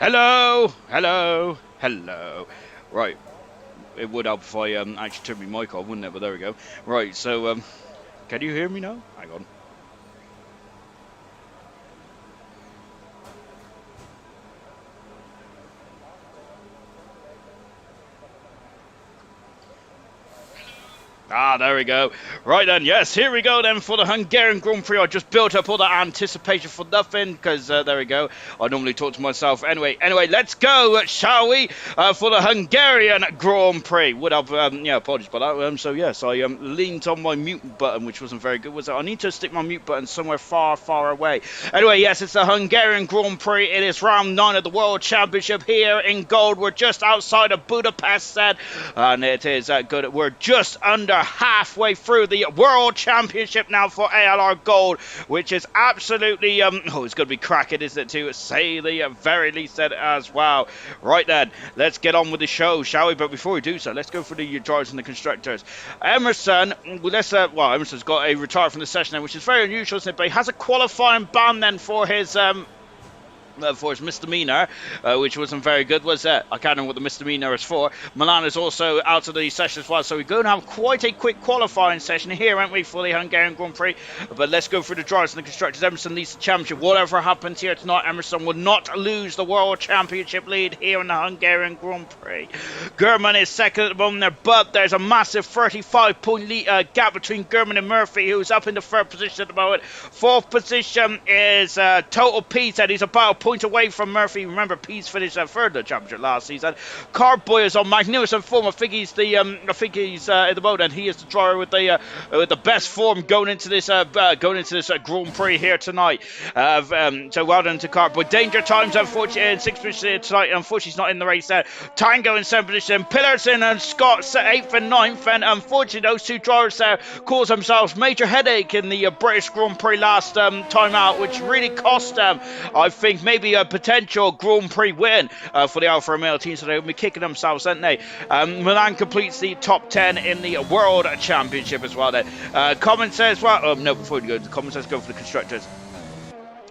Hello, hello, hello. Right, it would help if I actually turned my mic on, wouldn't it? But there we go. Right, so can you hear me now? Hang on. Ah, there we go. Right then, yes, here we go then for the Hungarian Grand Prix. I just built up all the anticipation for nothing because there we go. I normally talk to myself anyway. Anyway, let's go, shall we? For the Hungarian Grand Prix. Would have, yeah, apologies about that. So yes, I leaned on my mute button, which wasn't very good, was it? I need to stick my mute button somewhere far, far away. Anyway, yes, it's the Hungarian Grand Prix. It is round 9 of the World Championship here in gold. We're just outside of Budapest, and it is good. We're just under halfway through the World Championship now for ALR Gold, which is absolutely it's going to be cracking, isn't it, to say the very least as well. Right then, let's get on with the show, shall we? But before we do so, let's go for the drivers and the constructors. Emerson, Emerson's got a retire from the session then, which is very unusual, isn't it? But he has a qualifying ban then for his misdemeanor, which wasn't very good, was it? I can't know what the misdemeanor is for. Milan is also out of the session as well, so we're going to have quite a quick qualifying session here, aren't we, for the Hungarian Grand Prix? But let's go through the drivers and the constructors. Emerson leads the championship. Whatever happens here tonight, Emerson will not lose the World Championship lead here in the Hungarian Grand Prix. German is second at the moment there, but there's a massive 35-point gap between German and Murphy, who's up in the third position at the moment. Fourth position is Total Pete, and he's about a point away from Murphy. Remember, Pete's finished third in the championship last season. Carboy is on magnificent form. I think he's in the boat, and he is the driver with the best form going into this Grand Prix here tonight. So well done to Carboy. Danger Times, unfortunately, in sixth position tonight. Unfortunately, he's not in the race there. Tango in seventh position. Pillarson and Scott eighth and ninth, and unfortunately, those two drivers there caused themselves major headache in the British Grand Prix last time out, which really cost them, I think, maybe a potential Grand Prix win for the Alfa Romeo team, so they'll be kicking themselves, aren't they? Milan completes the top 10 in the World Championship as well then. Comments says, well, no, before we go to the comments, let's go for the constructors.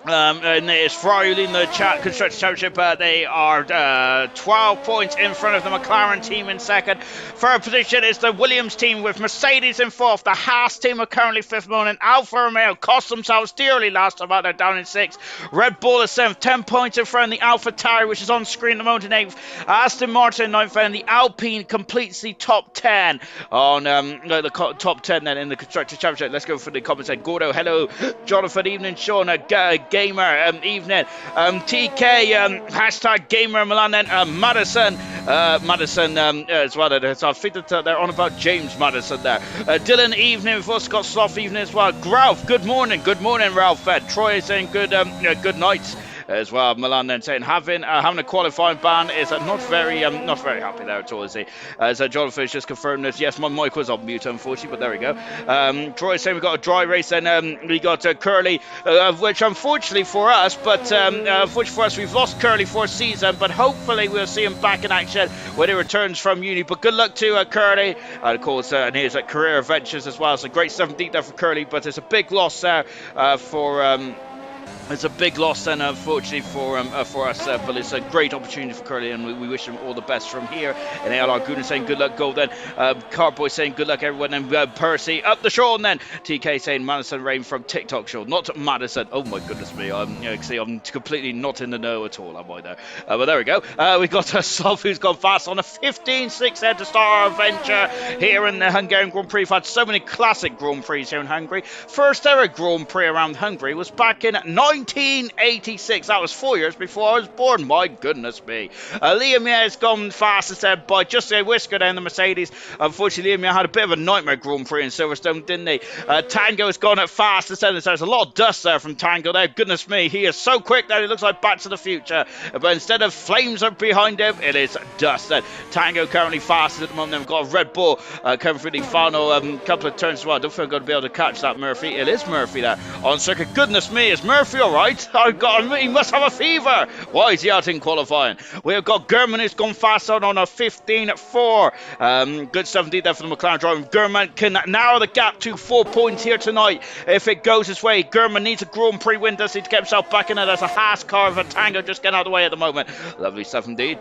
And it's Ferrari leading the Constructors Championship. They are 12 points in front of the McLaren team in second. Third position is the Williams team with Mercedes in fourth. The Haas team are currently fifth moment. Alfa Romeo cost themselves dearly last time out. They're down in sixth. Red Bull is seventh, 10 points in front of the Alpha Tauri, which is on screen at the moment in eighth. Aston Martin ninth, and the Alpine completes the top 10 on the top 10 then in the Constructors Championship. Let's go for the comments. Gordo, hello. Jonathan, evening. Sean, Gamer, evening. TK, hashtag Gamer Milan, then Madison as well. So I think that they're on about James Madison there. Dylan, evening. We've also got Sloth, evening as well. Ralph, good morning, Ralph. Troy is saying good night as well. Milan then saying having a qualifying ban is not very happy there at all, is he? So Jonathan has just confirmed this. Yes, my mic was on mute, unfortunately, but there we go. Troy is saying we've got a dry race, and we got Curly, which unfortunately for us, we've lost Curly for a season, but hopefully we'll see him back in action when he returns from uni. But good luck to Curly, and of course, and his career adventures as well. So great 17th there for Curly, but it's a big loss there It's a big loss then, unfortunately, for us, but it's a great opportunity for Curly, and we wish him all the best from here. And ALR Gooden saying good luck, Gold then. Carboy saying good luck, everyone, and Percy up the Sean then. TK saying Madison Rain from TikTok Show, not Madison. Oh my goodness me, I'm completely not in the know at all, am I there? But there we go. We got a Sloth who's gone fast on a 15-6 head to start our adventure here in the Hungarian Grand Prix. We've had so many classic Grand Prix here in Hungary. First ever Grand Prix around Hungary was back in 1986. That was 4 years before I was born. My goodness me. Liam has gone fastest by just a whisker down the Mercedes. Unfortunately, Liam had a bit of a nightmare Grand Prix in Silverstone, didn't he? Tango has gone at fastest, and there's a lot of dust there from Tango there. Goodness me, he is so quick that he looks like Back to the Future. But instead of flames are behind him, it is dust. Then Tango currently fastest at the moment. We've got a Red Bull coming through the final couple of turns as well. I don't think I'm going to be able to catch that Murphy. It is Murphy there on circuit. Goodness me, is Murphy all right? He must have a fever. Why is he out in qualifying? We have got German who's gone fast on a 15.4. Good stuff indeed there for the McLaren driver. German can narrow the gap to 4 points here tonight if it goes his way. German needs a Grand Prix win, does he, to get himself back in it as a Haas car of a Tango just getting out of the way at the moment. Lovely stuff indeed.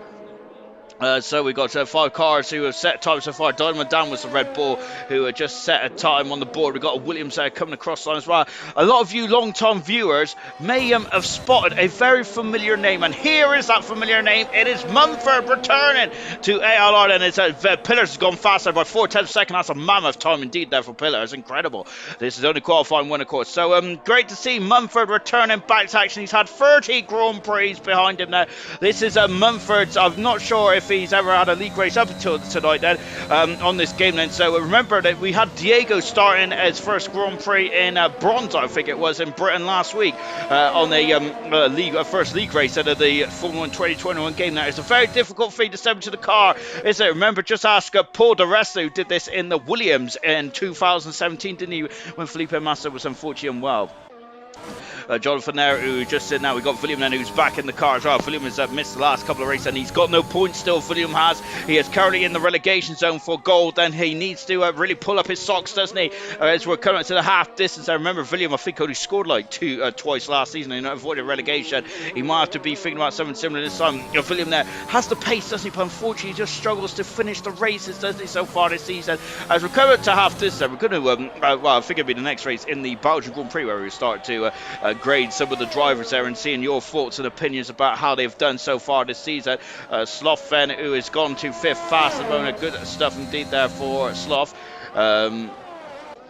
So we've got 5 cars who have set time so far. Diamond Dan was the Red Bull who had just set a time on the board. We've got a Williams there coming across the line as well. A lot of you long-time viewers may have spotted a very familiar name, and here is that familiar name. It is Mumford returning to ALR, and it's Pillars has gone faster by 4/10 seconds. That's a mammoth time indeed there for Pillars. Incredible. This is only qualifying one, of course. So great to see Mumford returning back to action. He's had 30 Grand Prix behind him now. This is Mumford's. I'm not sure if he's ever had a league race up until tonight then on this game then. So remember that we had Diego starting his first Grand Prix in bronze, I think it was, in Britain last week on a first league race out of the Formula 1 2021 game. Now it's a very difficult thing to step into the car, is it? Remember, just ask Paul Di Resta, who did this in the Williams in 2017, didn't he, when Felipe Massa was unfortunately unwell. Jonathan there, who just said now we got William then, who's back in the car as well. William has missed the last couple of races and he's got no points still. William has. He is currently in the relegation zone for gold, and he needs to really pull up his socks, doesn't he? As we're coming to the half distance. I remember William, I think, only scored like twice last season and avoided relegation. He might have to be thinking about something similar this time. William there has the pace, doesn't he? But unfortunately, he just struggles to finish the races, doesn't he, so far this season. As we're coming to half distance, we're going to, well, I think it'll be the next race in the Belgian Grand Prix where we start to grade some of the drivers there and seeing your thoughts and opinions about how they've done so far this season. Sloth then, who has gone to 5th fast at the moment. Good stuff indeed there for Sloth.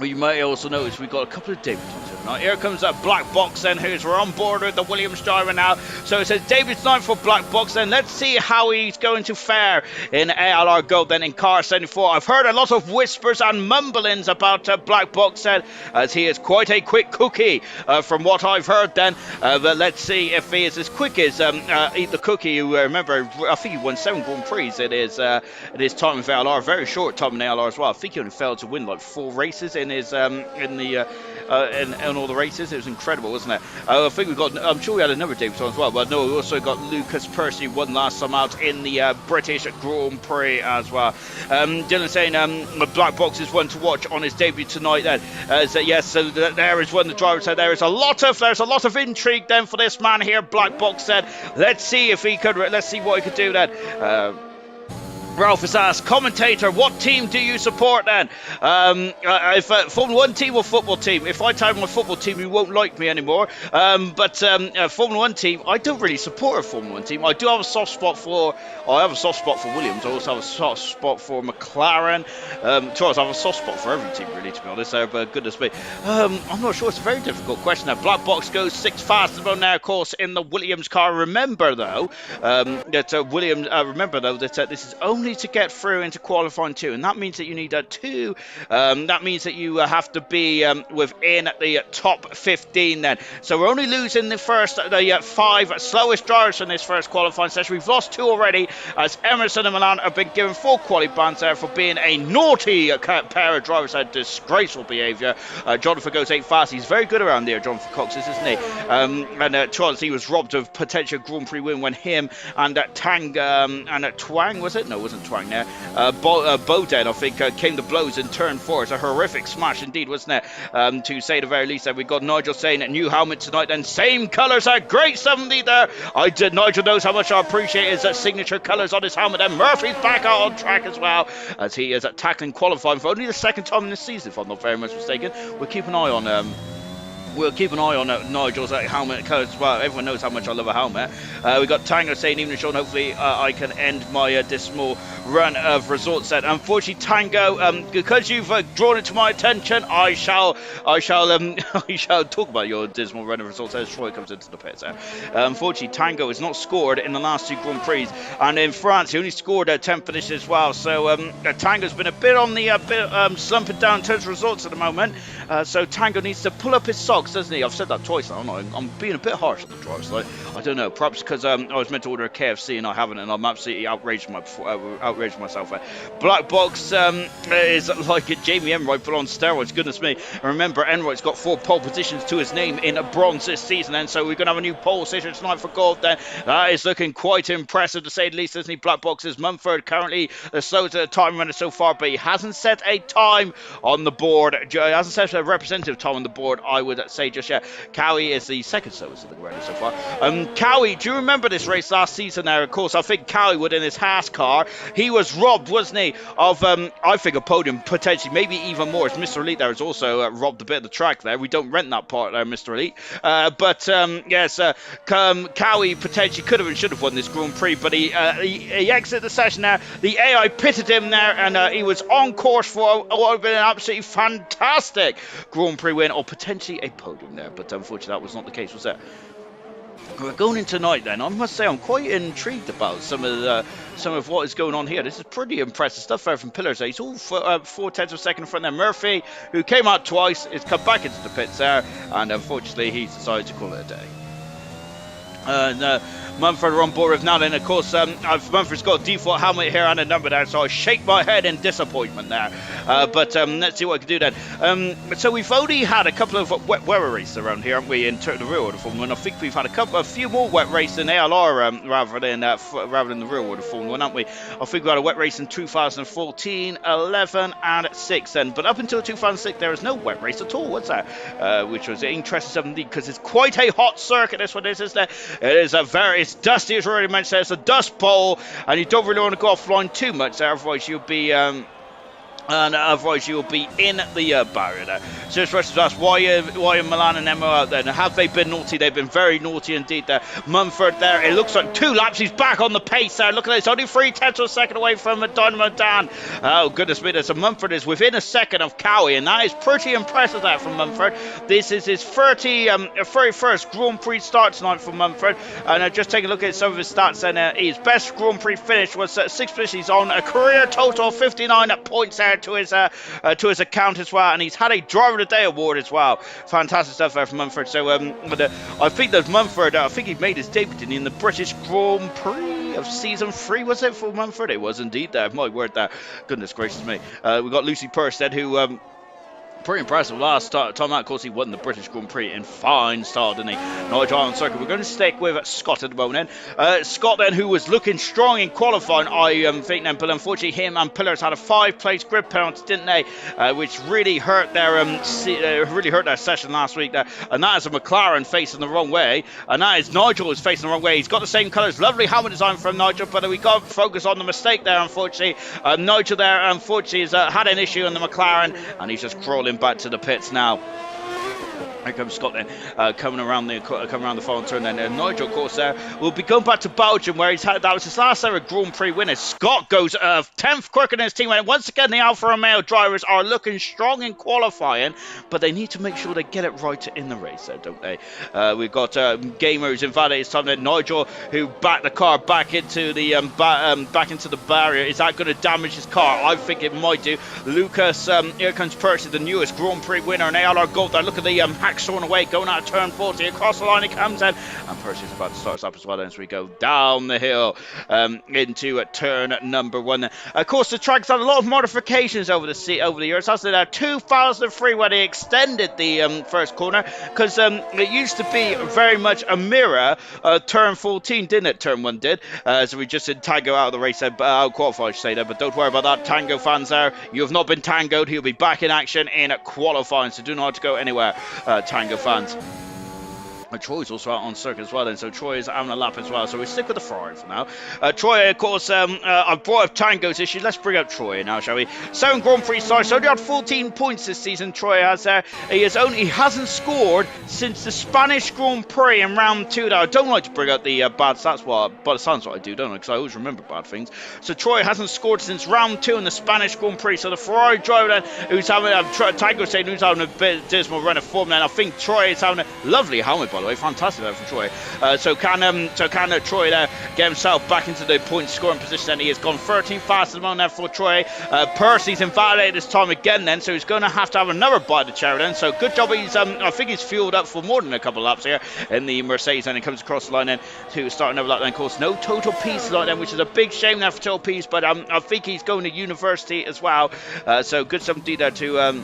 You may also notice we've got a couple of debuts. Now here comes that Black Box then, who's we're on board with the Williams driver now. So it says David's night for Black Box then. Let's see how he's going to fare in ALR Gold then in car 74. I've heard a lot of whispers and mumblings about Black Box then, as he is quite a quick cookie from what I've heard then. But let's see if he is as quick as Eat the Cookie, who remember, I think he won 7 Grand Prix in his time in ALR. Very short time in ALR as well. I think he only failed to win like 4 races in his in all the races. It was incredible, wasn't it? I think we got, I'm sure we had another debut as well, but no, we also got Lucas Percy, won last time out in the British Grand Prix as well. Dylan saying Black Box is one to watch on his debut tonight then. So yes, so there is one the driver said. There's a lot of intrigue then for this man here. Black Box said, let's see what he could do then. Ralph has asked, commentator, what team do you support then? If Formula 1 team or football team? If I tag my football team, you won't like me anymore. But Formula 1 team, I don't really support a Formula 1 team. I do have a soft spot for Williams. I also have a soft spot for McLaren. I have a soft spot for every team, really, to be honest. But goodness me. I'm not sure. It's a very difficult question. Now, Black Box goes 6th fastest now, of course, in the Williams car. Remember, though, that this is only to get through into qualifying 2, and that means that you need a 2. That means that you have to be within the top 15 then. So we're only losing the 5 slowest drivers in this first qualifying session. We've lost 2 already, as Emerson and Milan have been given 4 quality bans there for being a naughty pair of drivers. Had disgraceful behaviour. Jonathan goes 8 fast. He's very good around there, Jonathan Cox, isn't he? And Charles, he was robbed of potential Grand Prix win when him and Tang and Twang, was it? No, it wasn't Twang there. Bowden, I think, came to blows in turn 4. It's a horrific smash indeed, wasn't it? To say the very least. We've got Nigel saying a new helmet tonight, and same colours are great. Somebody there. Nigel knows how much I appreciate his signature colours on his helmet, and Murphy's back out on track as well, as he is tackling qualifying for only the 2nd time in the season, if I'm not very much mistaken. We'll keep an eye on Nigel's helmet colours as well. Everyone knows how much I love a helmet. We got Tango saying, even Sean, hopefully I can end my dismal run of results set. Unfortunately, Tango, because you've drawn it to my attention, I shall talk about your dismal run of results as Troy comes into the pits there. Unfortunately, Tango has not scored in the last 2 Grand Prix, and in France he only scored 10 finishes as well. So Tango's been a bit on the slumping down in terms of results at the moment. So Tango needs to pull up his socks, doesn't he? I've said that twice now, I'm being a bit harsh on the drivers. Like, I don't know, perhaps because I was meant to order a KFC and I haven't, and I'm absolutely outraged myself. Black Box is like a Jamie Enright but on steroids, goodness me. And remember, Enright's got 4 pole positions to his name in a bronze this season, and so we're going to have a new pole position tonight for gold then. That is looking quite impressive to say the least, isn't he? Black Box is Mumford, currently the slowest time runner so far, but he hasn't set a time on the board. He hasn't set a representative time on the board, I would say, just yet. Cowie is the second slowest of the graders so far. Cowie, do you remember this race last season there? Of course, I think Cowie would in his Haas car. He was robbed, wasn't he, of, I think, a podium, potentially, maybe even more. As Mr. Elite there has also robbed a bit of the track there. We don't rent that part there, Mr. Elite. But yes, Cowie potentially could have and should have won this Grand Prix, but he exited the session there. The AI pitted him there, and he was on course for what would have been an absolutely fantastic Grand Prix win, or potentially a podium there. But unfortunately, that was not the case, was it? We're going in tonight then. I must say I'm quite intrigued about some of what is going on here. This is pretty impressive stuff there from Pillars. He's all 4/10 of a second in front there. Murphy, who came out twice, is come back into the pits there, and unfortunately he's decided to call it a day. Mumford are on board with now then. Of course, Mumford's got a default helmet here and a number there, so I shake my head in disappointment there. But let's see what I can do then. So we've only had a couple of wet weather races around here, haven't we, in the real order Formula 1. I think we've had a few more wet races in ALR rather than the real order Formula 1, haven't we? I think we had a wet race in 2014, 11 and 6 then. But up until 2006 there was no wet race at all, was there? Which was interesting because it's quite a hot circuit, this one is, isn't it? It is it's dusty, as already mentioned. It's a dust bowl, and you don't really want to go offline too much there, otherwise you'll be in the barrier there. So this question asks, why are Milan and Emma out there? Now, have they been naughty? They've been very naughty indeed there. Mumford there, it looks like 2 laps. He's back on the pace there. Look at this, only 3/10 of a second away from Dynamo Dan. Oh, goodness me. So Mumford is within a second of Cowie, and that is pretty impressive there from Mumford. This is his 31st Grand Prix start tonight for Mumford. And just take a look at some of his stats, and his best Grand Prix finish was 6th position. He's on a career total of 59 points there to his account as well, and he's had a Driver of the Day award as well. Fantastic stuff there from Mumford. So I think that Mumford, I think he made his debut in the British Grand Prix of season 3, was it, for Mumford? It was indeed there. My word there. Goodness gracious me. We got Lucy Purstead, who pretty impressive last time out. Of course, he won the British Grand Prix in fine style, didn't he? Nigel Island Circuit. We're going to stick with Scott at the moment then. Scott then, who was looking strong in qualifying, I think then, but unfortunately him and Pillars had a 5-place grid penalty, didn't they? Which really hurt their session last week there. And that is a McLaren facing the wrong way, and that is Nigel is facing the wrong way. He's got the same colours, lovely helmet design from Nigel, but we got to focus on the mistake there, unfortunately. Nigel there, unfortunately, has had an issue on the McLaren, and he's just crawling back to the pits now. Here comes Scott then, coming around the final turn then. Nigel, of course, will be going back to Belgium, where that was his last ever Grand Prix winner. Scott goes 10th quicker than his team. And once again, the Alfa Romeo drivers are looking strong in qualifying, but they need to make sure they get it right in the race, don't they? We've got Gamers invalid this time then. Nigel, who backed the car back into the barrier. Is that going to damage his car? I think it might do. Lucas, here comes Percy, the newest Grand Prix winner in ALR Gold. Look at the hacksaw away, going out of turn 40, across the line he comes in, and Percy's about to start us up as well as we go down the hill into turn number 1. Of course, the track's had a lot of modifications over the years, hasn't it? 2003, where they extended the first corner, because it used to be very much a mirror turn 14, didn't it? Turn 1 did. So we just did Tango out of the race, out qualify, I should say there, but don't worry about that, Tango fans there. You have not been tangoed. He'll be back in action in qualifying, so do not have to go anywhere, Tango fans. Troy's also out on circuit as well then, so Troy is having a lap as well, so we stick with the Ferrari for now. Troy, of course, I've brought up Tango's issue. Let's bring up Troy now, shall we? 7 Grand Prix starts, only had 14 points this season. Troy has he hasn't scored since the Spanish Grand Prix in round 2. Now, I don't like to bring up the bad stats, but it sounds what I do, don't I? Because I always remember bad things. So Troy hasn't scored since round 2 in the Spanish Grand Prix. So the Ferrari driver then, who's having Tango saying who's having a bit dismal run of form then. I think Troy is having a lovely helmet, by the way. Fantastic there from Troy. So can Troy there get himself back into the point scoring position? And he has gone 13 fast at the moment there for Troy. Percy's invalidated this time again then, so he's going to have another bite of the cherry then. So good job. He's I think he's fueled up for more than a couple of laps here in the Mercedes, and he comes across the line then to start another lap then. Of course, no total piece like then, which is a big shame there for total piece, but I think he's going to university as well. So good stuff indeed there to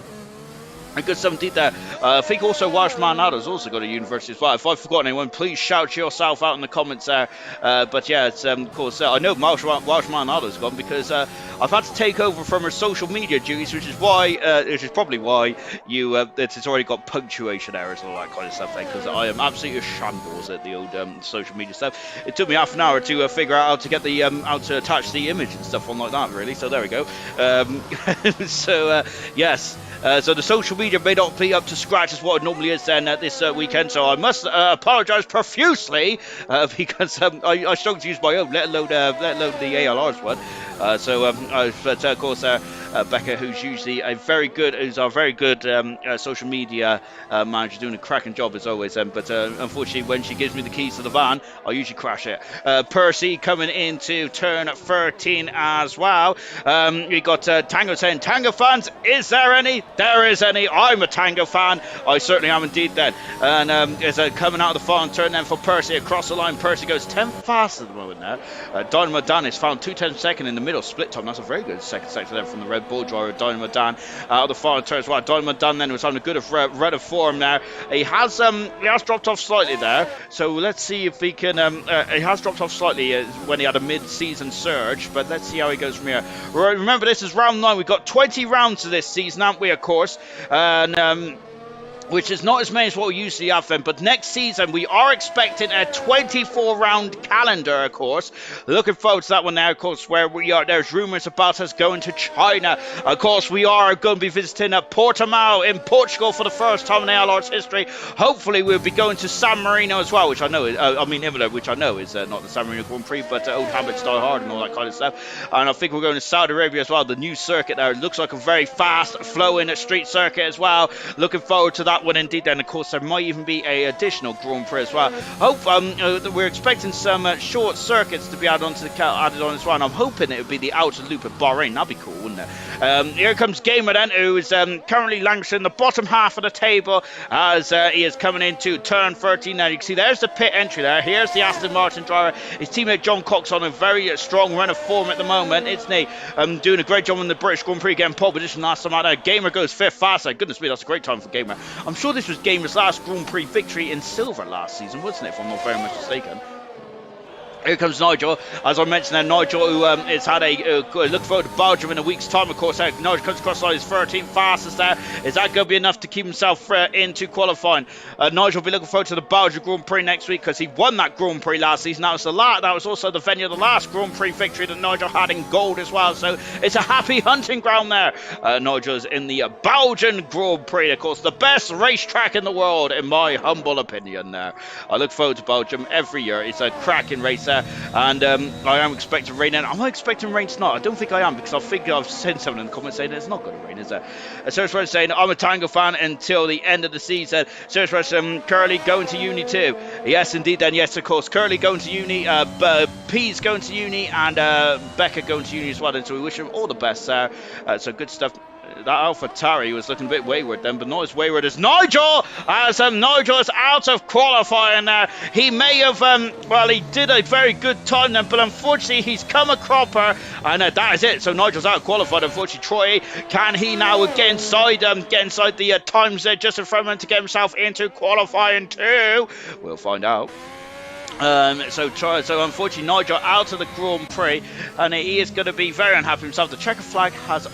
good stuff indeed there. I think also Welsh Manada's also got a university as well. If I've forgotten anyone, please shout yourself out in the comments there. But yeah, it's of course I know Welsh Manada's gone because I've had to take over from her social media duties, which is probably why it's already got punctuation errors and all that kind of stuff. Because I am absolutely a shambles at the old social media stuff. It took me half an hour to figure out how to get the how to attach the image and stuff on like that. Really, so there we go. Yes. So the social media may not be up to scratch as what it normally is then this weekend, so I must apologise profusely because I struggled to use my own, let alone the ALR's one. But of course, Becca, who's our very good social media manager, doing a cracking job as always. But unfortunately, when she gives me the keys to the van, I usually crash it. Percy coming into turn 13 as well. We got Tango saying, Tango fans, is there any? There is any. I'm a Tango fan. I certainly am indeed then. And is coming out of the final turn then for Percy across the line. Percy goes 10 fast at the moment now. Dynamo Dan is found 2/10 second in the middle split time. That's a very good second sector there from the Red Bull driver, Dynamo Dan, out of the final turn as well. Dynamo Dan then was on a good run of form now. He has dropped off slightly there. So let's see if he can. He has dropped off slightly when he had a mid-season surge, but let's see how he goes from here. Remember, this is round 9. We've got 20 rounds of this season, haven't we, of course? And which is not as many as what we usually have then, but next season we are expecting a 24-round calendar, of course. Looking forward to that one now, of course, where there's rumours about us going to China. Of course, we are going to be visiting Portimao in Portugal for the first time in ALR's history. Hopefully we'll be going to San Marino as well, which I know Imola, which I know is not the San Marino Grand Prix, but old habits die hard and all that kind of stuff. And I think we're going to Saudi Arabia as well. The new circuit there, it looks like a very fast flowing street circuit as well. Looking forward to that one indeed. Then of course there might even be a additional Grand Prix as well. We're expecting some short circuits to be added on as well, and I'm hoping it would be the outer loop at Bahrain. That'd be cool, wouldn't it? Here comes Gamer then, who is currently languishing the bottom half of the table as he is coming into turn 13. Now you can see there's the pit entry there. Here's the Aston Martin driver. His teammate John Cox on a very strong run of form at the moment. It's Nate doing a great job in the British Grand Prix, getting pole position last time out. Gamer goes 5th faster. Goodness me, that's a great time for Gamer. I'm sure this was Gamer's last Grand Prix victory in silver last season, wasn't it, if I'm not very much mistaken? Here comes Nigel. As I mentioned there, Nigel, who has had a look forward to Belgium in a week's time, of course. Nigel comes across the line, his 13th fastest there. Is that going to be enough to keep himself into qualifying? Nigel will be looking forward to the Belgian Grand Prix next week because he won that Grand Prix last season. That was also the venue of the last Grand Prix victory that Nigel had in gold as well. So it's a happy hunting ground there. Nigel's in the Belgian Grand Prix, of course, the best racetrack in the world, in my humble opinion there. I look forward to Belgium every year. It's a cracking race. And I am expecting rain. And am I expecting rain tonight? I don't think I am, because I think I've seen someone in the comments saying it's not going to rain, is it? Serge Rose saying, I'm a Tango fan until the end of the season. Serge Rose, Curly going to uni too. Yes, indeed, then. Yes, of course. Curly going to uni, P's going to uni, and Becca going to uni as well. And so we wish them all the best there. So good stuff. That AlphaTauri was looking a bit wayward then, but not as wayward as Nigel, as Nigel is out of qualifying there. He may have, he did a very good time then, but unfortunately he's come a cropper, and that is it. So Nigel's out of qualified. Unfortunately, Troy, can he now get inside the times there just in front of him to get himself into qualifying too? We'll find out. So unfortunately Nigel out of the Grand Prix, and he is going to be very unhappy himself. The checker flag has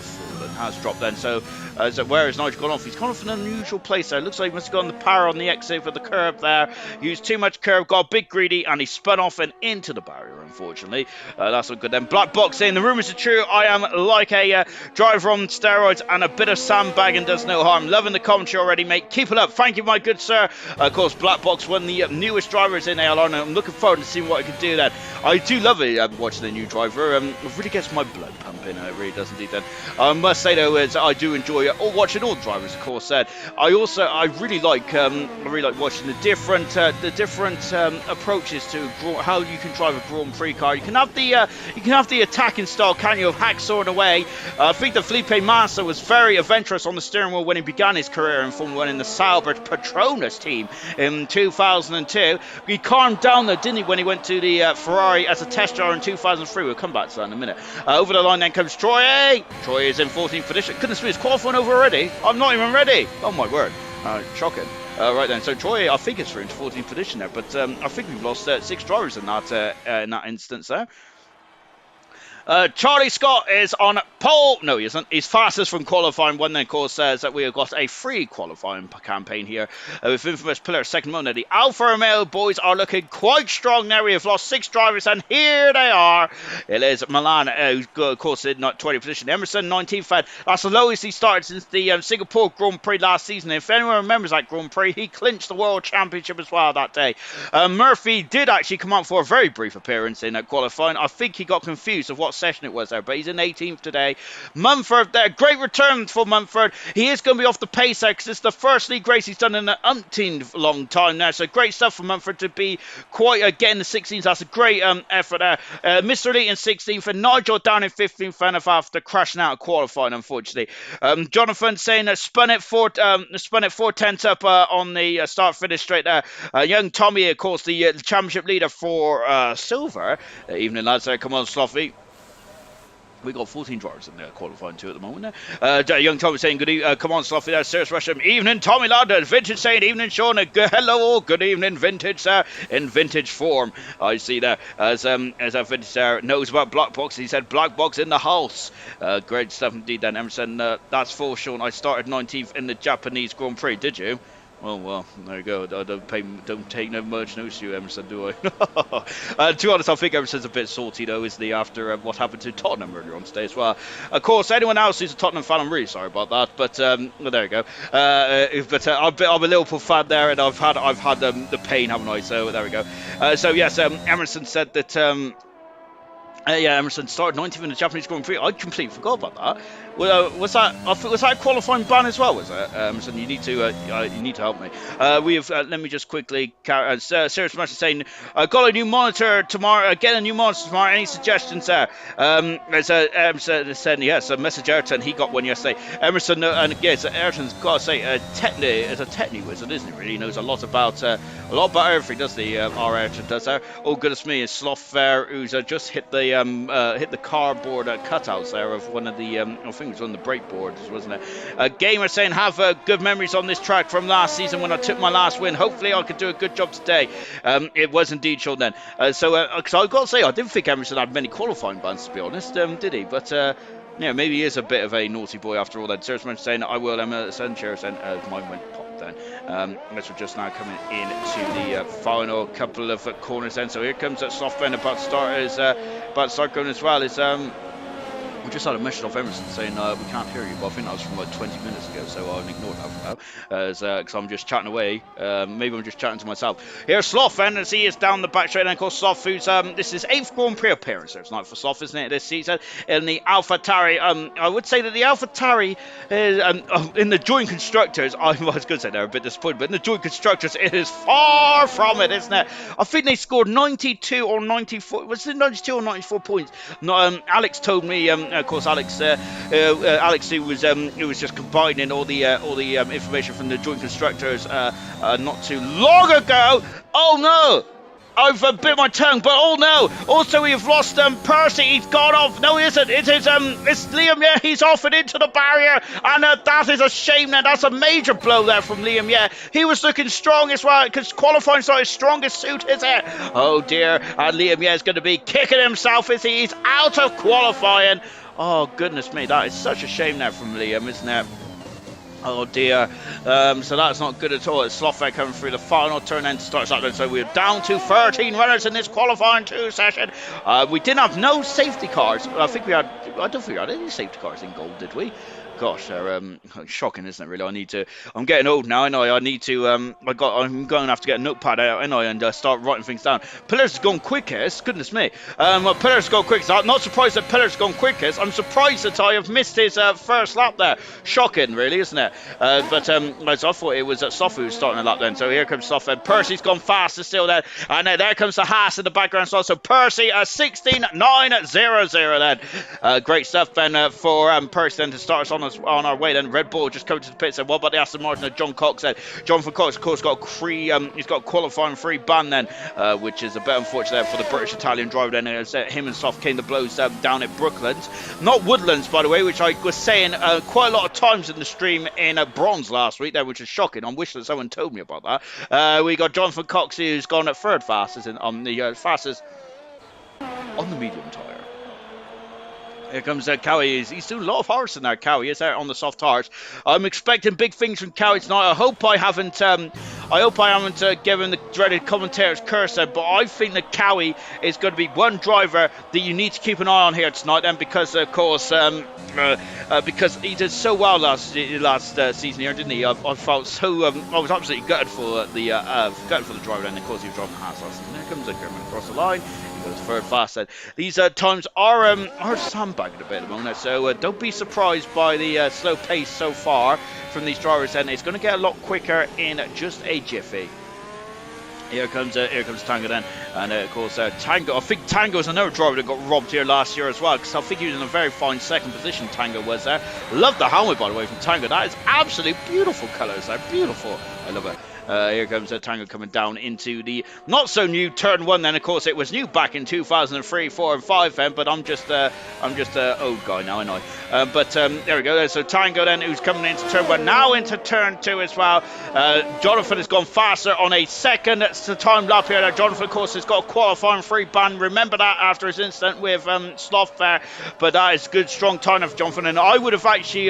dropped then. So where has Nigel gone off? He's gone off in an unusual place there. Looks like he must have gone the power on the exit for the curb there. Used too much curb, got a bit greedy, and he spun off and into the barrier, unfortunately. That's not good then. Black Box saying, the rumours are true. I am like a driver on steroids, and a bit of sandbagging does no harm. Loving the commentary already, mate. Keep it up. Thank you, my good sir. Of course, Black Box, one of the newest drivers in ALR, and I'm looking forward to seeing what I can do then. I do love it, watching the new driver. It really gets my blood pumping. It really does indeed then. I must say though is I do enjoy watching all drivers, of course. I really like watching the different approaches to how you can drive a Grand Prix car. You can have the attacking style, can you, of hacksawing away. I think that Felipe Massa was very adventurous on the steering wheel when he began his career in Formula 1 in the Sauber Petronas team in 2002. He calmed down though, didn't he, when he went to the Ferrari as a test driver in 2003. We'll come back to that in a minute. Over the line then comes Troy. Troy is in 14th position. Goodness me, it's qualifying over already. I'm not even ready. Oh my word. Shocking. Right then, so Troy, I think it's through into 14th position there, but I think we've lost 6 drivers in that instance there. Charlie Scott is on pole. No, he isn't. He's fastest from qualifying 1. Then, of course, says that we have got a free qualifying campaign here with infamous pillar second moment. The Alfa Romeo boys are looking quite strong now. We have lost 6 drivers, and here they are. It is Milan, who, of course, in 20th position. Emerson, 19th. That's the lowest he started since the Singapore Grand Prix last season. If anyone remembers that Grand Prix, he clinched the World Championship as well that day. Murphy did actually come out for a very brief appearance in qualifying. I think he got confused of what session it was there, but he's in 18th today. Mumford there, great return for Mumford. He is going to be off the pace there because it's the first league race he's done in an umpteen long time now, so great stuff for Mumford to be quite again the 16th. That's a great effort there. Mr. Lee in 16th and Nigel down in 15th after crashing out of qualifying, unfortunately. Jonathan saying that spun it 4/10 up on the start finish straight there. Young Tommy, of course, the championship leader for Silver. Evening lads there, come on Sloffy. We got 14 drivers in there qualifying 2 at the moment. Young Tommy saying good come on Sloffy there, Serious Russian. Evening Tommy lad, Vintage saying evening Sean, hello all, good evening Vintage sir, in vintage form. I see there as our Vintage there knows about black box. He said black box in the house. Great stuff indeed then. Emerson, that's for Sean. I started 19th in the Japanese Grand Prix, did you? Oh, well, there you go. I don't take no much notice to you, Emerson, do I? To be honest, I think Emerson's a bit salty, though, isn't he, after what happened to Tottenham earlier on today as well. Of course, anyone else who's a Tottenham fan, I'm really sorry about that, but well, there you go. I'm a Liverpool fan there, and I've had the pain, haven't I? So there we go. So yes, Emerson said that. Emerson started 19th in the Japanese Grand Prix. I completely forgot about that. Was that a qualifying ban as well? Was it? Emerson, you need to help me. We have. Let me just quickly. Serious message saying, got a new monitor tomorrow. Get a new monitor tomorrow. Any suggestions there? Emerson said yes. A message Ayrton. He got one yesterday. Emerson and yes, Ayrton's got to say, is a techni wizard, isn't he? Really, he knows a lot about everything. Does the our Ayrton does there? Oh goodness me, is Sloth there who's just hit the cardboard cutouts there of one of the I think it was on the brake boards, wasn't it? Gamer saying have good memories on this track from last season when I took my last win. Hopefully I could do a good job today. It was indeed Sean then. So I've got to say I didn't think Emerson had many qualifying bans, to be honest, did he? But yeah, maybe he is a bit of a naughty boy after all that. Serious man saying I will Emerson. Mine went pop then. As we're just now coming into the final couple of corners then. So here comes that soft bend about to start going as well. We just had a message off Emerson saying we can't hear you, but I think that was from like 20 minutes ago, so I'll ignore that for now, because I'm just chatting away. Maybe I'm just chatting to myself. Here's Sloth, and as he is down the back straight, and of course Sloth, who's this is 8th Grand Prix appearance, so it's not for Sloth, isn't it, this season, in the AlphaTauri. I would say that the AlphaTauri in the joint constructors, I was going to say they're a bit disappointed, but in the joint constructors, it is far from it, isn't it? I think they scored 92 or 94, was it 92 or 94 points? Alex told me, of course, Alex, who was just combining all the information from the joint constructors not too long ago. Oh no! I've bit my tongue, but oh no! Also, we've lost Percy. He's gone off. No, he isn't. It's Liam. Yeah, he's off and into the barrier, and that is a shame. Now that's a major blow there from Liam. Yeah, he was looking strong as well because qualifying's not his strongest suit, is it? Oh dear, and Liam is going to be kicking himself as he's out of qualifying. Oh goodness me, that is such a shame now from Liam, isn't it? Oh dear, so that's not good at all. It's Slothbeck coming through the final turn then to start Saturday. So we're down to 13 runners in this qualifying 2 session. We didn't have no safety cars. I don't think we had any safety cars in gold, did we? gosh, they're shocking, isn't it? Really, I need to. I'm getting old now. I know. I need to. I'm going to have to get a notepad out, and start writing things down. Pillars has gone quickest. Goodness me. Pillars has gone quickest. I'm not surprised that Pillars has gone quickest. I'm surprised that I have missed his first lap there. Shocking, really, isn't it? But as I thought it was Sofu who's starting a lap then. So here comes Sofu. Percy's gone faster still then, and there comes the Haas in the background. So Percy 16.900 then. Great stuff then for Percy then to start us on our way then. Red Bull just coming to the pits. And what about the Aston Martin that John Cox said? Jonathan Cox, of course, got he's got qualifying free ban then, which is a bit unfortunate for the British Italian driver then. Him and Soft came to blows down at Brooklands, not Woodlands, by the way, which I was saying quite a lot of times in the stream in Bronze last week there, which is shocking. I wish that someone told me about that. We got Jonathan Cox, who's gone at third fastest on the fastest on the medium tyre. Here comes Cowie. He's doing a lot of horsing there, Cowie. Is out on the soft tires. I'm expecting big things from Cowie tonight. I hope I haven't given the dreaded commentator's curse there, but I think that Cowie is going to be one driver that you need to keep an eye on here tonight, and because of course because he did so well last season here, didn't he? I felt so I was absolutely gutted for the driver, and of course he was driving Haas last season. There comes German across the line. Third fast. These times are sandbagged a bit at the moment, so don't be surprised by the slow pace so far from these drivers, and it's going to get a lot quicker in just a jiffy. Here comes Tango then, and of course Tango. I think Tango is another driver that got robbed here last year as well, because I think he was in a very fine second position. Tango was there. Love the helmet, by the way, from Tango. That is absolutely beautiful colours. They're beautiful. I love it. Here comes Tango coming down into the not so new turn one. Then of course it was new back in 2003, 4, and 5. Then, but I'm just old guy now, I know. But there we go. So Tango then, who's coming into turn one, now into turn two as well. Jonathan has gone faster on a second time lap here. Now, Jonathan, of course, has got a qualifying free ban. Remember that after his incident with Sloth there. But that is good, strong time of Jonathan, and I would have actually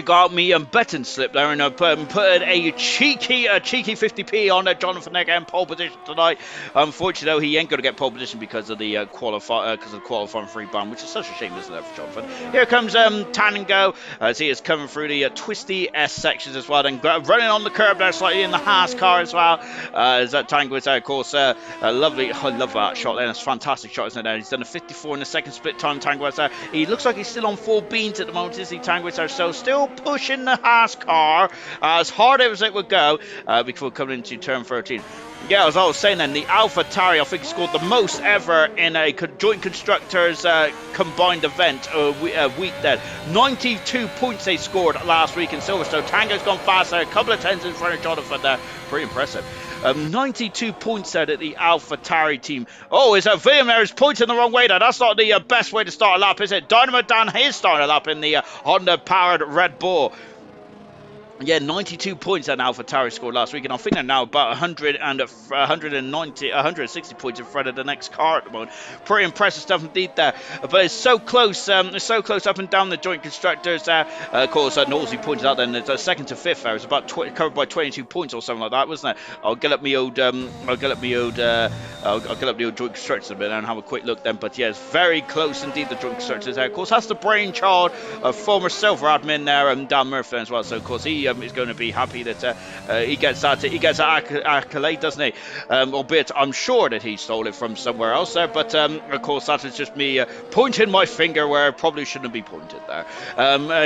got me betting slip there and put a cheeky 50p on Jonathan Negger in pole position tonight. Unfortunately, though, he ain't going to get pole position because of the qualifying free ban, which is such a shame, isn't it, for Jonathan? Here comes Tango as he is coming through the twisty S sections as well, then running on the curb there slightly in the Haas car as well. As that Tango is there, of course, lovely. I love that shot there. That's a fantastic shot, isn't it? He's done a 54 in the second split time. Tango is there. He looks like he's still on 4 beans at the moment, is he? Tango is there. So still pushing the Haas car as hard as it would go before coming into turn 13. Yeah, as I was saying then, the AlphaTauri, I think, scored the most ever in a joint constructors combined event week then. 92 points they scored last week in Silverstone. Tango's gone faster, a couple of tenths in front of Jonathan there. Pretty impressive. 92 points out at the AlphaTauri team. Oh, is that William there is pointing the wrong way there? That's not the best way to start a lap, is it? Dynamo Dan is starting a lap in the Honda-powered Red Bull. Yeah, 92 points that AlphaTauri scored last week, and I think they're now about 160 points in front of the next car at the moment. Pretty impressive stuff indeed there. But it's so close up and down the joint constructors there. Of course, Nosey pointed out then that second to fifth there was about covered by 22 points or something like that, wasn't it? I'll get up the old joint constructors a bit and have a quick look then. But yeah, it's very close indeed, the joint constructors there. Of course, that's the brainchild of former Silver admin there, Dan Murphy as well. So of course he is going to be happy that he gets that accolade, doesn't he? Albeit I'm sure that he stole it from somewhere else there, but of course that is just me pointing my finger where it probably shouldn't be pointed there.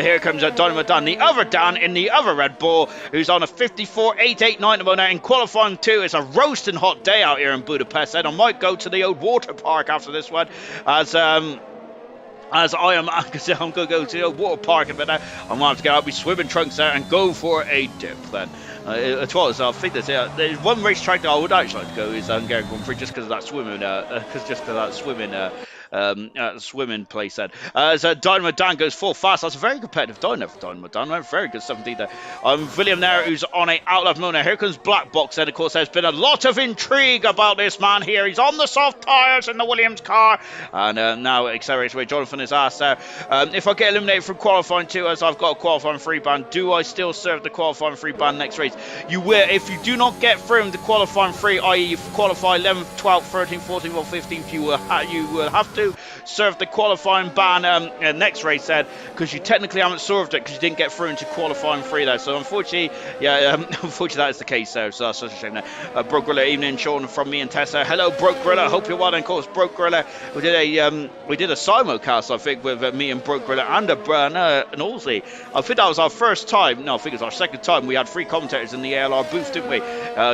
Here comes Dynamo Dan, the other Dan in the other Red Bull, who's on a 54.889 at the moment. In qualifying 2, it's a roasting hot day out here in Budapest, and I might go to the old water park after this one, as I'm going to go to the water park, but I'm going to have to get out my swimming trunks there and go for a dip then. As well as I think there's one racetrack that I would actually like to go is Hungarian Grand Prix, just because of that swimming place then. As Dynamo Dan goes full fast, that's a very competitive Dynamo Dan. Very good stuff indeed there. William there, who's on a outlap mode. Here comes Black Box, and of course there's been a lot of intrigue about this man here. He's on the soft tyres in the Williams car, and now accelerates away. Jonathan is asked there, if I get eliminated from qualifying 2, as I've got a qualifying free ban, do I still serve the qualifying free ban next race? You will. If you do not get through the qualifying free, i.e. you qualify 11th, 12th, 13th, 14th or 15th, you will have to to serve the qualifying ban next race then, because you technically haven't served it because you didn't get through into qualifying 3 there. So unfortunately, yeah, unfortunately that is the case there. So that's such a shame there. Broke Gorilla, evening, Sean from me and Tessa. Hello, Broke Gorilla. Hope you're well. And of course, Broke Gorilla, we did a simulcast, I think, with me and Broke Gorilla and an Aussie. I think that was our first time. No, I think it was our second time. We had 3 commentators in the ALR booth, didn't we?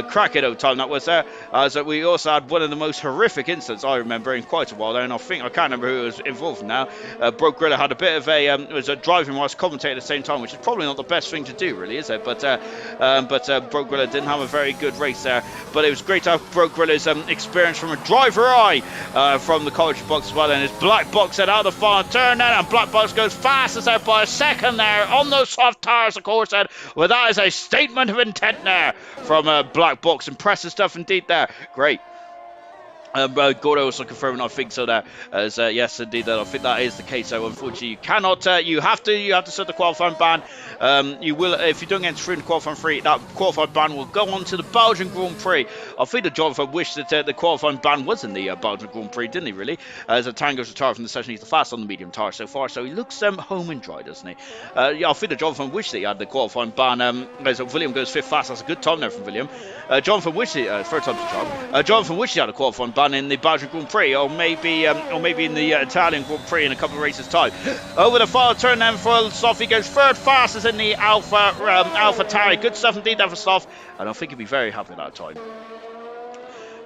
Cracking old time that was there. So we also had one of the most horrific incidents I remember in quite a while there, and I can't remember who was involved now. Broke Gorilla had a bit of a was a driving whilst commentating at the same time, which is probably not the best thing to do, really, is it? But Broke Gorilla didn't have a very good race there. But it was great to have Broke Gorilla's experience from a driver eye from the college box as well. And his Black Box set out of the final turn then, and Black Box goes fast as out by a second there on those soft tires, of course. And well, that is a statement of intent there from Black Box. Impressive stuff indeed there. Great. Gordo also confirming, I think so there, as yes indeed that I think that is the case. So unfortunately you cannot, you have to set the qualifying ban. You will, if you don't get through in the qualifying 3, that qualifying ban will go on to the Belgian Grand Prix. I think that Jonathan wished that the qualifying ban was in the Belgian Grand Prix, didn't he, really? As Tango's retired from the session, he's the fastest on the medium tire so far, so he looks home and dry, doesn't he? Yeah, I think that Jonathan wished that he had the qualifying ban. As William goes 5th fast, that's a good time there from William. Jonathan wished he, third time's a charm. Jonathan wished he had a qualifying ban in the Belgian Grand Prix, or maybe in the Italian Grand Prix in a couple of races time. Over the final turn then for Sloth, he goes 3rd fastest in the Alpha Tauri. Good stuff indeed there for Sloth, and I think he'd be very happy at that time.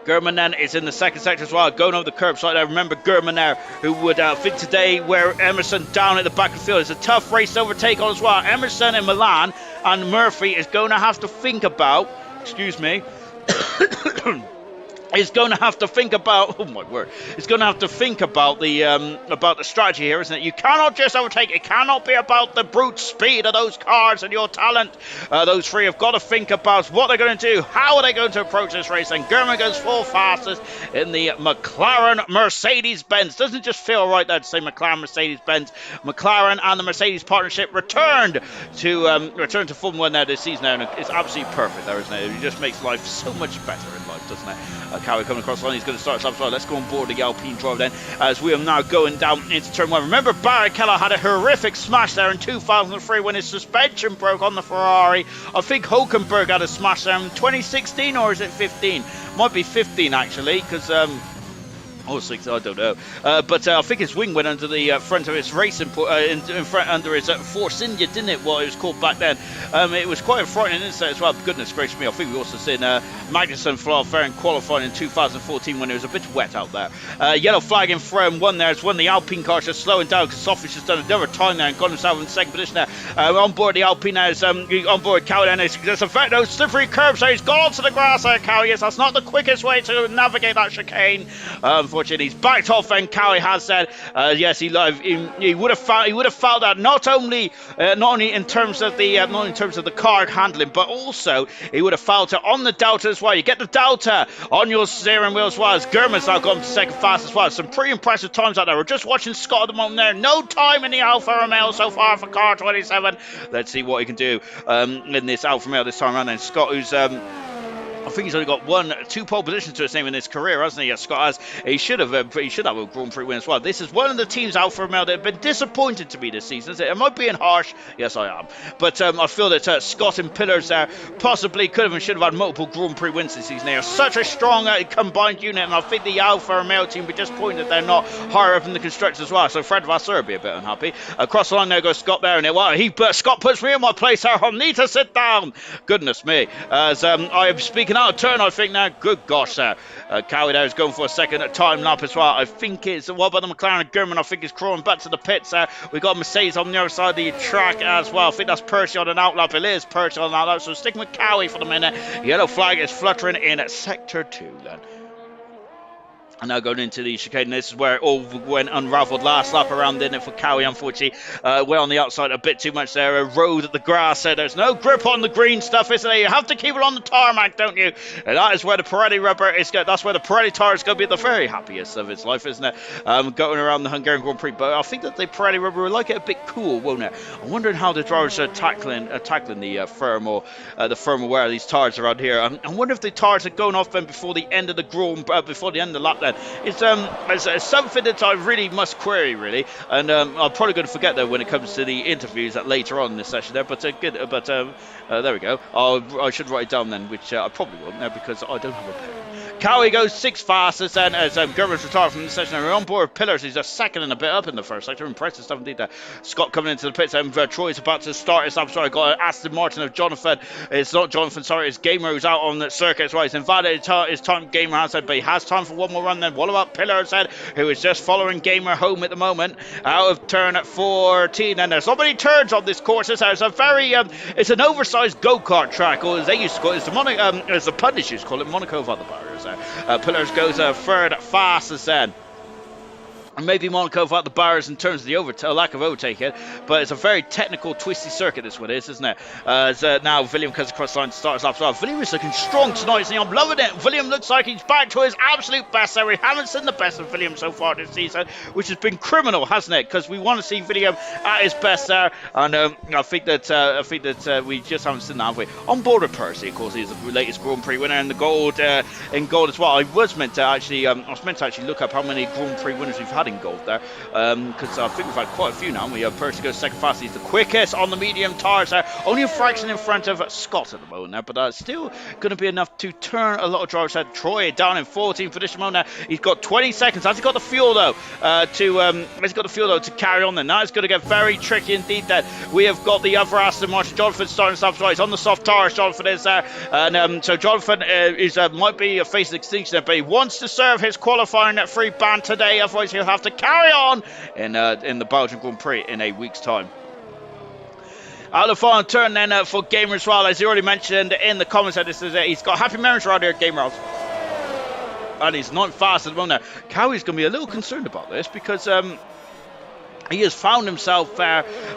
German then is in the second sector as well, going over the curbside there. Remember German there, who would think today where Emerson down at the back of the field. It's a tough race to overtake on as well. Emerson in Milan, and Murphy is going to have to think about, excuse me, is going to have to think about, oh my word, it's going to have to think about the strategy here, isn't it? You cannot just overtake. It cannot be about the brute speed of those cars and your talent. Those 3 have got to think about what they're going to do. How are they going to approach this race? And German goes 4th fastest in the McLaren Mercedes-Benz. Doesn't just feel right there to say McLaren Mercedes-Benz. McLaren and the Mercedes partnership returned to Formula 1 now this season now, and it's absolutely perfect there, isn't it? It just makes life so much better in life, doesn't it? Cowie coming across the line, he's going to start us up. So let's go on board the Alpine driver then, as we are now going down into turn 1. Remember, Barry Keller had a horrific smash there in 2003 when his suspension broke on the Ferrari. I think Hulkenberg had a smash there in 2016, or is it 15? Might be 15 actually, because or 6, I don't know. But I think his wing went under the front of his racing, in front under his Force India, didn't it? What it was called back then. It was quite a frightening incident as well. Goodness gracious me! I think we also seen Magnussen fly fair in qualifying in 2014 when it was a bit wet out there. Yellow flag in frame 1 there. It's when the Alpine car just slowing down because Soffish has done another time there and got himself in second position there. On board the Alpine now is on board Cowie then. There's a very no slippery curb, so he's gone onto the grass there. Cowie, yes, that's not the quickest way to navigate that chicane. Unfortunately, he's backed off, and Cowie has said, yes, he would have fouled that not only in terms of the car handling, but also he would have fouled it on the Delta as well. You get the Delta on your steering wheel as well, as German's now gone to second fast as well. Some pretty impressive times out there. We're just watching Scott at the moment there. No time in the Alfa Romeo so far for car 27. Let's see what he can do in this Alfa Romeo this time around. And Scott, who's I think he's only got 2 pole positions to his name in his career, hasn't he? Yes, Scott has. He should have a Grand Prix win as well. This is one of the teams, Alfa Romeo, that have been disappointed to me this season. Am I being harsh? Yes, I am. But I feel that Scott and Pillars there possibly could have and should have had multiple Grand Prix wins this season. They are such a strong combined unit, and I think the Alfa Romeo team would be disappointed that they're not higher up in the constructors as well. So Fred Vasseur would be a bit unhappy. Across the line there goes Scott there, and Scott puts me in my place there. I need to sit down. Goodness me. As I am speaking out of turn, I think now. Good gosh, there. Cowie there is going for a second time lap as well. I think it's, what about the McLaren and German? I think is crawling back to the pits there. We've got Mercedes on the other side of the track as well. I think that's Percy on an outlap. It is Percy on an outlap. So sticking with Cowie for the minute. Yellow flag is fluttering in sector 2 then. And now going into the chicane, this is where it all went unravelled last lap around, didn't it, for Cowie, unfortunately. Went on the outside a bit too much there. Rode at the grass there. There's no grip on the green stuff, isn't there? You have to keep it on the tarmac, don't you? And that is where the Pirelli rubber is going. That's where the Pirelli tire is going to be the very happiest of its life, isn't it? Going around the Hungarian Grand Prix. But I think that the Pirelli rubber will like it a bit cool, won't it? I'm wondering how the drivers are tackling the firm wear of these tires around here. I wonder if the tires are going off then before the end of the lap then. then. It's something that I really must query, really, and I'm probably going to forget though when it comes to the interviews that later on in this session there. But there we go. I should write it down then, which I probably won't now because I don't have a pen. Cowie goes 6th fastest then as Gerber's retired from the session. And we're on board Pillars. He's just second and a bit up in the first sector. Impressive stuff indeed there. Scott coming into the pits. Troy's about to start his lap. Sorry, I got Aston Martin of Jonathan. It's not Jonathan, sorry, it's Gamer who's out on the circuit as well. He's invalidated his time. Gamer has said, but he has time for one more run then. What about Pillars said, who is just following Gamer home at the moment out of turn at 14. And there's not many turns on this course. It's a very, it's an oversized go-kart track, or as they used to call it, as the pundits used to call it, Monaco of other barriers. Pillars goes third fastest then. And maybe Monaco without the bars in terms of the lack of overtaking, but it's a very technical, twisty circuit this one is, isn't it? Now William comes across the line to start us off as well. William is looking strong tonight, isn't he? I'm loving it. William looks like he's back to his absolute best there. We haven't seen the best of William so far this season, which has been criminal, hasn't it? Because we want to see William at his best there, and I think that we just haven't seen that, have we? On board with Percy, of course, he's the latest Grand Prix winner in the gold as well. I was meant to actually look up how many Grand Prix winners we've had in gold there, because I think we've had quite a few now. We have Percy goes second fast. He's the quickest on the medium tires there, only a fraction in front of Scott at the moment there, but still going to be enough to turn a lot of drivers out. Troy down in 14th position now. He's got 20 seconds. Has he got the fuel though to carry on then? Now it's going to get very tricky indeed. That we have got the other Aston Martin. Jonathan starting to stop. He's on the soft tires. Jonathan is there, and so Jonathan might be facing extinction there, but he wants to serve his qualifying free ban today. Otherwise, he'll have to carry on in the Belgian Grand Prix in a week's time. Out of the final turn then for Gamer as well, as he already mentioned in the comments that this is he's got happy memories right here, Gamer. And he's not fast at the moment now. Cowie's going to be a little concerned about this because he has found himself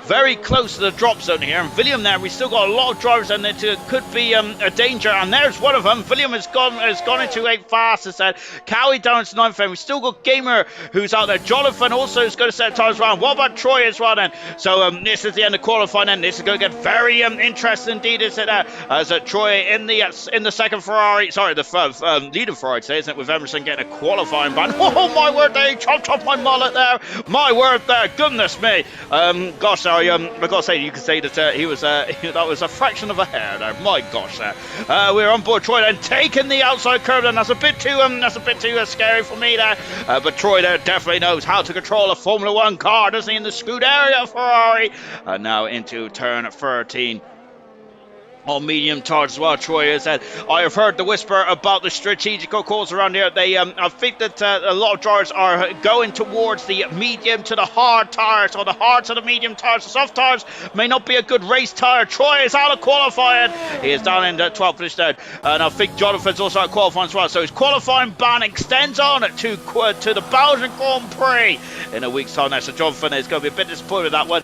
very close to the drop zone here. And William there, we've still got a lot of drivers in there too. Could be a danger. And there's one of them. William has gone into 8th fastest. Cowie down to 9th. And we've still got Gamer who's out there. Jonathan also is going to set times around. What about Troy as well then? So this is the end of qualifying then. This is going to get very interesting indeed, isn't it? As Troy in the second Ferrari, sorry, the leading Ferrari today, isn't it? With Emerson getting a qualifying ban. Oh my word, they chopped off my mullet there. My word there. Goodness me. Gosh, I gotta say, you could say that he was that was a fraction of a hair there. My gosh, we're on board Troy and taking the outside curve, and that's a bit too scary for me there. But Troy there definitely knows how to control a Formula One car, doesn't he? In the Scuderia Ferrari, now into turn 13. On medium tires as well, Troy has said, I have heard the whisper about the strategical calls around here. I think that a lot of drivers are going towards the medium to the hard tires, or the hard to the medium tires. The soft tires may not be a good race tire. Troy is out of qualifying. He is down in the 12th position, and I think Jonathan's also out of qualifying as well. So his qualifying ban extends on to the Belgian Grand Prix in a week's time now. So Jonathan is going to be a bit disappointed with that one.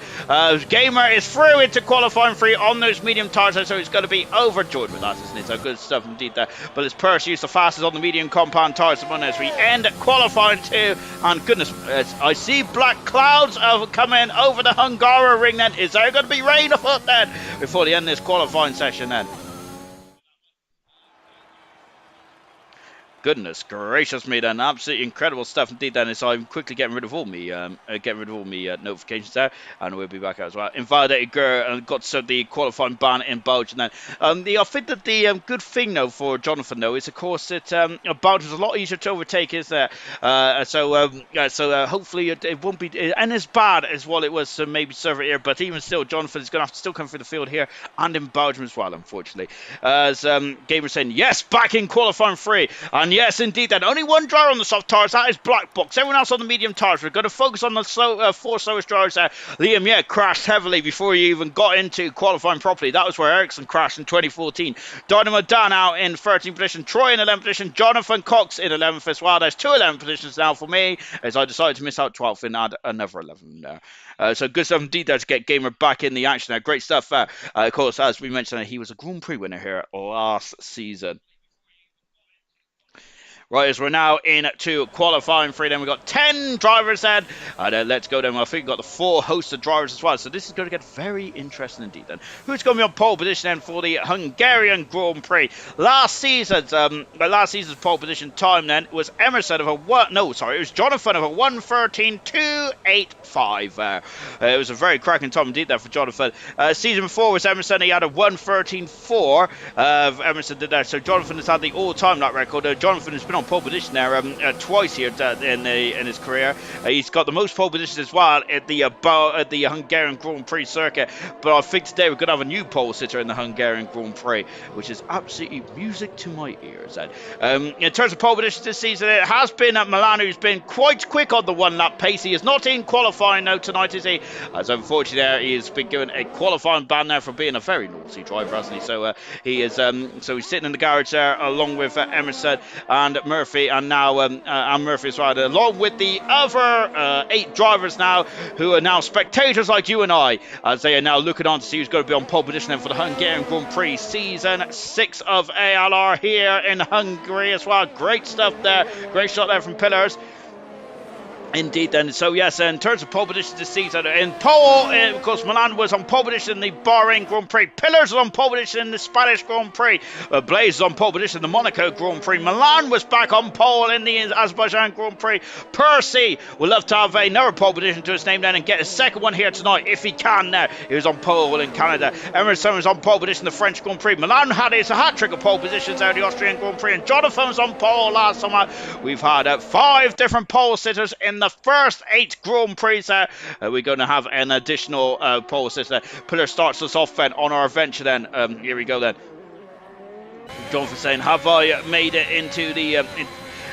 Gamer is through into qualifying free on those medium tires, so he's going to be overjoyed with that, isn't it? So good stuff indeed there. But it's Percy who's the fastest on the medium compound tires as we end qualifying too. And goodness, I see black clouds coming over the Hungary ring then. Is there going to be rain afoot then before the end of this qualifying session then? Goodness gracious me then, absolutely incredible stuff indeed then. So I'm quickly getting rid of all me notifications there, and we'll be back as well. Invalidated Gur got the qualifying ban in Belgium then. I think that the good thing though for Jonathan though is of course that Belgium's a lot easier to overtake, is there? So hopefully it won't be and as bad as what it was to maybe serve it here, but even still Jonathan is going to have to still come through the field here and in Belgium as well, unfortunately. As Gamer saying, yes, back in qualifying free. And yes, indeed, then only one driver on the soft tires. That is Black Box. Everyone else on the medium tires. We're going to focus on the four slowest drivers there. Liam, crashed heavily before he even got into qualifying properly. That was where Ericsson crashed in 2014. Dynamo Dan out in 13th position. Troy in 11th position. Jonathan Cox in 11th as well. There's 2 11th positions now for me, as I decided to miss out 12th and add another 11 there. So good stuff indeed there to get Gamer back in the action there. Great stuff. Of course, as we mentioned, he was a Grand Prix winner here last season. Right, as we're now into qualifying free, then we've got 10 drivers then. And let's go then. I think we've got the 4 hosted drivers as well. So this is going to get very interesting indeed then. Who's going to be on pole position then for the Hungarian Grand Prix? Last season's pole position time then was Emerson of a it was Jonathan of a 1:13.285. It was a very cracking time indeed there for Jonathan. Season before was Emerson. He had a 1:13.4. Emerson did that. So Jonathan has had the all-time lap record. Jonathan has been on pole position there twice here in his career. He's got the most pole positions as well at the Hungarian Grand Prix circuit. But I think today we're going to have a new pole sitter in the Hungarian Grand Prix, which is absolutely music to my ears. In terms of pole positions this season, it has been Milan who's been quite quick on the one-lap pace. He is not in qualifying now tonight, is he? As unfortunately there, he has been given a qualifying ban now for being a very naughty driver, hasn't he? So he's sitting in the garage there along with Emerson and Murphy, and now and Murphy as well, along with the other 8 drivers now, who are now spectators like you and I, as they are now looking on to see who's going to be on pole position then for the Hungarian Grand Prix season 6 of ALR here in Hungary as well. Great stuff there, great shot there from Pillars. Indeed then, so yes, in terms of pole position this season, in pole, of course, Milan was on pole position in the Bahrain Grand Prix, Pillars was on pole position in the Spanish Grand Prix, Blaze was on pole position in the Monaco Grand Prix, Milan was back on pole in the Azerbaijan Grand Prix, Percy would love to have another pole position to his name then and get a second one here tonight if he can now. He was on pole in Canada, Emerson was on pole position in the French Grand Prix, Milan had his hat-trick of pole positions out of the Austrian Grand Prix, and Jonathan was on pole last summer. We've had 5 different pole sitters in the first 8 Grand Prix. We're going to have an additional pole sitter. Pillar starts us off then on our adventure then. Here we go then. Jonathan saying, have I made it into the...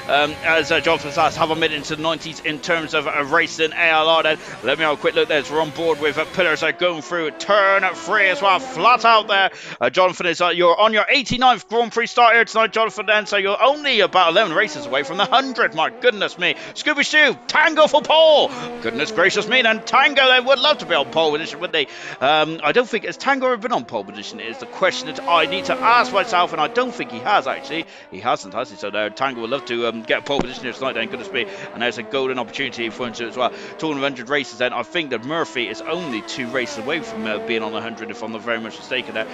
as Jonathan says, have I made it into the 90s in terms of racing ALR then? Let me have a quick look there. We're on board with Pillars going through turn 3 as well, flat out there. Jonathan is you're on your 89th Grand Prix start here tonight, Jonathan, then, so you're only about 11 races away from the 100 mark. Goodness me. Scooby Shoo, Tango for pole. Goodness gracious me, then Tango then would love to be on pole position, wouldn't they? I don't think, has Tango ever been on pole position is the question that I need to ask myself, and I don't think he has actually. He hasn't, has he? So Tango would love to get a pole position here tonight then, goodness me, and there's a golden opportunity for him to as well. 200 races then. I think that Murphy is only 2 races away from being on 100 if I'm not very much mistaken there.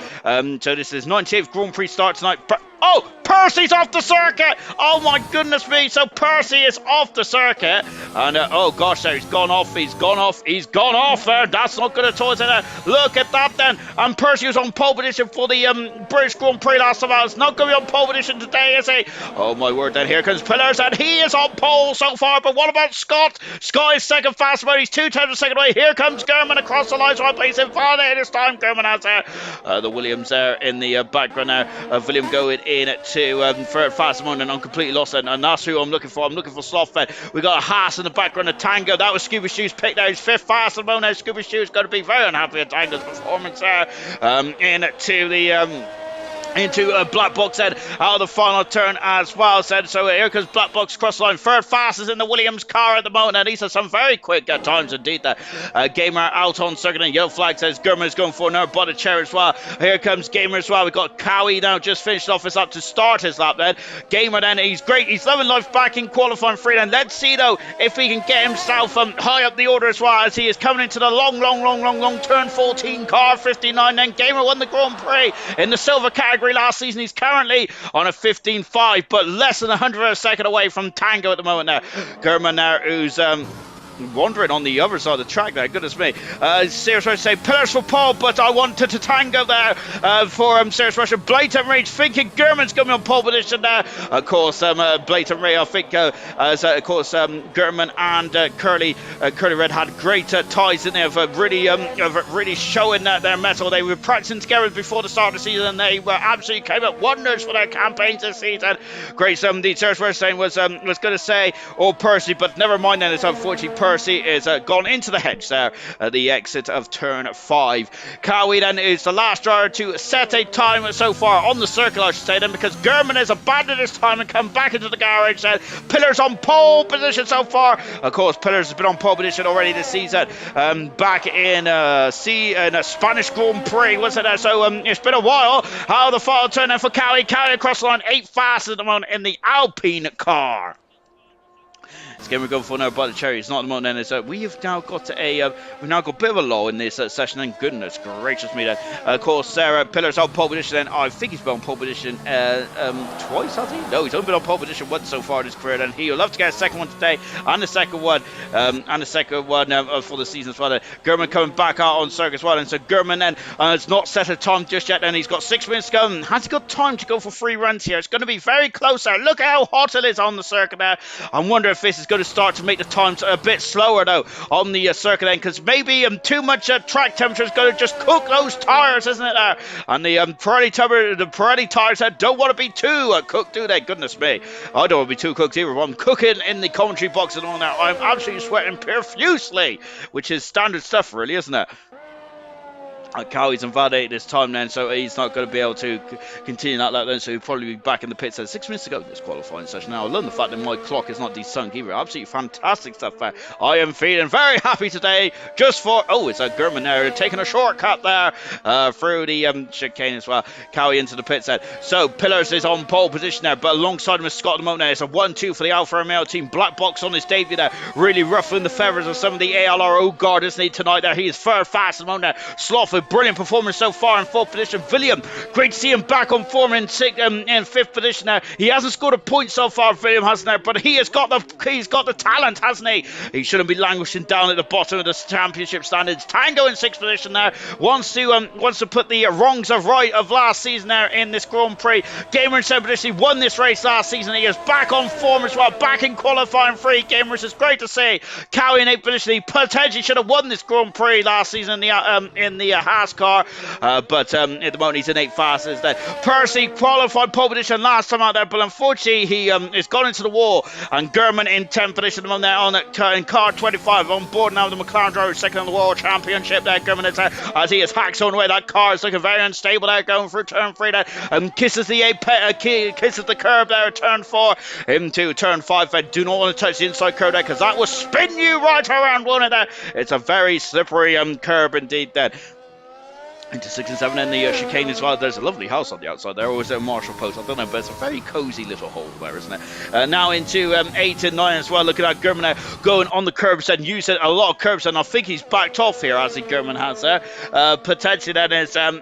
So this is 98th Grand Prix start tonight. Percy's off the circuit! Oh my goodness me, so Percy is off the circuit, and oh gosh, there, he's gone off there, that's not good at all, is it? Look at that then, and Percy was on pole position for the British Grand Prix last time out. It's not going to be on pole position today, is he? Oh my word, then here comes Pillars, and he is on pole so far, but what about Scott? Scott is second fast, but he's 2 tenths a second away. Here comes German across the line, so I place him farther this time. German has the Williams there in the background there, William going in to third fast moment, and I'm completely lost then, and that's who I'm looking for. I'm looking for Slothfed. We got a Haas in the background of Tango. That was Scooby Shoo's pick there. He's 5th fast at the moment. Scooby Shoo's going to be very unhappy with Tango's performance there. Into a Black Box then out of the final turn as well said. So here comes Black Box cross line. Third fastest in the Williams car at the moment, and these are some very quick times indeed there. Gamer out on circuit and yellow flag says German is going for another body chair as well. Here comes Gamer as well. We've got Cowie now just finished off his lap to start his lap then. Gamer then, he's great, he's loving life back in qualifying free then. Let's see though if he can get himself high up the order as well, as he is coming into the long turn 14 car 59 then. Gamer won the Grand Prix in the silver category last season. He's currently on a 15.5, but less than 100 a second away from Tango at the moment now. German there, who's wandering on the other side of the track there, goodness me. Serious Russia say Pillars for pole, but I wanted to Tango there for Serious Russia. Blatant Rage thinking German's coming on pole position there. Of course, Blatant Rage, I think, of course, German and Curly Red had great ties in there of really showing their mettle. They were practicing together before the start of the season, and they were absolutely came up wonders for their campaigns this season. Great, the Serious Russia saying was going to say, Percy, but never mind then, it's unfortunately Percy is gone into the hedge there at the exit of turn 5. Cowie then is the last driver to set a time so far on the circle, I should say, then, because German has abandoned his time and come back into the garage. Pillars on pole position so far. Of course, Pillars has been on pole position already this season, back in a Spanish Grand Prix, wasn't it? So it's been a while. How the final turn then for Cowie. Cowie across the line, 8 fast at the moment in the Alpine car. This game we're going for now by the cherries, not the moment. Then is we've now got a bit of a lull in this session. And goodness gracious me, then of course Sarah Pillars on pole position. Then I think he's been on pole position twice, has he? No, he's only been on pole position once so far in his career. And he'll love to get a second one today, and the second one for the season as well. German coming back out on circuit as well, and so German then has not set a time just yet. And he's got 6 minutes to go. Has he got time to go for 3 runs here? It's going to be very close there. Look how hot it is on the circuit there. I wonder if this is going to start to make the times a bit slower though on the circuit then, because maybe too much track temperature is going to just cook those tires, isn't it there? And the Pirelli tires don't want to be too cooked, do they? Goodness me, I don't want to be too cooked either. I'm cooking in the commentary box and all that. I'm absolutely sweating profusely, which is standard stuff really, isn't it? Cowie's invalidated this time then, so he's not going to be able to continue that lap then, so he'll probably be back in the pits. 6 minutes to go in this qualifying session. Now, I love the fact that my clock is not desunk either. Absolutely fantastic stuff there. I am feeling very happy today just for... Oh, it's a German there taking a shortcut there through the chicane as well. Cowie into the pits then. So, Pillars is on pole position there, but alongside him is Scott at the moment there. It's a 1-2 for the Alfa Romeo team. Black box on his debut there, really ruffling the feathers of some of the ALR guard, isn't he, tonight there? He is fast at the moment there. Sloth with brilliant performance so far in 4th position. William, great to see him back on form in 5th position now. He hasn't scored a point so far, William hasn't there, but he's got the talent, hasn't he? He shouldn't be languishing down at the bottom of the championship standards. Tango in 6th position now, wants to put the wrongs of right of last season there in this Grand Prix. Gamer in 7th position, he won this race last season. He is back on form as well, back in qualifying 3. Gamers is great to see. Cowie in 8th position, he potentially should have won this Grand Prix last season in the Haas car. But at the moment he's in 8th fastest there. Percy qualified pole position last time out there, but unfortunately he is gone into the wall. And German in 10th position on there in car 25 on board now with the McLaren driver, second on the World Championship there. German is as he is hacks on away. That car is looking very unstable there, going through turn 3 there, kisses the curb there at turn 4 into turn 5 there. Do not want to touch the inside curb there, because that will spin you right around, won't it there? It's a very slippery curb indeed there. Into 6 and 7 and the chicane as well. There's a lovely house on the outside there, or is there a Marshall post? I don't know, but it's a very cosy little hole there, isn't it? Now into 8 and 9 as well. Looking at German now going on the curbs and using a lot of curbs, and I think he's backed off here as the German has there. Potentially then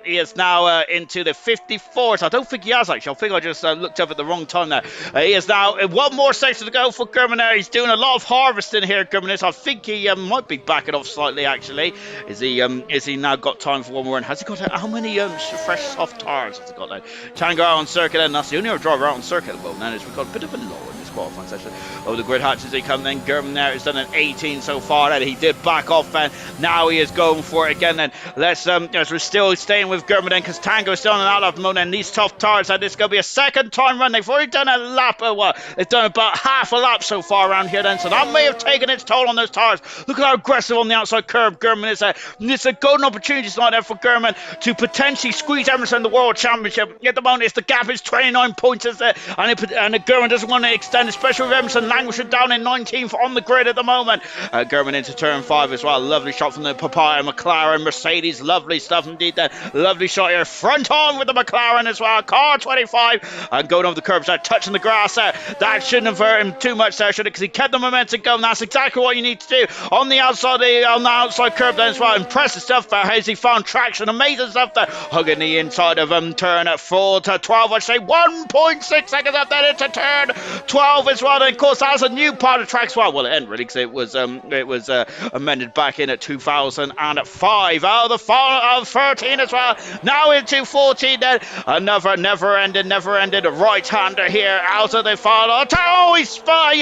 he is now into the 54th. I don't think he has actually. I think I just looked up at the wrong time there. He is now one more section to go for German there. He's doing a lot of harvesting here, German is. I think he might be backing off slightly actually. Is he now got time for one more? And has he got how many fresh soft tires has he got now? Tango out on circuit, and that's the only driver out on circuit at the moment. And we've got a bit of a lull in this qualifying session. Over the grid hatches he come then. German there has done an 18 so far, and he did back off, and now he is going for it again. Then let's as we're still staying with German then, because Tango is still on an out at the moment, and these tough tires, and this is going to be a second time run. They've already done a lap they've done about half a lap so far around here then, so that may have taken its toll on those tires. Look at how aggressive on the outside curb German is. It's a golden opportunity tonight there for German to potentially squeeze Emerson the World Championship. At the moment, the gap is 29 points, and the German doesn't want to extend, especially with Emerson languishing down in 19th on the grid at the moment. German into turn 5 as well. Lovely shot from the Papaya McLaren Mercedes. Lovely stuff indeed there. Lovely shot here. Front on with the McLaren as well. Car 25 and going over the curbs there, touching the grass there. That shouldn't have hurt him too much there, should it? Because he kept the momentum going. That's exactly what you need to do on the outside curb then as well. Impressive stuff there. Has he found traction? Amazing stuff there. Hugging the inside of turn 4 to 12. I say 1.6 seconds up there into turn 12 as well. And of course, that's a new part of the track as well. Well, it ended really, because it was amended back in at 2005. Oh, the final of 13 as well. Now into 14 then. Another never-ending right-hander here out of the final. Oh, he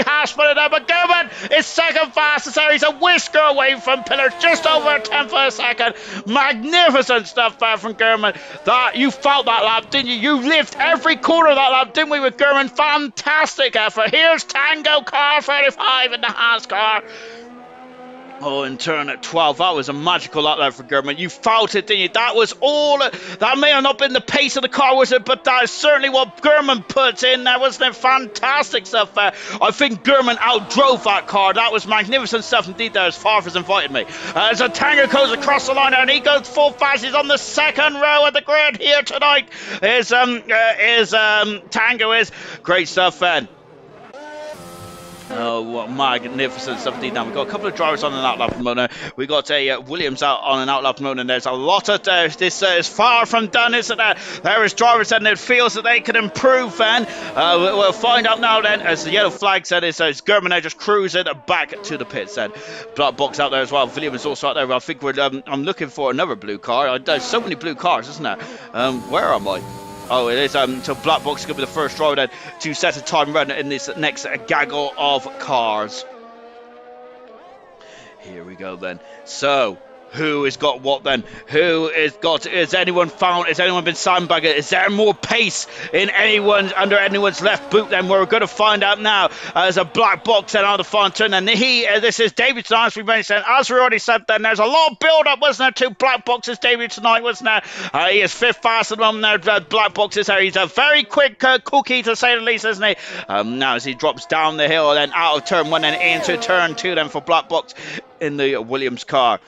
has put it up, but German is second fastest there. He's a whisker away from Pillars, just over a tenth of a second. Magnificent stuff there from German. That you felt that lap, didn't you? You lived every corner of that lap, didn't we, with German? Fantastic effort. Here's Tango car 35 in the Haas car. Oh, in turn at 12, that was a magical lap there for Gurman. You felt it, didn't you? That was all. That may have not been the pace of the car, was it? But that is certainly what Gurman put in there, wasn't it? Fantastic stuff there. I think Gurman outdrove that car. That was magnificent stuff indeed there, as far as invited me. As a Tango goes across the line and he goes full fast. He's on the second row of the grid here tonight. Tango is great stuff then. Oh, what magnificent stuff indeed. Now, we've got a couple of drivers on an outlap promoter. We've got Williams out on an outlap promoter, and there's a lot of this is far from done, isn't it? There is drivers and it feels that they can improve then. We'll find out now then, as the yellow flag said, it's Gurman now just cruising back to the pits then. Black box out there as well. Williams also out there. I think I'm looking for another blue car. There's so many blue cars, isn't there? Where am I? Oh, it is. So Black Box is going to be the first driver then to set a time run in this next gaggle of cars. Here we go then. So, who has got what then? Has anyone been sandbagged? Is there more pace in under anyone's left boot then? We're going to find out now. There's a Black Box then on the front turn, and this is David tonight, as we mentioned. As we already said then, there's a lot of build-up, wasn't there, to Black Box's debut tonight, wasn't there? He is fifth fast at the moment there. Black Box is there. He's a very quick cookie, to say the least, isn't he? Now as he drops down the hill, then out of turn one and into turn two then for Black Box in the Williams car.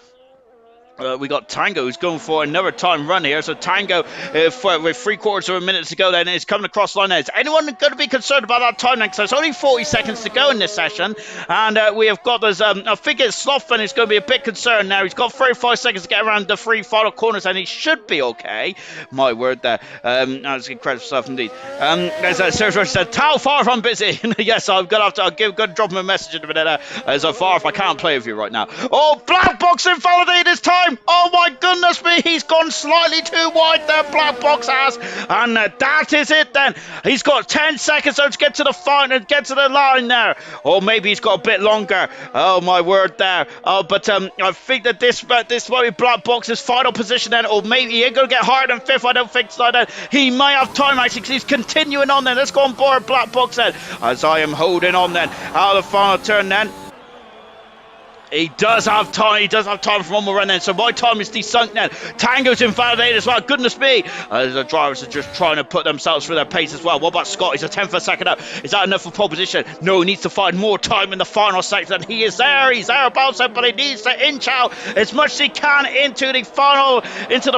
We got Tango, who's going for another time run here. So Tango, with 3/4 of a minute to go then, is coming across the line. Is anyone going to be concerned about that time then? Because there's only 40 seconds to go in this session. And we have got, I think it's Slothman is going to be a bit concerned now. He's got 35 seconds to get around the 3 final corners, and he should be okay. My word there. That's incredible stuff indeed. As Serge Rush said, how far from busy? Yes, I'll drop him a message in a minute. As far if I can't play with you right now. Oh, Black Box invalidated this time. Oh my goodness me, he's gone slightly too wide there, Black Box has, and that is it then. He's got 10 seconds to get to the final, get to the line there, or maybe he's got a bit longer. Oh my word there. But I think that this might be Black Box's final position then, or maybe he ain't going to get higher than 5th. I don't think so then. He may have time actually, because he's continuing on then. Let's go on board Black Box then, as I am holding on then, out of the final turn then. He does have time. He does have time for one more run then. So my time is desunk then. Tango's invalidated as well. Goodness me. The drivers are just trying to put themselves through their pace as well. What about Scott? He's a 10th a second up. Is that enough for pole position? No, he needs to find more time in the final section. He is there. He's thereabouts, but he needs to inch out as much as he can into the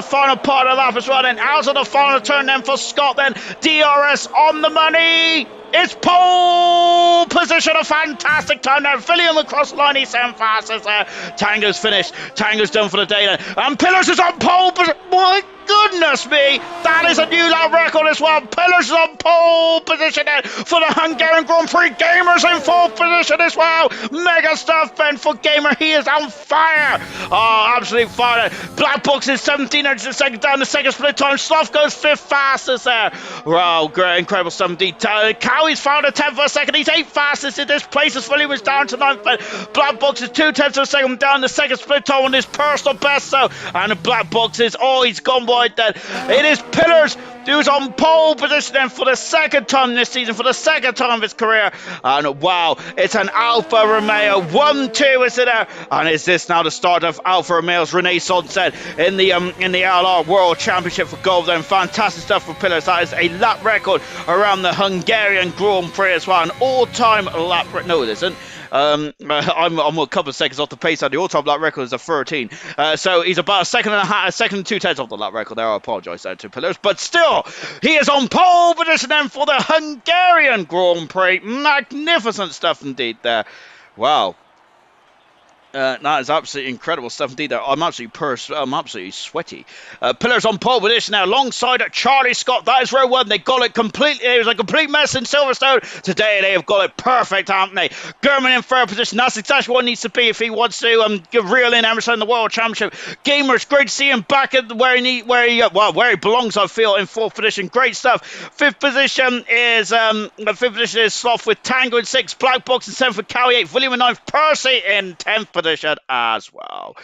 final part of the lap as well. Then out of the final turn then for Scott then. DRS on the money. It's pole position, a fantastic time now. William across the line, he's saying fastest there. Tango's finished. Tango's done for the day then. And Pillars is on pole position. My goodness me, that is a new lap record as well. Pillars is on pole position then for the Hungarian Grand Prix. Gamer's in fourth position as well. Mega stuff then for Gamer. He is on fire. Oh, absolute fire. Black Box is 1700 seconds down the second split time. Sloth goes 5th fastest there. Wow, great, incredible stuff indeed. Cowie's found a 10th for a second. He's 8th fastest in this place as William was down to 9th. But Black Box is 2/10 of a second down the second split time on his personal best. So, and the Black Box is, he's gone wide then. It is Pillars who's on pole position then for the second time this season, for the second time of his career. And wow, it's an Alfa Romeo 1-2, is it there? And is this now the start of Alfa Romeo's renaissance then in the LR World Championship for gold then? Fantastic stuff for Pillars. That is a lap record around the Hungarian Grand Prix as well. An all-time lap record. No, it isn't. I'm a couple of seconds off the pace. The all-time lap record is a 13. So he's about a second and 2/10 off the lap record there. I apologise there to Pillars. But still, he is on pole position then for the Hungarian Grand Prix. Magnificent stuff indeed there. Wow. That is absolutely incredible stuff indeed. I'm absolutely sweaty. Pillars on pole position now alongside Charlie Scott. That is row one. They got it completely. It was a complete mess in Silverstone. Today they have got it perfect, haven't they? Gurman in third position. That's exactly what he needs to be if he wants to reel in Emerson in the World Championship. Gamers, great to see him back at where he belongs. I feel in fourth position. Great stuff. Fifth position is Sloth with Tango in 6th. Black Box in 7th for Cowie 8th. William in 9th. Percy in 10th position as well.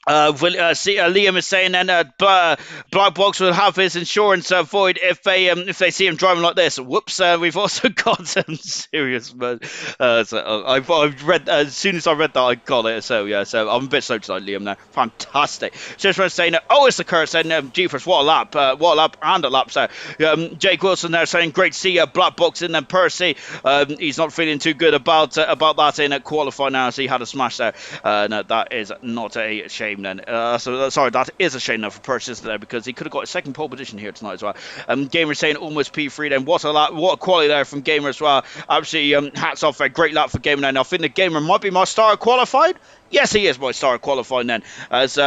Liam is saying then Black Box will have his insurance void if they see him driving like this. Whoops! We've also got some serious. I've read as soon as I read that I got it. So yeah, so I'm a bit slow tonight, Liam. Now, fantastic. Just saying, it's the curse. And Jeepers, what a lap! What a lap and a lap. So Jake Wilson there saying great to see Black Box in. Then Percy, he's not feeling too good about that in qualifying now. So he had a smash there. No, that is not a shame. Then sorry, that is a shame now for Purchase there because he could have got a second pole position here tonight as well. Gamer saying almost P3 then. What a quality there from Gamer as well. Absolutely hats off, a great lap for Gamer then. I think the Gamer might be my star qualified. Yes, he is my star qualifying then, as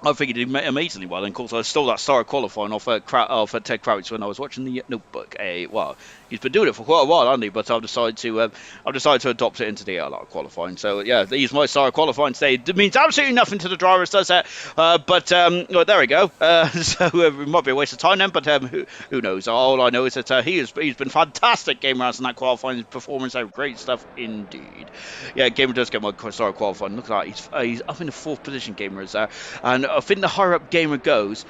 I think he did amazingly well, and of course I stole that star qualifying off Ted Crouch when I was watching the Notebook. Well, he's been doing it for quite a while, hasn't he? But I've decided to adopt it into the qualifying. So yeah, he's my star qualifying today. It means absolutely nothing to the drivers, does it? But well, there we go. So it might be a waste of time then, but who knows? All I know is that he's been fantastic, Gamer has in that qualifying performance. Great stuff indeed. Yeah, Gamer does get my star qualifying. Look at that, he's up in the 4th position. Gamer is there, and I think the higher up Gamer goes,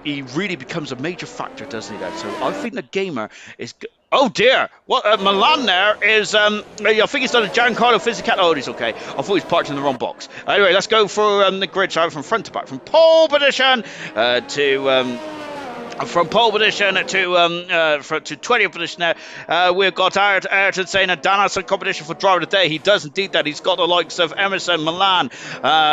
he really becomes a major factor, doesn't he? There, so I think the Gamer is. Oh dear! What Milan there is? I think he's done a Giancarlo Fisicat. Oh, he's okay. I thought he was parked in the wrong box. Anyway, let's go for the grid. So from front to back, from pole position to. From pole position to 20th position there, we've got Ayrton saying that Dan has some competition for driver of the day. He does indeed that. He's got the likes of Emerson, Milan.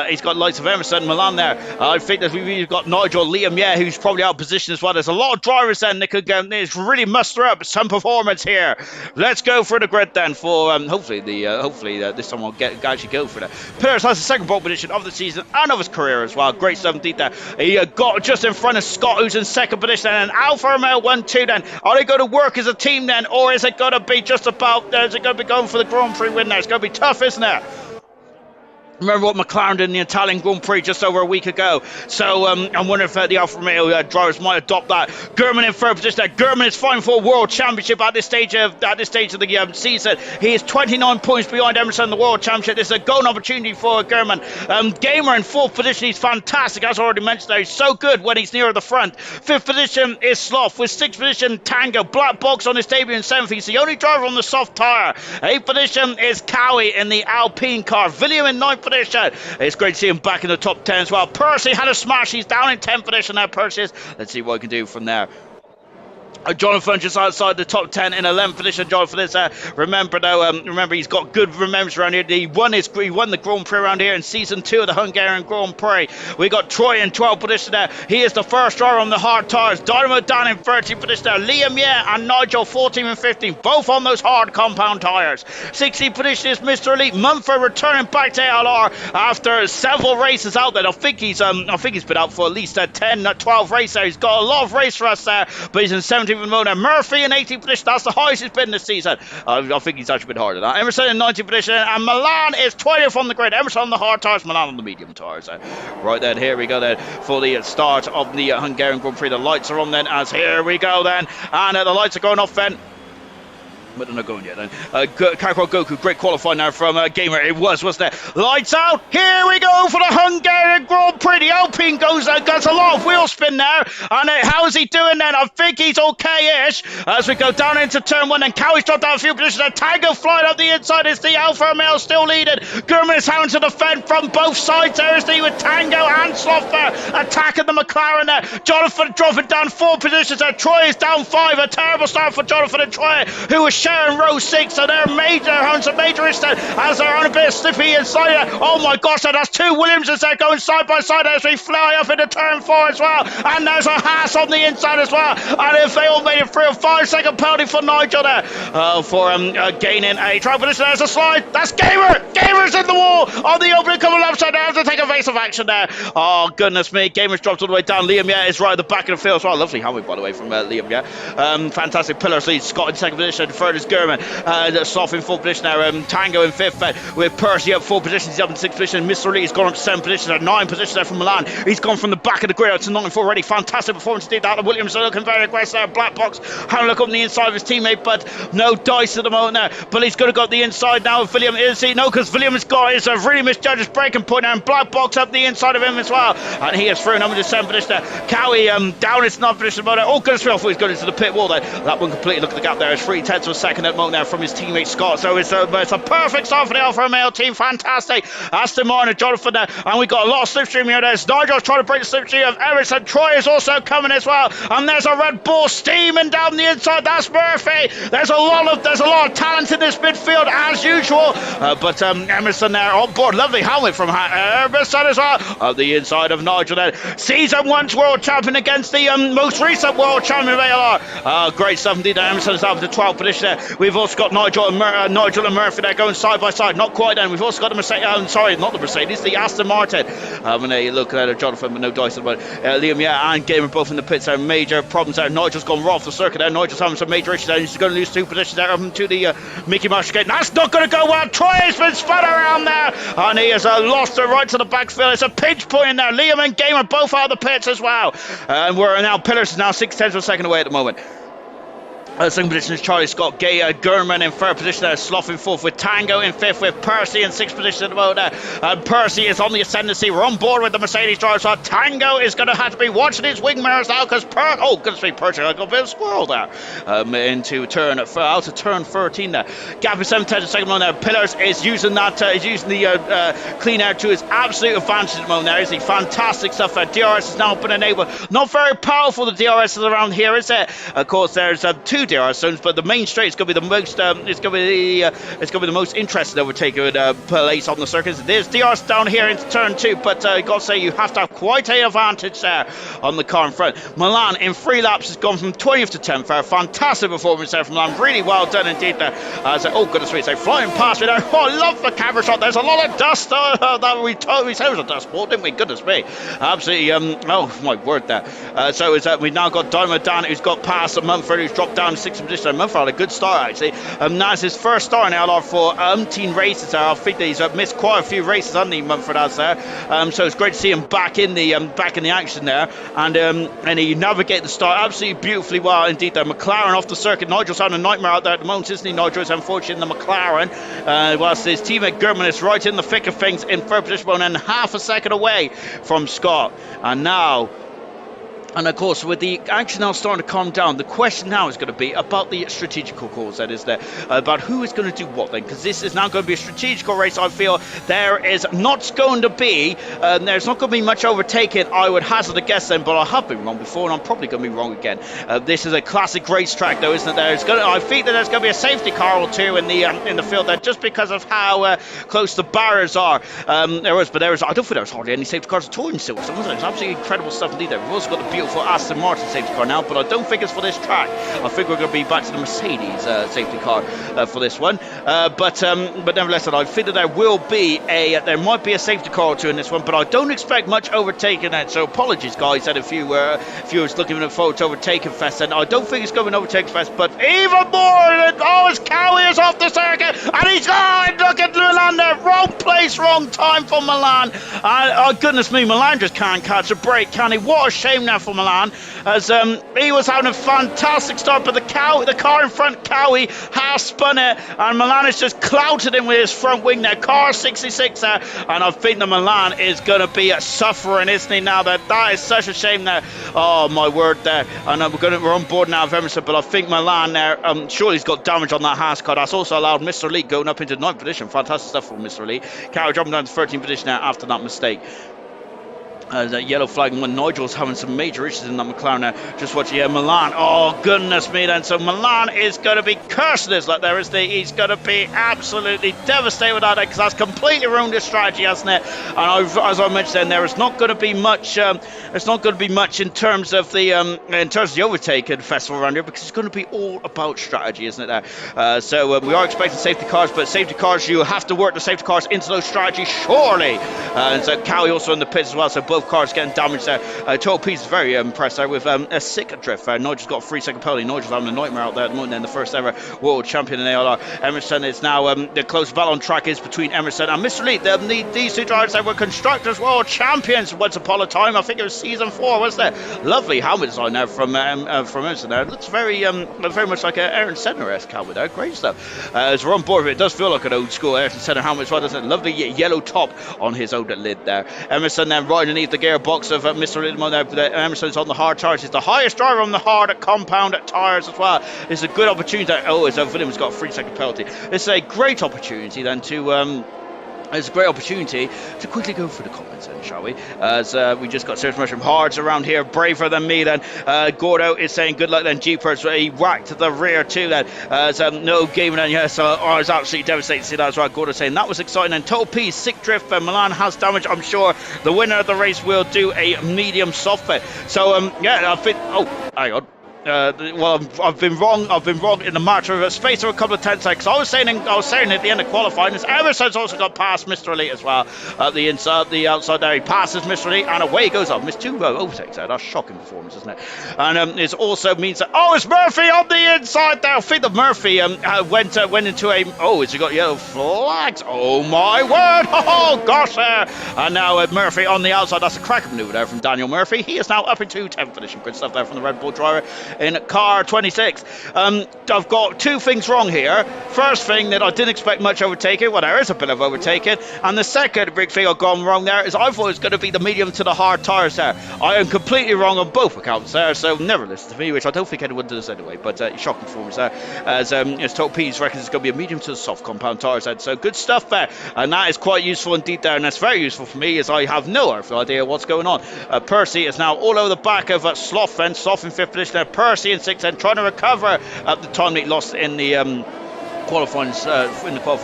He's got the likes of Emerson, Milan there. I think that we've got Nigel, Liam, yeah, who's probably out of position as well. There's a lot of drivers then that could really muster up some performance here. Let's go for the grid then for hopefully this time we'll actually go for that. Pillars has the second pole position of the season and of his career as well. Great stuff indeed there. He got just in front of Scott, who's in second position. And Alfa Romeo 1-2 then. Are they going to work as a team then? Or is it going to be just about, is it going to be going for the Grand Prix win there? It's going to be tough, isn't it? Remember what McLaren did in the Italian Grand Prix just over a week ago. So I'm wondering if the Alfa Romeo drivers might adopt that. German in third position there. German is fighting for a world championship at this stage of the season. He is 29 points behind Emerson in the world championship. This is a golden opportunity for German. Gamer in 4th position. He's fantastic, as I already mentioned there. He's so good when he's near the front. 5th position is Sloth. With 6th position, Tango. Black Box on his debut in 7th. He's the only driver on the soft tyre. 8th position is Cowie in the Alpine car. William in 9th position. It's great to see him back in the top 10 as well. Percy had a smash. He's down in 10th position now, Percy. Let's see what he can do from there. Jonathan just outside the top 10 in 11th position. Jonathan is remember he's got good remembers around here. He won the Grand Prix around here in season 2 of the Hungarian Grand Prix. We got Troy in 12th position there. He is the first driver on the hard tyres. Dynamo Dan in 13th position there. Liam and Nigel 14 and 15, both on those hard compound tyres. 16th position is Mr. Elite Mumford returning back to ALR after several races out there. I think he's been out for at least 10, 12 races there. He's got a lot of race for us there, but he's in 17th. Murphy in 18th position. That's the highest he's been this season. I think he's actually been harder than that. Emerson in 19th position, and Milan is 20th on the grid. Emerson on the hard tyres, Milan on the medium tyres. Right then, here we go then for the start of the Hungarian Grand Prix. The lights are on then, as here we go then, and the lights are going off then. But they're not going yet then. Kakarot Goku, great qualifying now from Gamer. It wasn't it? Lights out. Here we go for the Hungarian Grand Prix. The Alpine gets a lot of wheel spin there. And how's he doing then? I think he's okay-ish. As we go down into turn 1, and Cowie's dropped down a few positions. And Tango flying up the inside. Is the Alfa Romeo still leading? Gurman is having to defend from both sides. There is the with Tango and Sloth there attacking the McLaren there. Jonathan dropping down 4 positions there. Troy is down 5. A terrible start for Jonathan and Troy, who was sharing row 6, so they're having some major instead as they're on a bit of slippy inside there. Oh my gosh, that's 2 Williamses there going side by side as we fly up into turn 4 as well, and there's a Haas on the inside as well, and if they all made it through, a 5-second penalty for Nigel there for gaining a track position. There's a slide. That's Gamer's in the wall on the opening couple of laps, so they have to take evasive action there. Oh goodness me, Gamer's dropped all the way down. Liam is right at the back of the field as well. Lovely helmet by the way from Liam. Fantastic. Pillars lead. Scott in second position, third is Gurman. Sloth in 4th position there. Tango in 5th with Percy up 4 positions. He's up in 6th position. Mr. Lee has gone up to 7 positions there. 9 positions there from Milan. He's gone from the back of the grid out to 9-4 already. Fantastic performance indeed. That Williams are looking very aggressive there. Black Box having a look on the inside of his teammate, but no dice at the moment there. But he's going to go the inside now. William is he? No, because Williams got his really misjudged his braking point there, and Black Box locks up the inside of him as well. And he is through number 7 position there. Cowie down his 9th position. Oh, goodness me, he's going into the pit wall there. That one completely, look at the gap there. It's 3/10 of a second at the moment now from his teammate Scott. So it's a perfect start for the Alfa Romeo team. Fantastic. Aston Martin and Jonathan there. And we've got a lot of slipstream here. There's Nigel's trying to break the slipstream of Ericsson. Troy is also coming as well. And there's a Red Bull steaming down the inside. That's Murphy. There's a lot of talent in this midfield as usual. But Emerson there on board. Lovely helmet from Emerson as well. The inside of Nigel there. Season 1's world champion against the most recent world champion of ALR. Great stuff indeed. Emerson is up to 12th position there. We've also got Nigel and Murphy there going side by side. Not quite then. We've also got the Mercedes. Sorry, not the Mercedes. The Aston Martin. When they look at Jonathan, but no Dyson. But Liam, and Gamer both in the pits. There are major problems there. Nigel's gone raw off the circuit there. Nigel's having some major issues there. He's going to lose 2 positions there up to the Mickey Mouse gate. That's not going to go well. Troy has been spun around there. And he has lost it right to the backfield. It's a pinch point in there. Liam and Gamer both out of the pits as well. And we're now, Pillars is now 6/10 of a second away at the moment. Second position is Charlie Scott. Gurman in 3rd position there, sloughing 4th with Tango in 5th with Percy in 6th position at the moment there. Percy is on the ascendancy. We're on board with the Mercedes driver. So Tango is going to have to be watching his wing mirrors now because oh, goodness me, Percy, I got a bit of squirrel there. Out to turn 13 there. Gap is 7/10 of second moment there. Pillars is using that, the clean air to his absolute advantage at the moment there. Is he fantastic stuff there. DRS has now been enabled. Not very powerful, the DRS is around here, is it? Of course, there's 2 DRS zones, but the main straight is going to be the most. It's going to be the most interesting overtaking place on the circuit. There's DRS down here into turn 2, but I got to say you have to have quite an advantage there on the car in front. Milan in 3 laps has gone from 20th to 10th. A fantastic performance there from Milan. Really well done indeed there. Oh goodness me, it's flying past me there. Oh, I love the camera shot. There's a lot of dust. That we totally said it was a dust ball, didn't we? Goodness me, absolutely. Oh my word there. So is that we've now got Dynamo Dan, who's got past Mumford, who's dropped down to 6th position. Mumford had a good start actually. That's his first start in LR for umpteen races. I think that he's missed quite a few races on the Mumford has there. So it's great to see him back in the action there, and he navigated the start absolutely beautifully well indeed there. McLaren off the circuit. Nigel's having a nightmare out there at the moment, isn't he? Nigel is unfortunately in the McLaren, whilst his teammate Gurman is right in the thick of things in 3rd position and half a second away from Scott. And of course, with the action now starting to calm down, the question now is going to be about the strategical calls, that is there, about who is going to do what then, because this is now going to be a strategical race. I feel there is not going to be, there's not going to be much overtaking, I would hazard a guess then, but I have been wrong before and I'm probably going to be wrong again. This is a classic racetrack though, isn't it? I think that there's going to be a safety car or two in the field there, just because of how close the barriers are. I don't think there was hardly any safety cars at all in Silverstone, wasn't it? It's absolutely incredible stuff indeed there. We've also got the beautiful Aston Martin safety car now, but I don't think it's for this track. I think we're going to be back to the Mercedes safety car for this one. But nevertheless, I think that there might be a safety car or two in this one, but I don't expect much overtaking then. So apologies, guys, that if you were looking forward to overtaking fest, then I don't think it's going to be an overtaking fest. But even more, as Cowie is off the circuit, and he's going. Look at Milan there, wrong place, wrong time for Milan. Oh goodness me, Milan just can't catch a break, can he? What a shame now for Milan, as he was having a fantastic start, but the car in front, Cowie, has spun it, and Milan has just clouted him with his front wing there. Car 66 there, and I think that Milan is going to be suffering, isn't he? Now that is such a shame there. Oh my word there. And we're on board now of Emerson, but I think Milan there, surely he's got damage on that Haas car. That's also allowed Mr. Lee going up into 9th position. Fantastic stuff from Mr. Lee. Cowie jumping down to 13th position now after that mistake. That yellow flag, and when Nigel's having some major issues in that McLaren now. Just watching Milan. Oh goodness me then. So Milan is going to be cursing this like there, isn't he? He's going to be absolutely devastated with that, because that's completely ruined his strategy, hasn't it? And as I mentioned then, there is not going to be much. It's not going to be much in terms of the overtaking festival around here, because it's going to be all about strategy, isn't it? There. So we are expecting safety cars, but safety cars, you have to work the safety cars into those strategies surely. And so Cowie also in the pits as well. So both both cars getting damaged there. Total Peace is very impressed there with a sick drift there. Nigel's got a 3-second penalty. Nigel's having a nightmare out there at the moment, then the first ever world champion in ALR. Emerson is now the close battle on track is between Emerson and Mr. Lee. These two drivers that were Constructors world champions once upon a time. I think it was season 4, wasn't it? Lovely helmet design there from Emerson there. It looks very much like an Ayrton Senna-esque helmet there. Great stuff. As we're on board with it, it does feel like an old school Ayrton Senna helmet as well, doesn't it? Lovely yellow top on his old lid there. Emerson then right underneath the gearbox of Mr. Lidman there. Emerson's on the hard tires. He's the highest driver on the hard compound tires as well. It's a good opportunity. Oh, as Williams got a 3-second penalty. It's a great opportunity then to it's a great opportunity to quickly go through the comments then, shall we? As we just got serious mushroom hards around here, braver than me then. Gordo is saying good luck then. Jeepers, he whacked the rear too then. As no game then, yes, I was absolutely devastated to see that as well. Gordo saying that was exciting. And Total P, sick drift, Milan has damage. I'm sure the winner of the race will do a medium soft bet. So, yeah, I think, oh, hang on. Well, I've been wrong in the matter of a space of a couple of tenths. Because I was saying at the end of qualifying, this Emerson's also got past Mr. Elite as well. The outside there, he passes Mr. Elite, and away he goes up. Missed 2 overtakes there. That's shocking performance, isn't it? And it also means that it's Murphy on the inside there. I think that Murphy went into a has he got yellow flags? Oh my word! Oh gosh, there. And now Murphy on the outside. That's a cracker maneuver there from Daniel Murphy. He is now up into 10th finishing. Good stuff there from the Red Bull driver in car 26. I've got 2 things wrong here. First thing, that I didn't expect much overtaking. Well, there is a bit of overtaking. And the second big thing I've gone wrong there is I thought it was going to be the medium to the hard tires there. I am completely wrong on both accounts there, so never listen to me, which I don't think anyone does anyway, but shocking performance there. As Total P's reckons it's going to be a medium to the soft compound tires there. So good stuff there, and that is quite useful indeed there, and that's very useful for me as I have no idea what's going on. Percy is now all over the back of Sloth then. Sloth in 5th position there. Percy in 6th and trying to recover the time he lost in the qualifying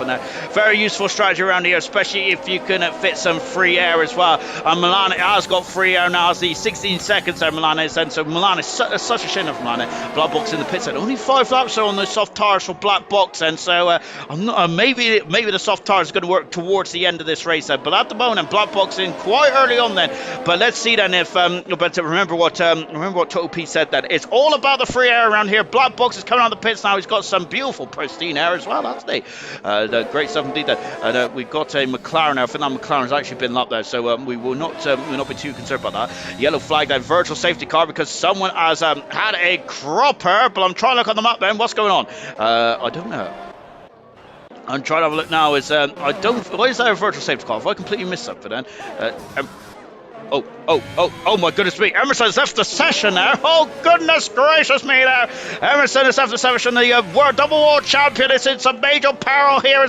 there. Very useful strategy around here, especially if you can fit some free air as well. And Milan has got free air now as the 16 seconds there. Milan is then, so Milan is such a shame of Milan. Black Box in the pits, and only 5 laps on the soft tires for Black Box, and so I'm not, maybe the soft tires is going to work towards the end of this race then. But at the moment, Black Box in quite early on then. But let's see then if but remember what Total P said, that it's all about the free air around here. Black Box is coming out of the pits now. He's got some beautiful pristine air as well, hasn't he? The great stuff indeed there. And we've got a McLaren now. I think that McLaren's actually been lapped there, so we will not be too concerned about that. Yellow flag there, virtual safety car, because someone has had a cropper. But I'm trying to look on the map then. What's going on? I don't know. I'm trying to have a look now. Why is there a virtual safety car? Have I completely missed something then? Oh my goodness me. Emerson's left the session there. Oh goodness gracious me there. Emerson has left the session. The double world champion is in some major peril here.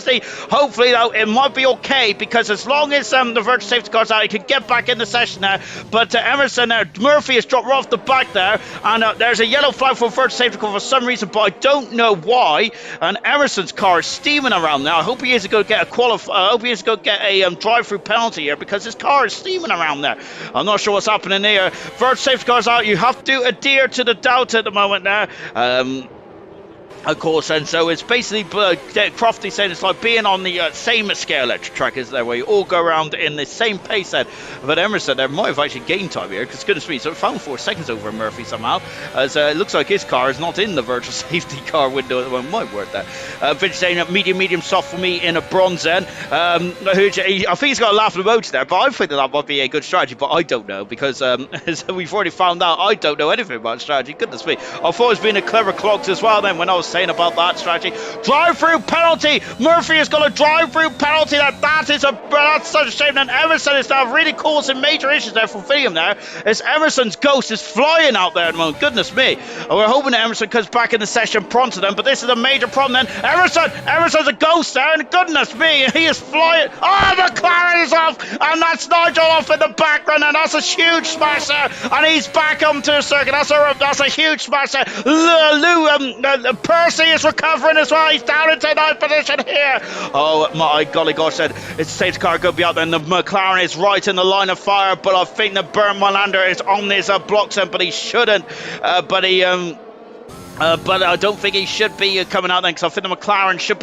Hopefully though it might be okay, because as long as the virtual safety car's out, he can get back in the session there. But Emerson there, Murphy has dropped right off the back there, and there's a yellow flag for virtual safety car for some reason, but I don't know why. And Emerson's car is steaming around now. I hope he is going to get a drive-through penalty here, because his car is steaming around there. I'm not sure what's happening here. Virtual safety cars out. You have to adhere to the Delta at the moment there. Of course, and so it's basically Crofty saying it's like being on the same scale electric track, is there, where you all go around in the same pace then. But Emerson there might have actually gained time here, because goodness me, so it found 4 seconds over Murphy somehow, as it looks like his car is not in the virtual safety car window at the moment. Might work there. Vince saying medium soft for me in a bronze then. I think he's got a laugh emoji there, but I think that might be a good strategy, but I don't know, because as we've already found out, I don't know anything about strategy. Goodness me, I thought it was being a clever clogs as well then when I was saying about that strategy. Drive-through penalty. Murphy has got a drive-through penalty. That's such a shame. And Emerson is now really causing major issues there for William there. As Emerson's ghost is flying out there at the moment. Goodness me. And we're hoping that Emerson comes back in the session pronto then, but this is a major problem then. Emerson's a ghost there, and goodness me, he is flying. McLaren is off, and that's Nigel off in the background, and that's a huge smash there, and he's back onto the circuit. That's a huge smash there. Percy is recovering as well. He's down into 9th position here. Oh my golly gosh, then it's a safety car going to be out there, and the McLaren is right in the line of fire, but I think the Bernd Molander is on his blocks, but he shouldn't. But I don't think he should be coming out then, because I think the McLaren should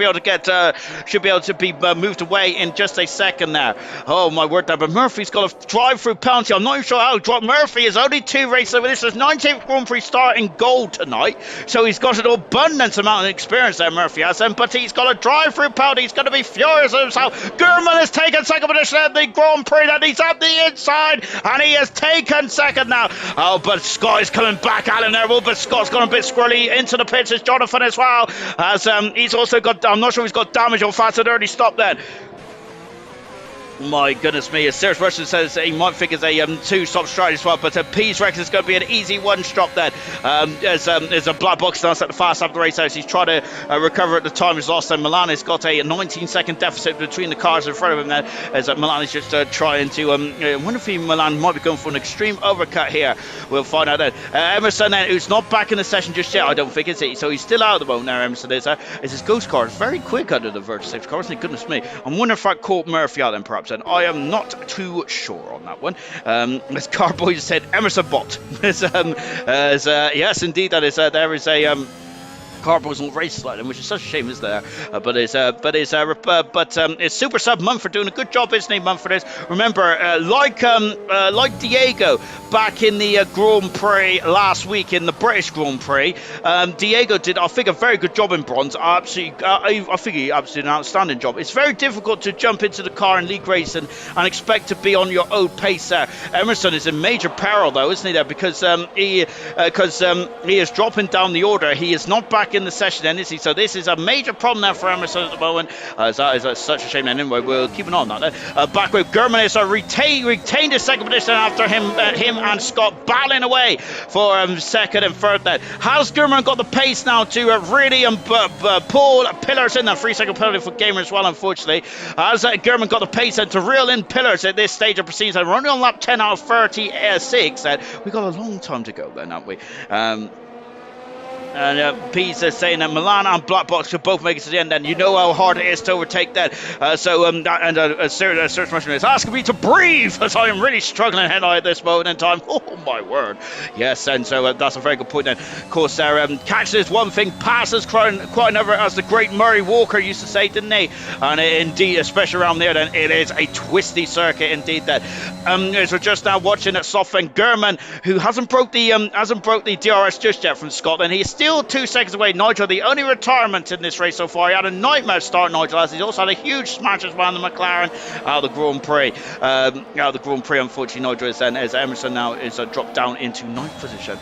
be able to be moved away in just a second there. Oh my word there! But Murphy's got a drive-through penalty. I'm not even sure how. Murphy is only 2 races over. This is 19th Grand Prix start in gold tonight, so he's got an abundance amount of experience there. Murphy has, but he's got a drive-through penalty. He's going to be furious at himself. Gurman has taken second position at the Grand Prix, and he's at the inside, and he has taken second now. Oh, but Scott is coming back at him there. Well, but Scott's gone a bit squirrely into the pits. Is Jonathan as well, as he's also got, I'm not sure he's got damage or fast, an early stop then. My goodness me, as Serious Russian says he might think it's a 2-stop strategy as well, but P's reckons it's going to be an easy 1-stop then. There's a black box now at the fast half of the race out. He's trying to recover at the time he's lost, and Milan has got a 19-second deficit between the cars in front of him there, as Milan is just trying to, I wonder if Milan might be going for an extreme overcut here. We'll find out then. Emerson then, who's not back in the session just yet, I don't think, is he? So he's still out at the moment now, Emerson is. His ghost car is very quick under the virtual safety car, isn't it? Goodness me. I'm wondering if that caught Murphy out then, perhaps. And I am not too sure on that one. As Carboy said, Emerson bot. Yes, indeed, that is. There is a. Carboy's on race like him, which is such a shame, is there? But it's Super Sub Mumford doing a good job, isn't he? Mumford is. Remember, like Diego back in the Grand Prix last week in the British Grand Prix, Diego did, I think, a very good job in bronze. I think he absolutely an outstanding job. It's very difficult to jump into the car in league race and expect to be on your own pace there. Emerson is in major peril though, isn't he? There because he is dropping down the order. He is not back in the session then, is he? So this is a major problem now for Emerson at the moment. That is such a shame then. Anyway, we'll keep an eye on that. Back with Gurman is retained his second position after him and Scott battling away for second and third then. Has Gurman got the pace now to really pull Pillars in? That 3-second penalty for Gamer as well, unfortunately. Has Gurman got the pace then to reel in Pillars at this stage of proceedings? We're only on lap 10 out of 36. We've got a long time to go then, haven't we? And P's saying that Milan and Black Box should both make it to the end, and you know how hard it is to overtake that. Search Mushroom is asking me to breathe, as I am really struggling at this moment in time. Oh my word. Yes, and so that's a very good point then. Of course, catches one thing, passes quite another, as the great Murray Walker used to say, didn't he? And indeed, especially around there, then it is a twisty circuit indeed. That as we're just now watching at Software Gurman, who hasn't broke the DRS just yet from Scotland. He's still 2 seconds away. Nigel, the only retirement in this race so far. He had a nightmare start, Nigel, as he's also had a huge smash as well in the McLaren out of the Grand Prix. Unfortunately, Nigel is then, as Emerson now is dropped down into 9th position.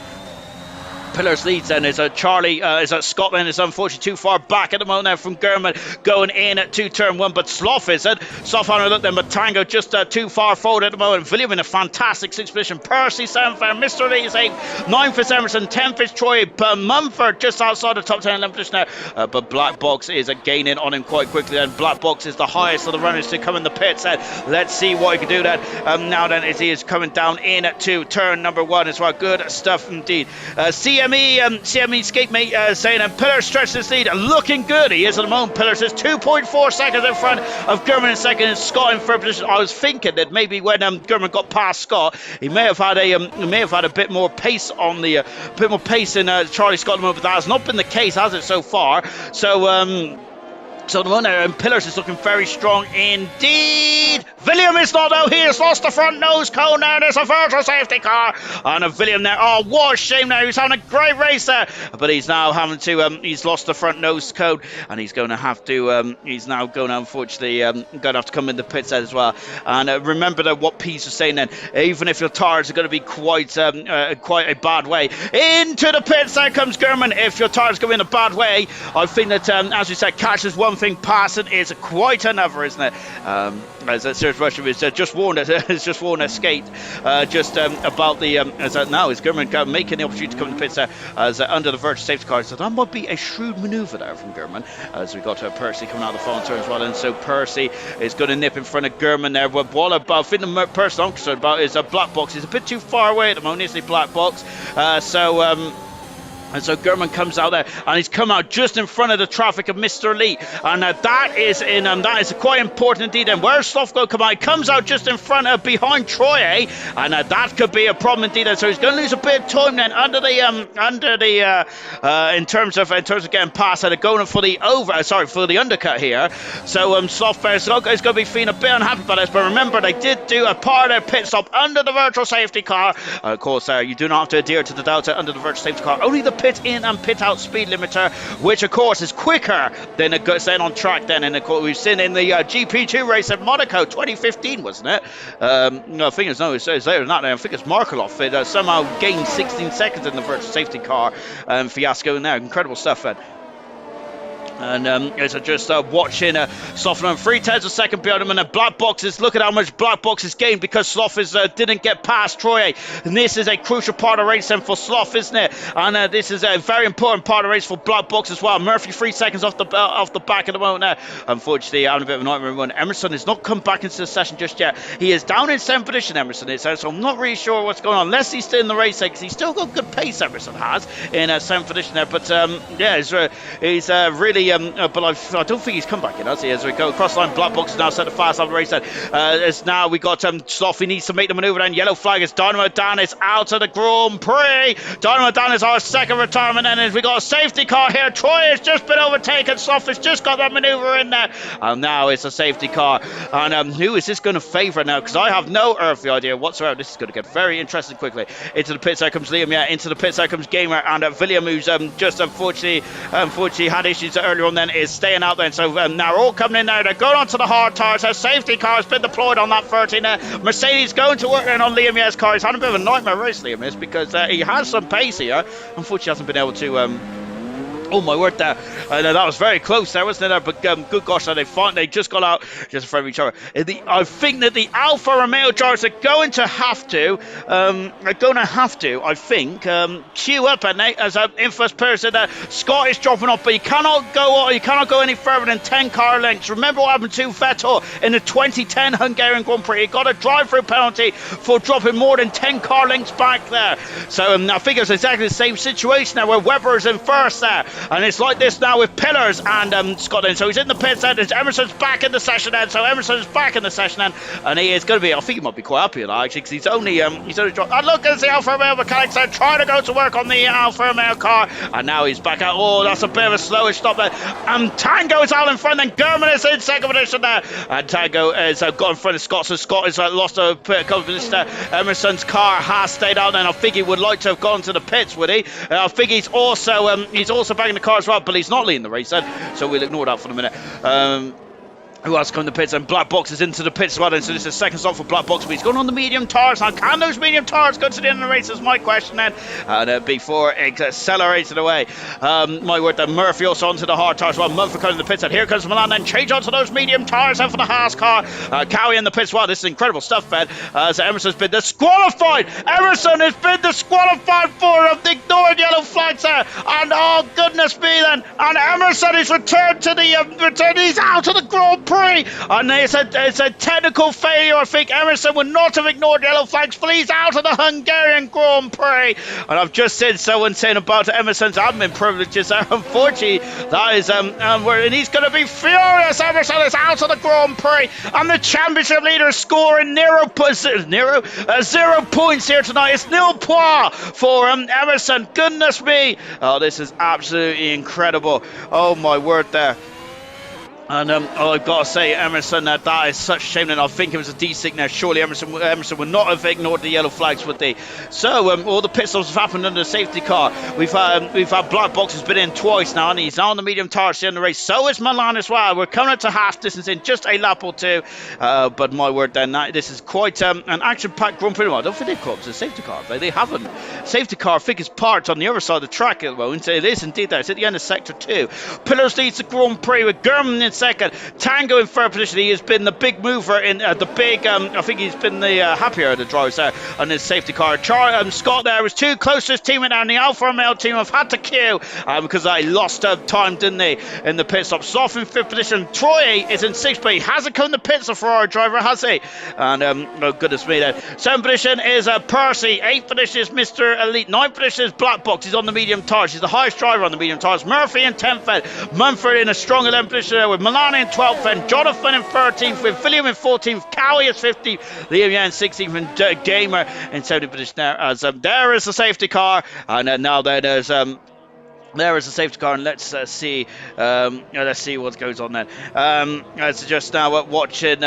Pillars leads then is Charlie is Scotland is unfortunately too far back at the moment now from Gurman going in to turn 1, but Sloth is it. Sloth on a look then, but Tango just too far forward at the moment. William in a fantastic 6th position. Percy 7th, Mr. Lee is 8th, 9th is Emerson, 10th is Troy, Mumford just outside the top 10 11th position now. But Black Box is gaining on him quite quickly then. Black Box is the highest of the runners to come in the pits then. Let's see what he can do then. Now then, as he is coming down in to turn number 1 as well. Good stuff indeed. CME Skate Mate saying Pillars stretches his lead, looking good. He is at the moment. Pillars is 2.4 seconds in front of Gurman in second and Scott in third position. I was thinking that maybe when Gurman got past Scott, he may have had a bit more pace on the in Charlie Scott at the moment, but that has not been the case, has it, so far? So the one there, and Pillars is looking very strong indeed. William is not out. He has lost the front nose cone now. There's a virtual safety car. And William there. Oh, what a shame now. He's having a great race there. But he's now having to, he's lost the front nose cone. And he's going to have to, he's now going to, unfortunately, going to have to come in the pits as well. And remember that what Pease was saying then, even if your tires are going to be quite a bad way. Into the pits, there comes Gurman. If your tires go in a bad way, I think that, as we said, catches one thing, passing is quite another, isn't it? As Serious Russian is just warned Skate just about the now is Gurman making the opportunity to come in the pits there as under the virtual safety car. So that might be a shrewd manoeuvre there from Gurman, as we got Percy coming out of the final turn as well. And so Percy is going to nip in front of Gurman there. What about, I think the person I'm concerned about is a Black Box. He's a bit too far away at the moment, isn't he, Black Box? And so German comes out there, and he's come out just in front of the traffic of Mr. Lee, and that is quite important indeed. And where's Sloth going to come out? He comes out just in front of behind Troy, and that could be a problem indeed. And so he's going to lose a bit of time then in terms of getting past and going for the undercut here. So Sloth Bear is going to be feeling a bit unhappy about this, but remember they did do a part of their pit stop under the virtual safety car. Of course, you do not have to adhere to the delta under the virtual safety car. Only the pit in and pit out speed limiter, which of course is quicker than on track then. And of course we've seen in the GP2 race at Monaco 2015, wasn't it? No, I think it's later than that. I think it's Markelov. It somehow gained 16 seconds in the virtual safety car fiasco in there. Incredible stuff, then. And as I just watching Sloth on 3/10 a second behind him, and the black boxes. Look at how much black boxes gained because Sloth didn't get past Troy. And this is a crucial part of the race then for Sloth, isn't it? And this is a very important part of the race for black box as well. Murphy 3 seconds off the back at the moment there. Unfortunately, having a bit of a nightmare run. Emerson has not come back into the session just yet. He is down in 7th position, Emerson is, so I'm not really sure what's going on unless he's still in the race because he's still got good pace. Emerson has in 7th position there, but yeah, he's really. But I don't think he's come back in, has he? As we go across the line, black box is now set to fast out of the race. As now we got Sloth. He needs to make the manoeuvre. Then yellow flag is Dynamo Dan is out of the Grand Prix. Dynamo Dan is our second retirement. And as we got a safety car here, Troy has just been overtaken. Sloth has just got that manoeuvre in there, and now it's a safety car. And who is this going to favour now? Because I have no earthly idea whatsoever. This is going to get very interesting quickly. Into the pits there comes Liam. Yeah, into the pits there comes Gamer, and William, who's just unfortunately had issues earlier on. Then is staying out there. So now all coming in there. They're going onto the hard tires. A safety car has been deployed on that 13 there. Mercedes going to work in on Liam Yez's car. He's had a bit of a nightmare race, Liam is, because he has some pace here. Unfortunately, hasn't been able to. Oh my word, there. That was very close there, wasn't it? But good gosh, they just got out just in front of each other. I think that the Alfa Romeo drivers are going to have to, I think, queue up, and as in first person. Scott is dropping off, but you cannot go any further than 10 car lengths. Remember what happened to Vettel in the 2010 Hungarian Grand Prix? He got a drive-through penalty for dropping more than 10 car lengths back there. So I think it's exactly the same situation there, where Webber is in first there. And it's like this now with Pillars and Scotland. So he's in the pits then. Emerson's back in the session then. So Emerson's back in the session then. And he is going to be, I think he might be quite happy with that actually, because he's only dropped. And look, there's the Alfa Romeo mechanics there trying to go to work on the Alfa Romeo car. And now he's back out. Oh, that's a bit of a slowish stop there. And Tango is out in front. Then German is in second position there. And Tango has got in front of Scott. So Scott has lost a couple of minutes there. Emerson's car has stayed out. And I think he would like to have gone to the pits, would he? I think he's also back in the car as well, but he's not leading the race then, so we'll ignore that for the minute. Who else come to the pits? And Black Box is into the pits as well. And so this is a second stop for Black Box, but he's going on the medium tires. Now, can those medium tires go to the end of the race? Is my question then. And before it accelerates it away. My word, then Murphy also onto the hard tires. Well, Mumford comes to the pits. And here comes Milan. Then change onto those medium tires then for the Haas car. Cowie in the pits. Wow, this is incredible stuff, Ben. So Emerson's been disqualified. Emerson has been disqualified for ignoring yellow flags there. And oh, goodness me then. And Emerson is returned to the he's out of the Grand Prix, and it's a technical failure. I think Emerson would not have ignored yellow flags, but he's out of the Hungarian Grand Prix. And I've just said someone saying about Emerson's admin privileges. Unfortunately, that is and he's going to be furious. Emerson is out of the Grand Prix, and the championship leader is scoring 0 points here tonight. It's nil points for Emerson. Goodness me! Oh, this is absolutely incredible. Oh my word, there. And I've got to say, Emerson, that is such a shame. And I think it was a D-sick now. Surely Emerson would not have ignored the yellow flags, would they? So all the pit stops have happened under the safety car. We've had Black Box has been in twice now, and he's on the medium tires to end the race. So is Milan as well. We're coming up to half distance in just a lap or two. But my word, then this is quite an action-packed Grand Prix. I don't think they've called it a safety car, but they haven't. Safety car, I think, is parked on the other side of the track at the moment. It is indeed there. It's at the end of sector 2. Pillars leads the Grand Prix with German in second. Tango in third position. He has been the big mover in the big. I think he's been the happier of the drivers there on his safety car. Scott there was too close to his teammate now, and the Alfa Romeo team have had to queue because they lost time, didn't they, in the pit stop. Sloth in fifth position. Troy is in sixth, but he hasn't come to pits, the Ferrari driver, has he? And oh goodness me then. Seventh position is Percy. Eighth position is Mr. Elite. Ninth position is Black Box. He's on the medium tires. He's the highest driver on the medium tires. Murphy in 10th then. Mumford in a strong 11th position there with Milana in 12th then. Jonathan in 13th with William in 14th. Cowie is 15th. Liam in 16th and Gamer in 70th position there. As there is the safety car, and now there's there is a safety car, and let's see what goes on then. As we're just now watching,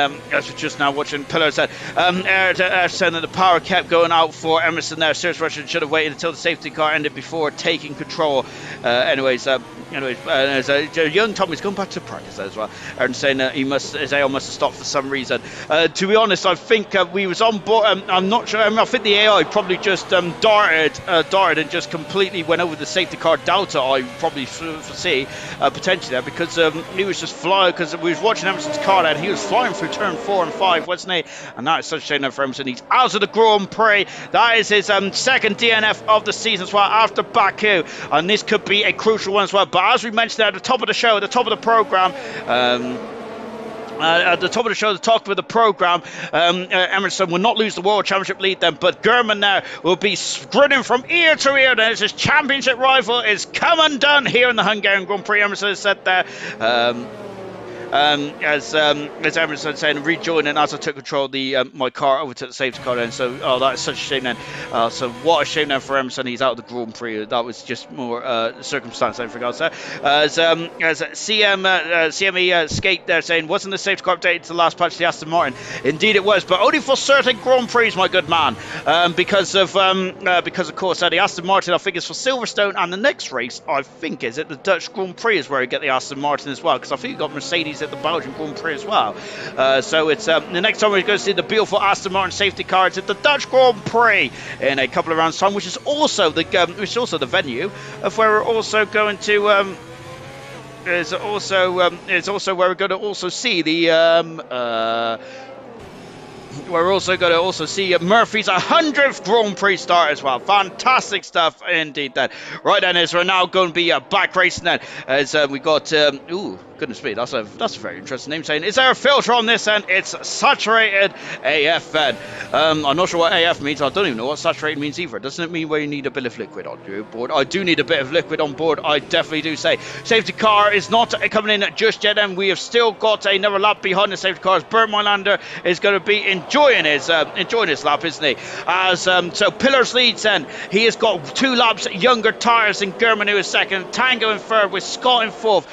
Pillars said, saying that the power kept going out for Emerson there. Serious Russian should have waited until the safety car ended before taking control. Anyways, young Tommy's gone back to practice as well, and saying that his AO must have stopped for some reason. To be honest, I think we was on board. I'm not sure. I think the AI probably just darted and just completely went over the safety car delta. I probably foresee potentially there, because he was just flying, because we was watching Emerson's car and he was flying through turn 4 and 5, wasn't he? And that is such a shame for Emerson. He's out of the Grand Prix. That is his second DNF of the season as well after Baku, and this could be a crucial one as well. But as we mentioned at the top of the show, at the top of the program, Emerson will not lose the World Championship lead then, but German now will be grinning from ear to ear. Then his championship rival is come undone here in the Hungarian Grand Prix. Emerson has said there. As Emerson saying, rejoining as I took control of my car over to the safety car then. So, that is such a shame then. So what a shame then for Emerson. He's out of the Grand Prix. That was just more circumstance, I forgot to say. As CME Skate there saying, wasn't the safety car updated to the last patch of the Aston Martin? Indeed it was, but only for certain Grand Prix, my good man. Because of course the Aston Martin, I think, is for Silverstone, and the next race, I think, is at the Dutch Grand Prix is where you get the Aston Martin as well, because I think you got Mercedes at the Belgian Grand Prix as well. So it's the next time we're going to see the beautiful Aston Martin safety car. It's at the Dutch Grand Prix in a couple of rounds time, which is also the venue of where we're also going to is also where we're going to also see the we're also going to also see Murphy's 100th Grand Prix start as well. Fantastic stuff indeed then. Right then, as we're now going to be back racing then, as we got ooh, goodness me, that's a very interesting name, saying, is there a filter on this end? It's saturated AF then. I'm not sure what AF means. I don't even know what saturated means either. Doesn't it mean where you need a bit of liquid on your board? I do need a bit of liquid on board, I definitely do say. Safety car is not coming in just yet, and we have still got another lap behind the safety car, as Bert Mylander is going to be enjoying his lap, isn't he? As so Pillars leads then. He has got 2 laps younger tyres than German, who is second. Tango in third with Scott in fourth.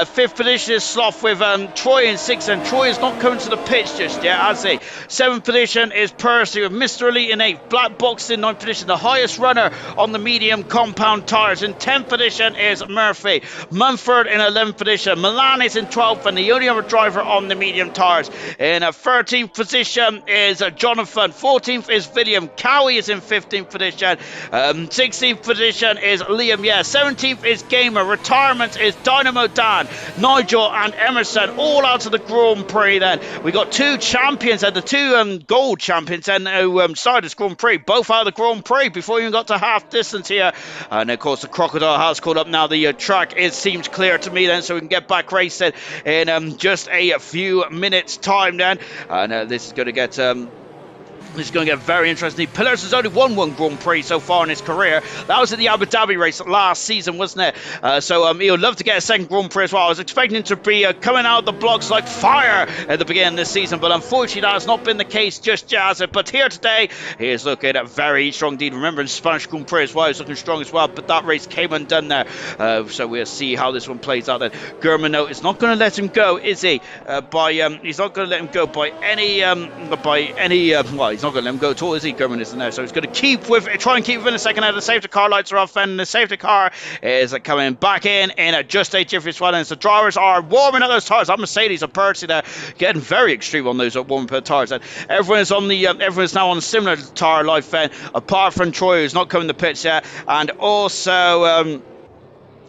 Fifth position is Sloth with Troy in sixth, and Troy is not coming to the pitch just yet, has he? Seventh position is Percy with Mr. Elite in eighth. Black Box in ninth position, the highest runner on the medium compound tyres. In 10th position is Murphy. Mumford in 11th position. Milan is in 12th, and the only other driver on the medium tyres. In 13th position is Jonathan. 14th is William. Cowie is in 15th position. 16th position is Liam. 17th is Gamer. Retirement is Dynamo Dan, Nigel and Emerson, all out of the Grand Prix then. We got 2 champions and the 2 gold champions and who started this Grand Prix, both out of the Grand Prix before we even got to half distance here. And of course the Crocodile has called up now. The track seems clear to me then, so we can get back racing in just a few minutes time then. And this is going to get It's going to get very interesting. Pillars has only won 1 Grand Prix so far in his career. That was at the Abu Dhabi race last season, wasn't it? So he would love to get a second Grand Prix as well. I was expecting him to be coming out of the blocks like fire at the beginning of this season, but unfortunately that has not been the case just yet, has it? But here today, he is looking at very strong indeed. Remember, in Spanish Grand Prix as well, he's looking strong as well, but that race came undone there. So we'll see how this one plays out then. Germano is not going to let him go, is he? He's not going to let him go by any, well, he's not going to let him go at all, is he? German isn't there, so he's going to try and keep within a second out. The safety car lights are off, and the safety car is coming back in just a jiffy as well. And the drivers are warming up those tires. That Mercedes and Percy there getting very extreme on those warming up tires. And everyone's now on a similar tire life, apart from Troy, who's not coming to pits yet, and also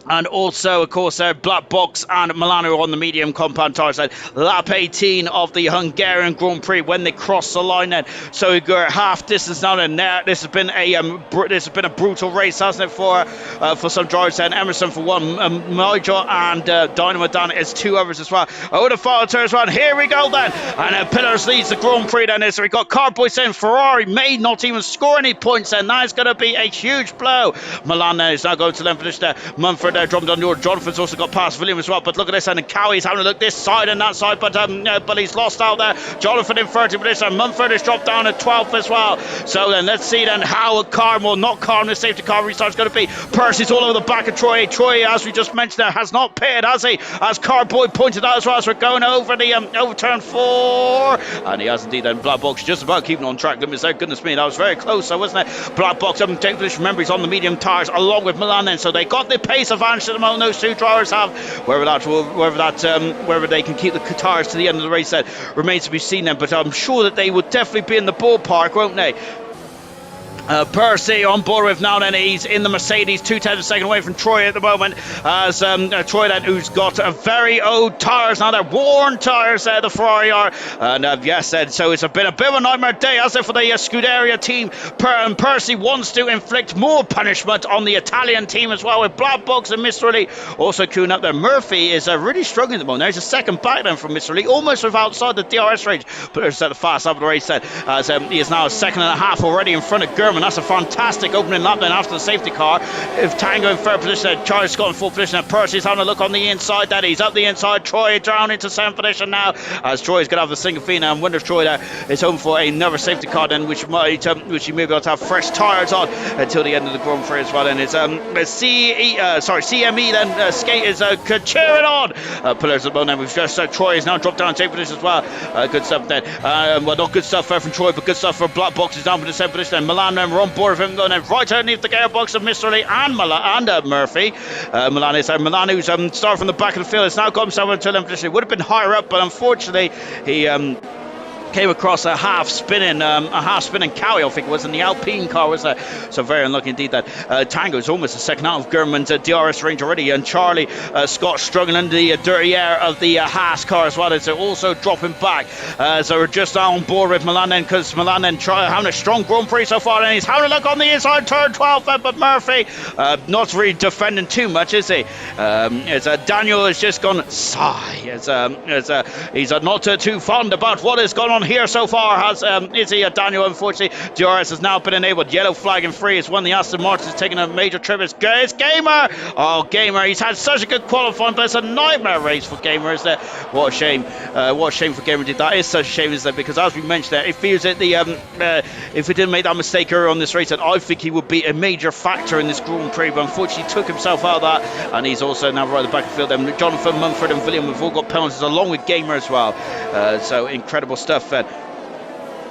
And also, of course, Black Box and Milano on the medium compound tires. Lap 18 of the Hungarian Grand Prix when they cross the line. Then, so we go half distance down in there. This has been a brutal race, hasn't it, for some drivers? Then Emerson for one, Nigel and Dynamo Dan is two others as well. Oh, the final turn as well. Here we go then, and Pillars leads the Grand Prix. Then so we got Carboy saying Ferrari may not even score any points. And that is going to be a huge blow. Milan is now going to then finish there. Mumford drummed on your. Jonathan's also got past William as well, but look at this, and Cowie's having a look this side and that side, but he's lost out there. Jonathan in 30 minutes, and Mumford has dropped down at 12th as well. So then let's see then how not car, the safety car restart is going to be. Percy's all over the back of Troy. Troy, as we just mentioned, has not pitted, has he? As Carboy pointed out as well, as we're going over the overturn 4, and he has indeed. Then Black Box just about keeping on track. Goodness me, that was very close, wasn't it? Black Box, remember he's on the medium tires along with Milan then, so they got the pace advantage at the moment. Those two drivers have whether they can keep the tires to the end of the race, that remains to be seen then, but I'm sure that they would definitely be in the ballpark, won't they? Percy on board with now, then he's in the Mercedes, 2/10 a second away from Troy at the moment, as Troy then, who's got very old tyres now. They're worn tyres, the Ferrari are, and yes, so it's been a bit of a nightmare day, as if for the Scuderia team. Percy wants to inflict more punishment on the Italian team as well, with Black Box and Mr. Lee also queuing up there. Murphy is really struggling at the moment. There's a second back then from Mr. Lee, almost with outside the DRS range, but there's the fast up of the race then, as he is now a second and a half already in front of Gurman. That's a fantastic opening lap then after the safety car. If Tango in third position, Charlie Scott in fourth position, and Percy's having a look on the inside. That he's up the inside. Troy down into seventh position now, as Troy's going to have the single feed now. I wonder if Troy there is home for another safety car then, which he may be able to have fresh tyres on until the end of the Grand Prix as well. And it's CME then skate is cheering on. Pillars at the moment. We've just Troy is now dropped down to 8th position as well. Good stuff then. Well, not good stuff from Troy, but good stuff for Black Box. Is down for the 7th position. And Milan then we're on board of him going right underneath the gearbox of Mr. Lee and Murphy. Milan who's started from the back of the field, has now got himself into 11th position. It would have been higher up, but unfortunately he came across a half spinning Cowie, I think it was, in the Alpine car, was there? So very unlucky indeed that Tango is almost a second out of Gurman's DRS range already, and Charlie Scott struggling under the dirty air of the Haas car as well. It's also dropping back. So we're just on board with Milan then, because Milan then having a strong Grand Prix so far, and he's having a look on the inside turn 12, but Murphy not really defending too much, is he? Daniel has just gone sigh. He's not too fond about what has gone on here so far, is he? Daniel, unfortunately. DRS has now been enabled. Yellow flag and free. It's when the Aston Martin is taking a major trip. It's Gamer. Oh, Gamer. He's had such a good qualifying, but it's a nightmare race for Gamer, is that? What a shame. What a shame for Gamer. That is such a shame, is that? Because as we mentioned there, it feels that if he didn't make that mistake earlier on this race, then I think he would be a major factor in this Grand Prix, but unfortunately he took himself out of that, and he's also now right at the back of the field. Then Jonathan, Mumford and William have all got penalties, along with Gamer as well. So incredible stuff.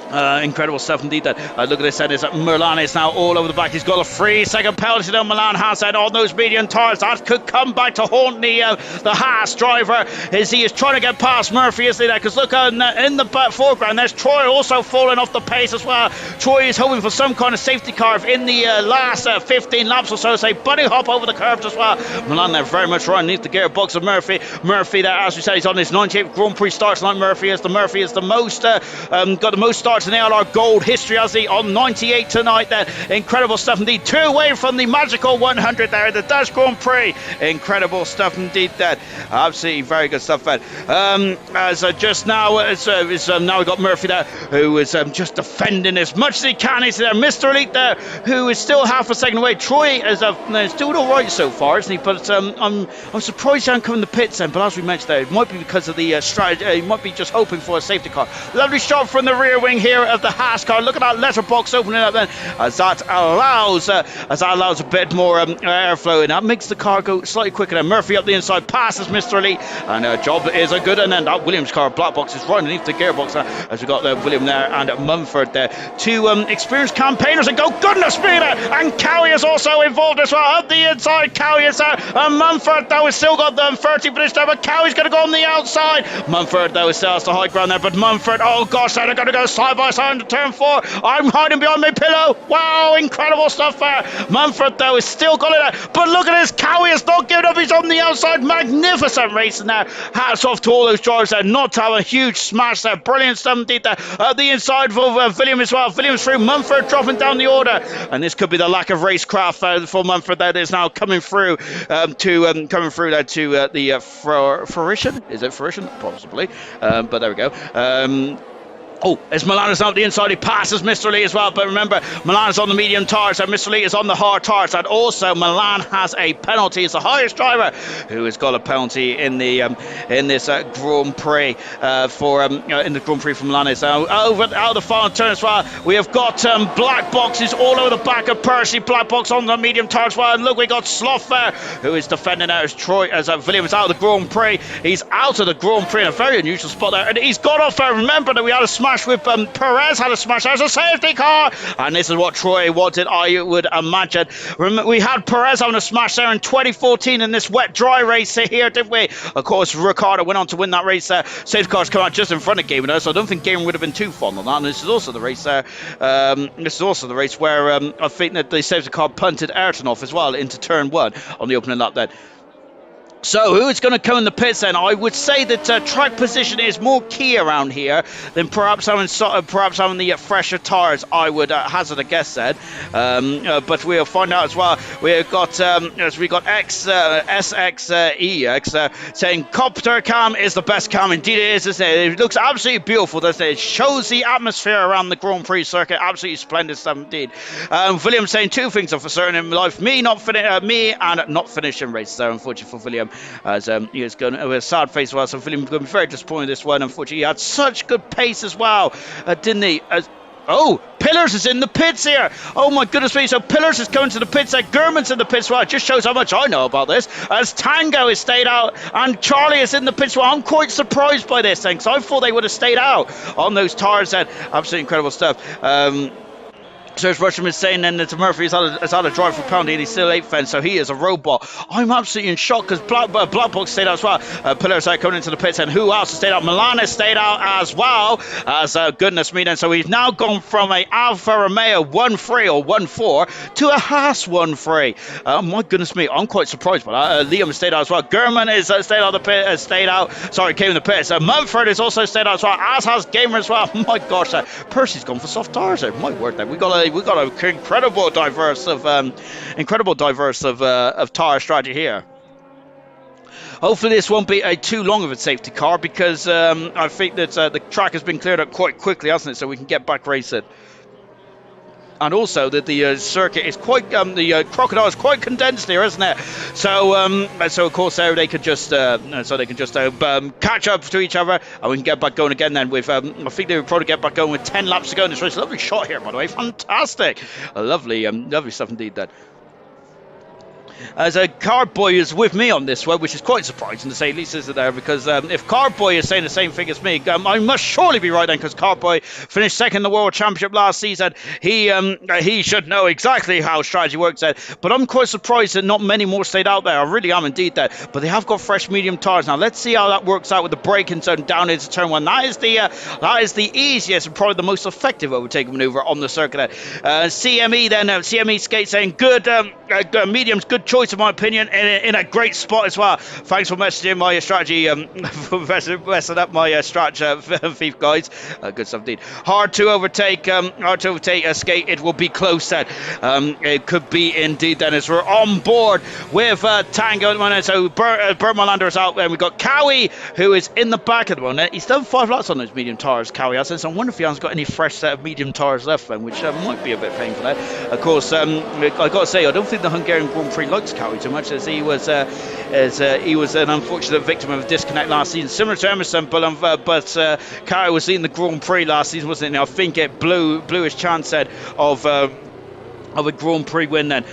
Incredible stuff indeed. That look at this then, is that Milan is now all over the back. He's got a 3-second penalty now. Milan has that on those medium tyres. That could come back to haunt the Haas driver, as he is trying to get past Murphy, isn't he there? Because look in the foreground, there's Troy also falling off the pace as well. Troy is hoping for some kind of safety car in the last 15 laps or so, say bunny hop over the curves as well. Milan there very much right underneath the gearbox of Murphy. Murphy there, as we said, he's on his 98th Grand Prix starts tonight. Murphy is the most got the most starts in the LR Gold history, has he, on 98 tonight there. Incredible stuff indeed. 2 away from the magical 100 there, the Dutch Grand Prix. Incredible stuff indeed there. Absolutely very good stuff there. Just now, now we've got Murphy there, who is just defending as much as he can. He's there. Mr. Elite there, who is still half a second away. Troy is doing all right so far, isn't he? But I'm surprised he hasn't come in the pits then. But as we mentioned there, it might be because of the strategy. He might be just hoping for a safety car. Lovely shot from the rear wing here of the Haas car. Look at that letterbox opening up then, as that allows a bit more airflow, and that makes the car go slightly quicker. Then Murphy up the inside passes Mr. Elite, and job is a good one. And then that Williams car, Black Box, is right underneath the gearbox as we got William there and Mumford there, 2 experienced campaigners, and go goodness me there, and Cowie is also involved as well. Up the inside, Cowie is there, and Mumford though has still got them 30 minutes there, but Cowie's going to go on the outside. Mumford though still has the high ground there, but Mumford, oh gosh, they're going to go side by side into turn 4. I'm hiding behind my pillow. Wow, incredible stuff there. Mumford, though, is still got it out. But look at this. Cowie has not given up. He's on the outside. Magnificent racing there. Hats off to all those drivers there. Not to have a huge smash there. Brilliant stuff indeed there. The inside for William as well. Williams through. Mumford dropping down the order. And this could be the lack of racecraft for Mumford that is now coming through to the fruition. Is it fruition? Possibly. But there we go. As Milano's out the inside, he passes Mr. Lee as well. But remember, Milan's on the medium tires, and Mr. Lee is on the hard tires. And also, Milan has a penalty. It's the highest driver who has got a penalty in the in this Grand Prix in the Grand Prix from Milan. So out of the final turn as well, we have got black boxes all over the back of Percy. Black box on the medium tires as well. And look, we got Sloth there, who is defending out as Troy as Williams out of the Grand Prix. He's out of the Grand Prix in a very unusual spot there, and he's got off there. Remember that we had a smash with Perez had a smash. There's a safety car, and this is what Troy wanted, I would imagine. Remember, we had Perez having a smash there in 2014 in this wet dry race here, didn't we? Of course, Ricciardo went on to win that race there. Safety cars come out just in front of Gaiman, so I don't think Gaiman would have been too fond of that. And this is also the race there. This is also the race where I think that the safety car punted Ayrton off as well into turn 1 on the opening lap then. So who is going to come in the pits then? I would say that track position is more key around here than perhaps having the fresher tyres. I would hazard a guess then, but we'll find out as well. We've got SXEX saying Copter cam is the best cam. Indeed it is, isn't it? It looks absolutely beautiful, doesn't it? It shows the atmosphere around the Grand Prix circuit. Absolutely splendid stuff indeed. William saying two things are for certain in life: me and not finishing races there, unfortunately for William. As he was going with a sad face as well, so William going to be very disappointed in this one. Unfortunately, he had such good pace as well, didn't he? Pillars is in the pits here. Oh my goodness me. So Pillars is coming to the pits. Gurman's in the pits. Well, it just shows how much I know about this. As Tango has stayed out and Charlie is in the pits. Well, I'm quite surprised by this thing, because I thought they would have stayed out on those tires then. Absolutely incredible stuff. Serge Rusham is saying then that Murphy has had a drive for penalty and he's still 8th fence, so he is a robot. I'm absolutely in shock because Black Box stayed out as well. Pillars are coming into the pits, and who else has stayed out? Milan has stayed out as well. As goodness me then. So we've now gone from a Alfa Romeo 1-3 or 1-4 to a Haas 1-3. My goodness me, I'm quite surprised by that. Liam has stayed out as well. Gurman is stayed out of the pit, came in the pits. Mumford has also stayed out as well, as has Gamer as well. My gosh, Percy's gone for soft tires there. My word, then we got an incredible diverse of tire strategy here. Hopefully this won't be too long of a safety car, because I think that the track has been cleared up quite quickly, hasn't it? So we can get back racing. And also that the circuit is quite, the Crocodile is quite condensed here, isn't it? So of course they could just catch up to each other, and we can get back going again then with, I think they would probably get back going with 10 laps to go in this race. Lovely shot here, by the way, fantastic. Lovely stuff indeed then. As Cardboy is with me on this one, which is quite surprising to say least, isn't there? Because if Cardboy is saying the same thing as me, I must surely be right then, because Cardboy finished second in the World Championship last season. He should know exactly how strategy works there. But I'm quite surprised that not many more stayed out there. I really am indeed there. But they have got fresh medium tyres. Now let's see how that works out with the braking zone down into turn 1. That is the easiest and probably the most effective overtaking maneuver on the circuit. CME then, CME Skate saying good mediums, good choice in my opinion, in a great spot as well. Thanks for messaging my strategy, for messing up my strat, thief guys. Good stuff indeed. Hard to overtake a Skate. It will be close then. It could be indeed then, as we're on board with Tango at the moment. So Bert Molander is out, and we've got Cowie, who is in the back at the moment. He's done 5 laps on those medium tyres, Cowie has, so I wonder if he hasn't got any fresh set of medium tyres left then, which might be a bit painful there. Of course, I got to say, I don't think the Hungarian Grand Prix likes Cowie too much, as he was an unfortunate victim of a disconnect last season, similar to Emerson, but Cowie was in the Grand Prix last season, wasn't it? I think it blew his chance of of a Grand Prix win then.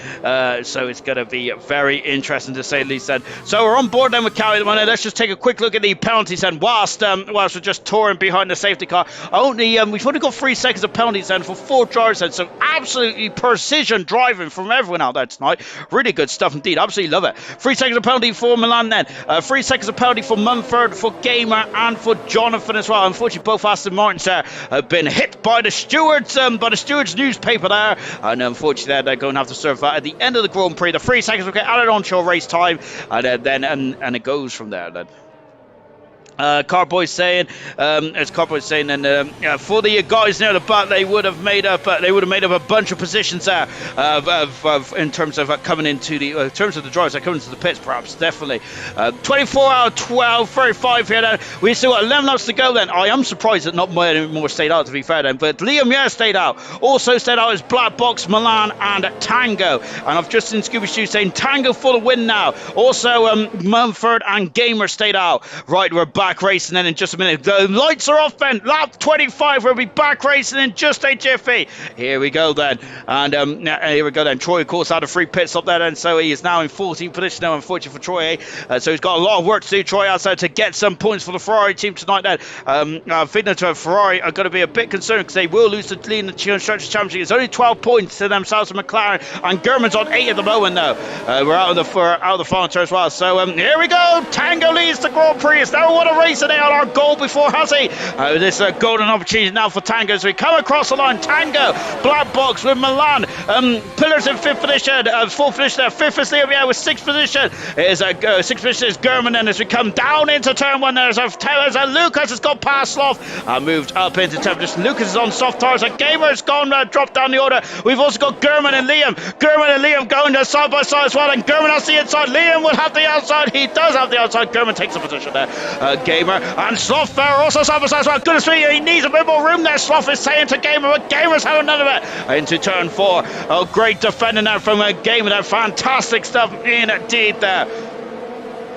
So it's going to be very interesting to say the least then. So we're on board then with Cowie at the moment. Let's just take a quick look at the penalties then. Whilst we're just touring behind the safety car, we've only got 3 seconds of penalties then for 4 drivers then. So absolutely precision driving from everyone out there tonight. Really good stuff indeed. Absolutely love it. 3 seconds of penalty for Milan then. 3 seconds of penalty for Mumford, for Gamer, and for Jonathan as well. Unfortunately, both Aston Martins there have been hit by the stewards newspaper there, and unfortunately they're going to have to serve that at the end of the Grand Prix. The 3 seconds will get added on to your race time, and it goes from there then. Carboy's saying, as Carboy's saying, and for the guys near the back, they would have made up a bunch of positions there, in terms of coming into the in terms of the drivers that come into the pits, perhaps definitely. 24 out of 12, 35 here. Then we still got 11 laps to go. Then I am surprised that not many more stayed out. To be fair, then, but Liam stayed out. Also stayed out is Black Box, Milan, and Tango. And I've just seen Scooby Stew saying Tango for the win now. Also, Mumford and Gamer stayed out. Right, we're back racing then in just a minute. The lights are off then. Lap 25, we'll be back racing in just a jiffy. Here we go then. And here we go then. Troy, of course, had a free pit stop there then, so he is now in 14th position now, unfortunately for Troy. So he's got a lot of work to do, Troy, outside to get some points for the Ferrari team tonight then. I think that Ferrari are going to be a bit concerned because they will lose the lead in the Constructors Championship. It's only 12 points to themselves and McLaren, and German's on 8 at the moment now. We're out of the final turn as well. So here we go. Tango leads the Grand Prix. It's now what a race today on our goal before, has he? This golden opportunity now for Tango as we come across the line. Tango, Black Box with Milan. Pillars in 5th position, 4th position there. 5th is Liam with 6th position. 6th position is German then as we come down into turn 1 there. As Lucas has got past Sloth and moved up into 10th position. Lucas is on soft tires. A Gamer's gone, dropped down the order. We've also got German and Liam going side by side as well. And German has the inside. Liam will have the outside. He does have the outside. German takes a position there. Gamer and Sloth there also side by side as well. Goodness me, he needs a bit more room there. Sloth is saying to Gamer, but Gamer's having none of it. Into turn 4. Oh, great defending there from Gamer there. Fantastic stuff indeed there.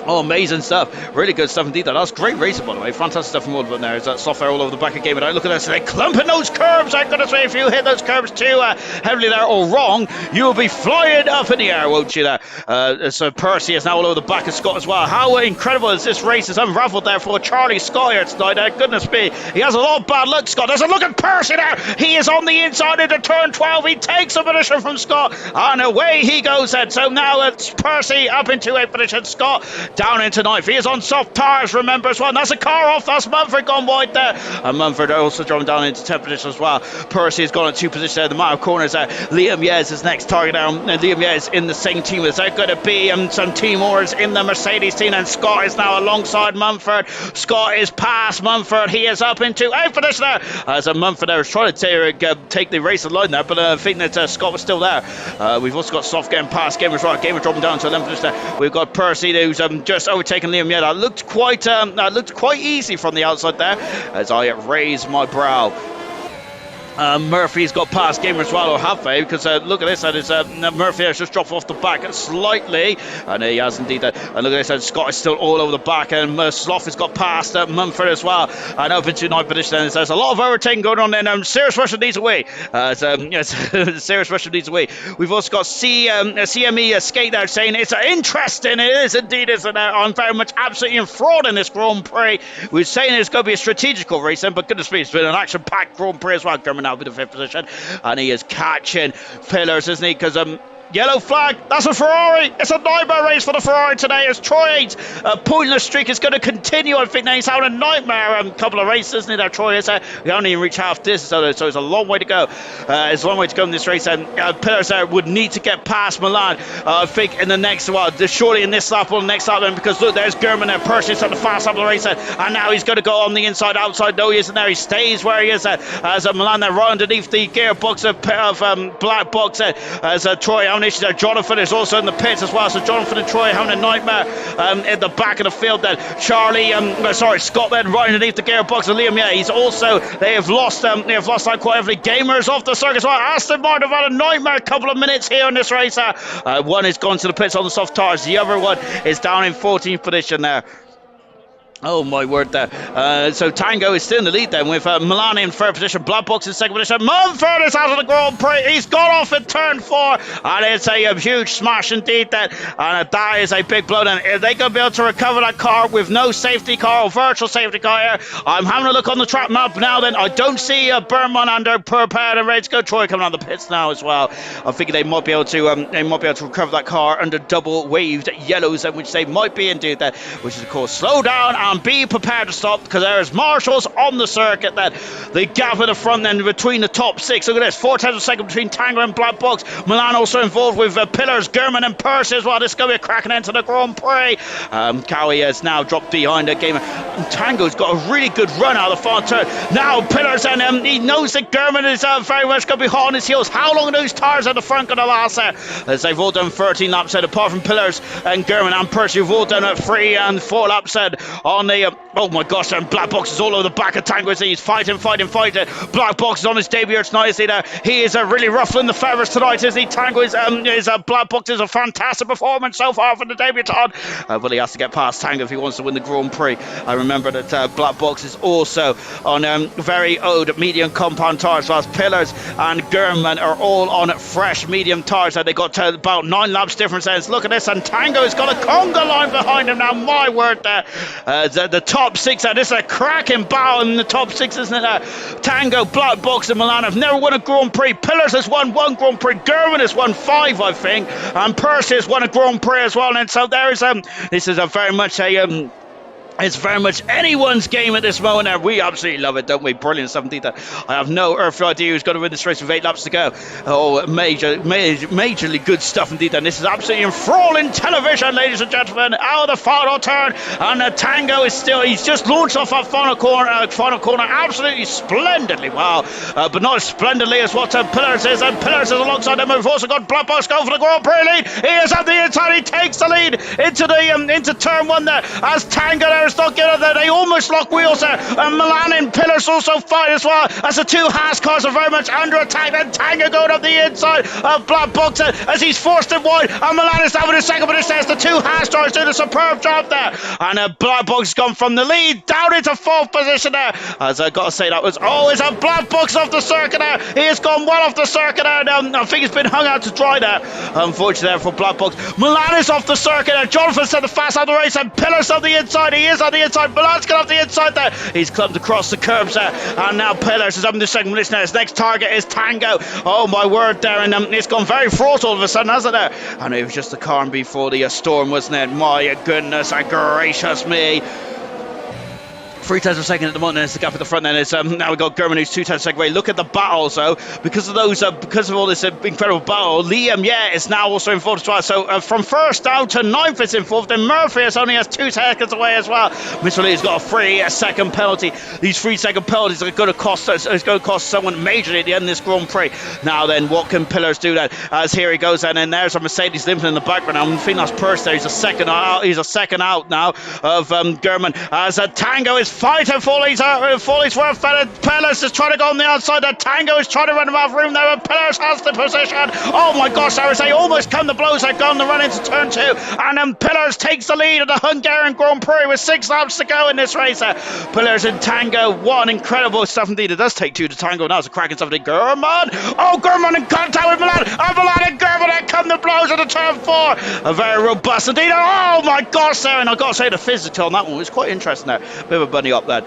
Oh, amazing stuff. Really good stuff indeed. That's great racing, by the way. Fantastic stuff from all of them there. Is that software all over the back of Game? Look at this. They're clumping those curbs. I'm going to say if you hit those curbs too heavily there or wrong, you'll be flying up in the air, won't you there? So Percy is now all over the back of Scott as well. How incredible is this race? Is unraveled there for Charlie Scott here tonight. Goodness me. He has a lot of bad luck, Scott. There's a look at Percy there. He is on the inside into turn 12. He takes a position from Scott. And away he goes then. So now it's Percy up into 8th position. Scott down into 9th. He is on soft tires, remember as well. And that's a car off. That's Mumford gone wide there. And Mumford also dropping down into 10th position as well. Percy has gone in 2 positions there. The amount of corners there. Liam Yez is next target down. And Liam Yez in the same team. Is there going to be some team orders in the Mercedes team? And Scott is now alongside Mumford. Scott is past Mumford. He is up into 8th position there. As Mumford there is trying to take the race line there, but I think that Scott was still there. We've also got Soft getting past Gamer as well. Gamer dropping down to 11th position there. We've got Percy who's just overtaken Liam Yed. That looked quite easy from the outside there as I raise my brow. Murphy's got past Gamer as well, or have they? Because look at this, that is Murphy has just dropped off the back slightly, and he has indeed. And look at this, Scott is still all over the back, and Sloth has got past Mumford as well, and up into 9th position. There's a lot of overtaking going on then. Serious Russian needs away. Yes, Serious Russian needs away. We've also got CME Skate there saying it's interesting. It is indeed, isn't it? I'm very much absolutely enthralled in this Grand Prix. We're saying it's going to be a strategical race, but goodness me, it's been an action-packed Grand Prix as well. Coming out with the 5th position, and he is catching pillars, isn't he? Because yellow flag, that's a Ferrari. It's a nightmare race for the Ferrari today as Troy pointless streak is going to continue. I think now he's having a nightmare couple of races, isn't he there, Troy? We only even reached half distance, so it's a long way to go. It's a long way to go in this race, and Pillars there would need to get past Milan, I think, in the next one. Surely in this lap or the next lap, then, because look, there's German there. Percy's on the fast lap of the race, and now he's going to go on the inside, outside. No, he isn't there. He stays where he is as Milan there, right underneath the gearbox of Black Box as Troy issues there. Jonathan is also in the pits as well, so Jonathan and Troy having a nightmare in the back of the field then. Scott then right underneath the gearbox of Liam. Yeah, he's also, they have lost out quite heavily. Gamers off the circuit as well. Aston Martin have had a nightmare couple of minutes here in this race. One is gone to the pits on the soft tires, the other one is down in 14th position there. Oh my word there. So Tango is still in the lead then with Milan in third position, Blood Box in second position. Mumford is out of the Grand Prix. He's gone off in turn 4 and it's a huge smash indeed then. And that is a big blow then. Are they going to be able to recover that car with no safety car or virtual safety car here? I'm having a look on the track map now then. I don't see Berman under prepared and ready to go. Troy coming on the pits now as well. I'm thinking they might be able to recover that car under double waved yellows, which they might be indeed there, which is of course slow down and be prepared to stop, because there's marshals on the circuit then. The gap in the front end between the top 6, look at this, 4 tenths of a second between Tango and Black Box. Milan also involved with Pillars, German and Percy as well. This is going to be a cracking end to the Grand Prix. Cowie has now dropped behind a game. Tango's got a really good run out of the final turn. Now Pillars, and he knows that German is very much going to be hot on his heels. How long are those tires at the front going to last there? As they've all done 13 laps out, apart from Pillars and German and Percy, who've all done 3 and 4 laps out on the oh my gosh, and Black Box is all over the back of Tango. He's fighting. Black Box is on his debut. It's nice there. He is really ruffling the feathers tonight, isn't he? Tango is Black Box is a fantastic performance so far for the debutant, but he has to get past Tango if he wants to win the Grand Prix. I remember that Black Box is also on very old medium compound tires, whilst Pillars and German are all on fresh medium tires. They got about 9 laps difference. Look at this, and Tango's got a conga line behind him now. My word there. The top 6, this is a cracking battle in the top 6, isn't it? Tango, Black Box and Milan have never won a Grand Prix. Pillars has won 1 Grand Prix. Gerwin has won 5, I think. And Percy has won a Grand Prix as well. And so there is this is a very much a it's very much anyone's game at this moment there. We absolutely love it, don't we? Brilliant stuff indeed. I have no earthly idea who's going to win this race with 8 laps to go. Oh, majorly good stuff indeed. And this is absolutely enthralling television, ladies and gentlemen. Out of the final turn, and Tango is still, he's just launched off that final corner absolutely splendidly. Wow. But not as splendidly as what Pillars is. And Pillars is alongside them. We've also got Black Box going for the Grand Prix lead. He is at the inside. He takes the lead into turn 1 there, as Tango there is not getting there. They almost lock wheels there. And Milan and Pillars also fight as well, as the 2 Haas cars are very much under attack. And Tango going up the inside of Black Box as he's forced it wide. And Milan is down with a second, but it says the 2 Haas cars doing a superb job there. And Black Box has gone from the lead down into 4th position there. As I got to say, that was always a Black Box off the circuit there. He has gone well off the circuit there. I think he's been hung out to dry there, unfortunately, there for Black Box. Milan is off the circuit there. Jonathan said the fast out of the race, and Pillars on the inside. He is on the inside. Milan's got off the inside there. He's clumped across the curbs there, and now Pillars is up in the second position there. His next target is Tango. Oh my word there, and it's gone very fraught all of a sudden, hasn't it? And it was just the calm before the storm, wasn't it? My goodness and gracious me. 3 tenths of a second at the moment, and it's the gap at the front. Then it's now we've got German, who's 2 tenths of a second away. Look at the battles though, because of all this incredible battle. Liam, is now also involved as well. So from 1st down to 9th is involved, and Murphy is only has 2 seconds away as well. Mr. Lee has got a 3-second penalty. These 3-second penalties are going to cost someone majorly at the end of this Grand Prix. Now then, what can Pillars do then? As here he goes, and then there's a Mercedes limping in the background. I think that's Percy there. He's a second out now of German, as Tango is fighting for his worth. Pillars is trying to go on the outside. Tango is trying to run him out of room there, but Pillars has the position. Oh my gosh, they almost come to blows. They've gone to run into turn 2, and then Pillars takes the lead of the Hungarian Grand Prix with 6 laps to go in this race. Pillars and Tango, what incredible stuff indeed. It does take 2 to Tango. Now it's a cracking stuff to German. Oh, German in contact with Milan. And Milan and German come to blows into turn 4. A very robust indeed. Oh my gosh there, and I've got to say the physics on that one was quite interesting there. Bit of a bunny up there.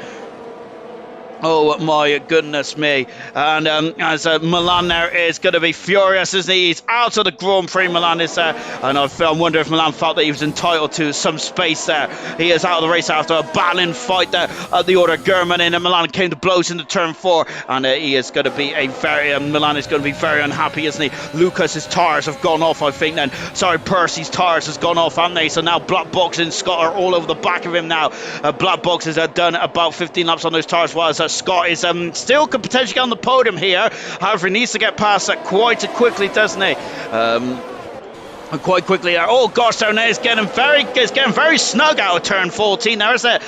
Oh my goodness me. And as Milan there is going to be furious, isn't he? He's out of the Grand Prix. Milan is there, and I wonder if Milan felt that he was entitled to some space there. He is out of the race after a battling fight there at the order. German in, and Milan came to blows into turn 4, and he is going to be Milan is going to be very unhappy, isn't he? Lucas's tires have gone off, I think. Percy's tires has gone off, haven't they? So now Black Box and Scott are all over the back of him now. Black Box has done about 15 laps on those tires, while Scott is still could potentially get on the podium here. However, he needs to get past that quite quickly, doesn't he? quite quickly. Oh gosh, down there it's getting very snug out of turn 14. There's it.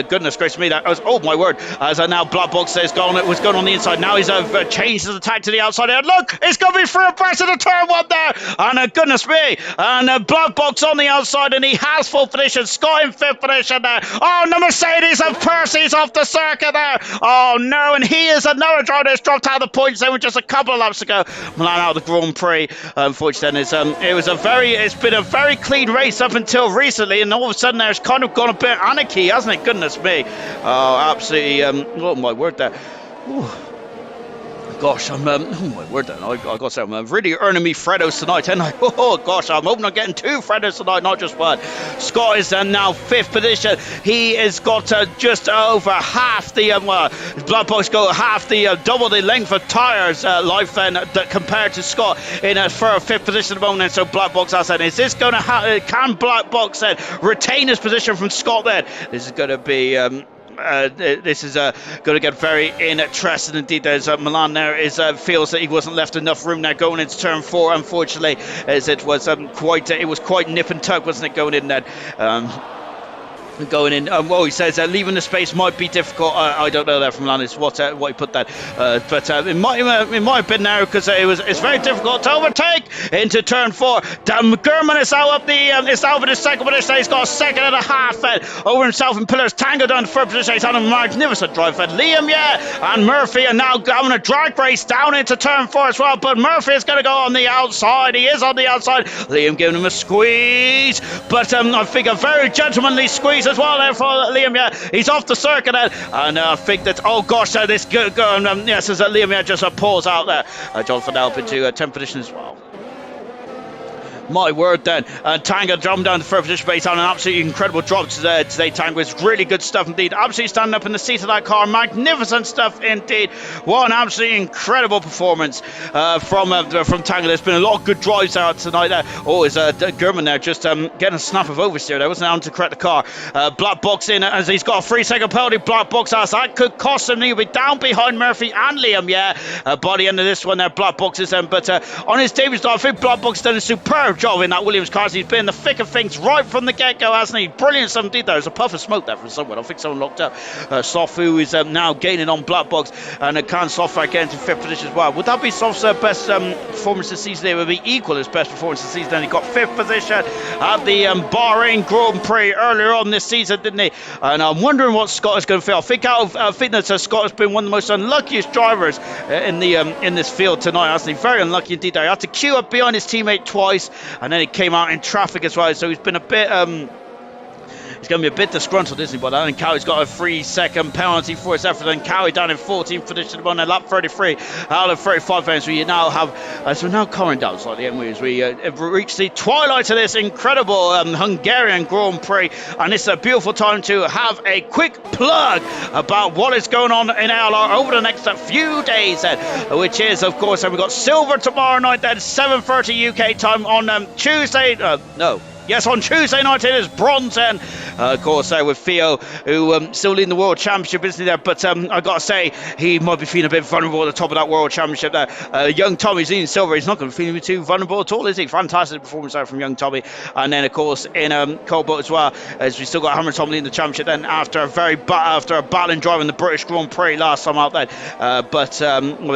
Goodness gracious me, that was, oh my word. As now Black Box was going on the inside. Now he's changed his attack to the outside. And look, it's going to be through a press of the turn one there. And goodness me, and Black Box on the outside, and he has full position. Scott in 5th position there. Oh, the Mercedes and Percy's off the circuit there. Oh no, and he is another driver that's dropped out of the points there with just a couple of laps ago. Milan out of the Grand Prix. Unfortunately, it's been a very clean race up until recently, and all of a sudden there's kind of gone a bit anarchy, hasn't it? Goodness me. Oh, absolutely. Oh my word there. Ooh. Gosh, oh my word then, I got to say, I'm really earning me Freddos tonight, and oh gosh, I'm hoping I'm getting 2 Freddos tonight, not just one. Scott is now 5th position. He has got just over half the Black Box go half the double the length of tyres life then compared to Scott in for a 5th position at the moment. So Black Box, I said, is this going to can Black Box then retain his position from Scott then? This is going to be this is going to get very interesting indeed. There's Milan there feels that he wasn't left enough room there going into turn 4, unfortunately, as it was quite nip and tuck, wasn't it, going in there. Going in, well, he says leaving the space might be difficult. I don't know that from Milan is what he put that, but it might have been there because it's very difficult to overtake into turn 4. German is out of the second position. He's got a second and a half over himself in pillars. Tango down the 3rd position. He's on a magnificent drive fed. Liam, and Murphy are now having a drag race down into turn 4 as well. But Murphy is going to go on the outside. He is on the outside. Liam giving him a squeeze, but I think a very gentlemanly squeeze as well there for Liam. He's off the circuit and I think that, oh gosh, this good yes, as Liam just pulls out there. Jonathan up into 10th position as well. My word then. Tango jumped down to 3rd position, but he's on an absolutely incredible drop today. Tango is really good stuff indeed. Absolutely standing up in the seat of that car. Magnificent stuff indeed. What an absolutely incredible performance from Tango. There's been a lot of good drives out tonight there. Oh, is German there just getting a snap of oversteer there. Wasn't able to correct the car. Black Box in as he's got a 3-second penalty. Black Box has that could cost him. He'll be down behind Murphy and Liam. By the end of this one there, Black Box is but on his debut start, I think Black Box has done a superb job in that Williams car. He's been in the thick of things right from the get-go, hasn't he? Brilliant stuff indeed. There's a puff of smoke there from someone. I think someone locked up. Sofu is now gaining on Black Box, and can Sofu get into 5th position as well. Would that be Sofu's best performance this season? It would be equal his best performance this season. And he got 5th position at the Bahrain Grand Prix earlier on this season, didn't he? And I'm wondering what Scott is going to feel. I think that Scott has been one of the most unluckiest drivers in this field tonight, hasn't he? Very unlucky indeed. He had to queue up behind his teammate twice, and then he came out in traffic as well, so he's been a bit he's going to be a bit disgruntled, isn't he? But I think Cowie's got a 3-second penalty for his effort, and Cowie down in 14th position on lap 33 out of 35 rounds. We now have so we're now calming down slightly, and as we reach the twilight of this incredible Hungarian Grand Prix, and it's a beautiful time to have a quick plug about what is going on in LR over the next few days, which is, of course, we've got silver tomorrow night, then 7:30 UK time on Tuesday. Yes, on Tuesday night it is bronze, and of course with Theo, who still leading the World Championship, isn't he there? But I got to say, he might be feeling a bit vulnerable at the top of that World Championship there. Young Tommy's leading silver. He's not going to be feeling too vulnerable at all, is he? Fantastic performance there from Young Tommy. And then, of course, in COBALT as well, as we still got Hammer Tom leading the championship then after a battling drive in the British Grand Prix last time out then.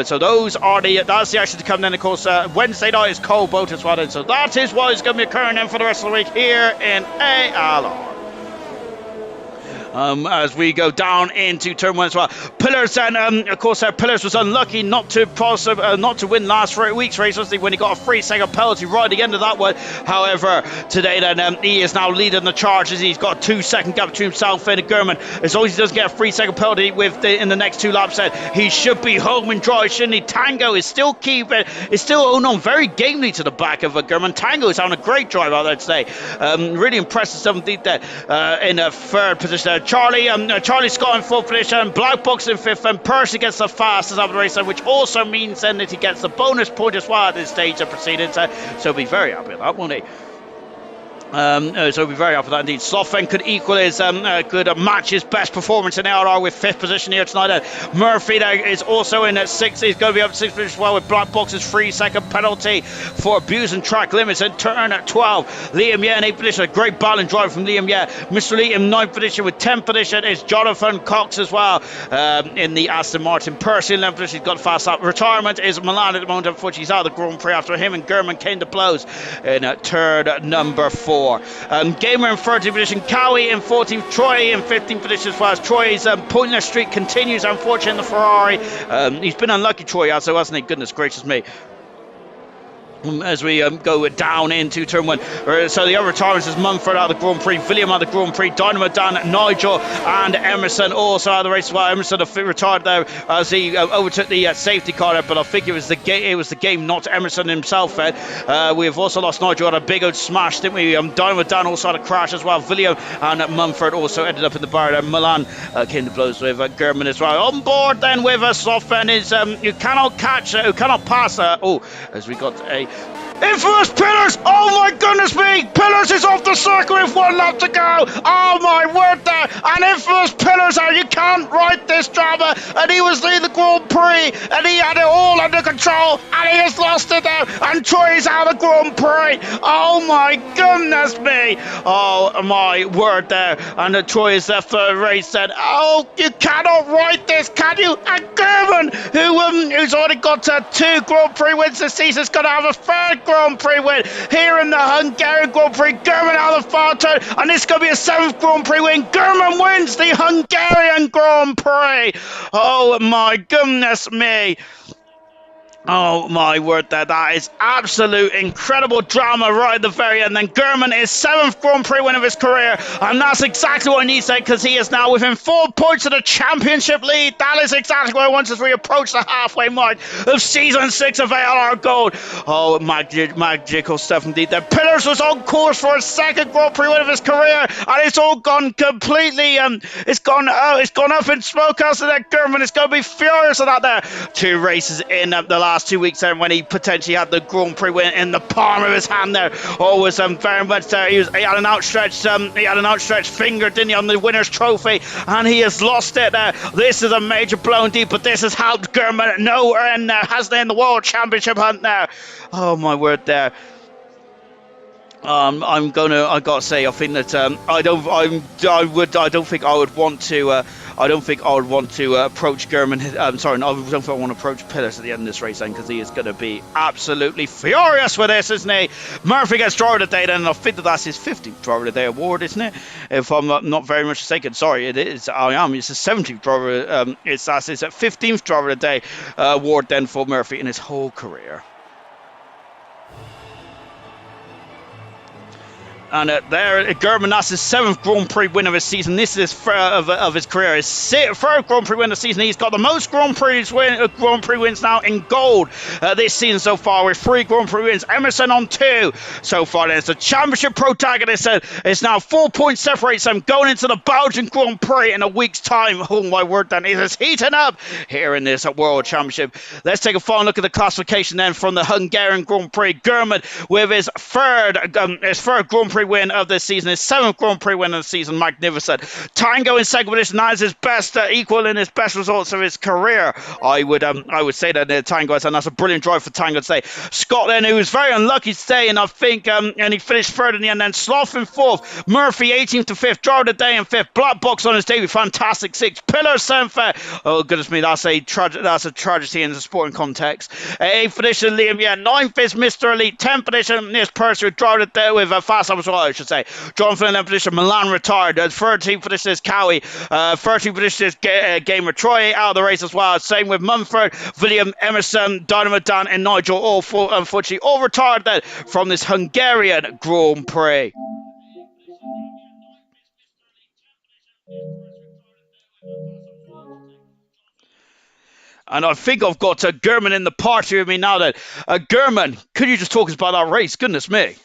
So those are that's the action to come then. Of course, Wednesday night is COBALT as well then. So that is what is going to be occurring then for the rest of the week here in ALR. As we go down into turn 1 as well. Pillars, and of course Pillars was unlucky not to win last week's race, wasn't he, when he got a 3-second penalty right at the end of that one. However, today then he is now leading the charges. He's got a 2-second gap between himself and German. As long as he doesn't get a 3-second penalty in the next 2 laps, he should be home and dry, shouldn't he? Tango is still holding on very gamely to the back of German. Tango is on a great drive out there today. Really impressive stuff indeed there in a 3rd position. Charlie Scott in 4th position, Black Box in 5th, and Percy gets the fastest out of the race, which also means then that he gets the bonus point as well at this stage of proceedings. So he'll be very happy with that, won't he? So we'll be very happy with that indeed. Slothven could equal his, could match his best performance in ARR with 5th position here tonight. Murphy there is also in at 6th. He's going to be up 6th position as well with Black Box's 3-second penalty for abusing track limits in turn at 12. Liam Yeh in 8th position. A great balance drive from Liam Yeh. Mr. Lee in 9th position with 10th position is Jonathan Cox as well in the Aston Martin. Percy in 11th position. He's got fast up. Retirement is Milan at the moment. Unfortunately, he's out of the Grand Prix after him and German came to blows in turn number 4. Gamer in 13th position, Cowie in 14th, Troy in 15th position as far as Troy's pointless streak continues, unfortunately, in the Ferrari. He's been unlucky, Troy, also, hasn't he? Goodness gracious me. As we go down into turn 1. So the other retirements is Mumford out of the Grand Prix, William out of the Grand Prix, Dynamo Dan, Nigel and Emerson also out of the race as well. Emerson retired there as he overtook the safety car there, but I think it was the game, not Emerson himself. We've also lost Nigel at a big old smash, didn't we? Dynamo Dan also had a crash as well. William and Mumford also ended up in the bar there. Milan came to blows with German as well. On board then with us, Slothven is you cannot catch, who cannot pass. As we got a infamous Pillars! Oh my goodness me! Pillars is off the circuit with 1 lap to go! Oh my word there! And infamous Pillars there! You can't write this drama! And he was leading the Grand Prix! And he had it all under control! And he has lost it there! And Troy's out of the Grand Prix! Oh my goodness me! Oh my word there! And Troy is left for a race then. Oh, you cannot write this, can you? And German, who's already got 2 Grand Prix wins this season, is going to have a 3rd Grand Prix win here in the Hungarian Grand Prix. German out of the far turn, and this is going to be a 7th Grand Prix win. German wins the Hungarian Grand Prix. Oh my goodness me. Oh my word there, that is absolute incredible drama right at the very end. Then German is 7th Grand Prix win of his career, and that's exactly what I need to say, because he is now within 4 points of the championship lead. That is exactly what I want as we approach the halfway mark of season 6 of ALR Gold. Oh, magical stuff indeed. The Pillars was on course for a 2nd Grand Prix win of his career, and it's all gone completely, it's gone up in smoke. So that German is going to be furious at that there. 2 races in the last 2 weeks there when he potentially had the Grand Prix win in the palm of his hand there. Always very much there. He had an outstretched finger, didn't he, on the winner's trophy, and he has lost it there. This is a major blow indeed, but this has helped German nowhere in there, hasn't it, in the World Championship hunt there. Oh my word there. I gotta say, I think that I don't think I would want to approach German. I'm sorry, I don't think I want to approach Pillars at the end of this race then, because he is going to be absolutely furious with this, isn't he? Murphy gets driver of the day then, and I think that's his 50th driver of the day award, isn't it? If I'm not very much mistaken. Sorry, it is. It's his 70th driver. It's his 15th driver of the day award then for Murphy in his whole career. And there, German, that's his 7th Grand Prix win of his season. This is of his career. His 3rd Grand Prix win of the season. He's got the most Grand Prix wins now in gold this season so far, with 3 Grand Prix wins. Emerson on 2 so far. There's the championship protagonist. It's now 4 points separates them going into the Belgian Grand Prix in a week's time. Oh my word, then it is heating up here in this World Championship. Let's take a final look at the classification then from the Hungarian Grand Prix. German with his 3rd Grand Prix win of this season, his 7th Grand Prix win of the season. Magnificent. Tango in 2nd position. That is his best, equaling his best results of his career. I would say that Tango, and that's a brilliant drive for Tango today. Scotland, who was very unlucky today, and I think, and he finished 3rd in the end. Then Sloth in 4th. Murphy 18th to 5th. Driver of the day in 5th. Black Box on his debut. Fantastic 6th. Pillar 7th. Oh goodness me, that's a tragedy in the sporting context. 8th position, Liam. Yeah, 9th is Mr. Elite. 10th position, this person driver of the day with a fast up as well, I should say. Jonathan in 11th position. Milan retired. 13th position is Cowie. 13th position is Gamer. Troy out of the race as well. Same with Mumford, William, Emerson, Dynamo Dan and Nigel, all unfortunately all retired then from this Hungarian Grand Prix. And I think I've got German in the party with me now then. German, could you just talk us about that race? Goodness me.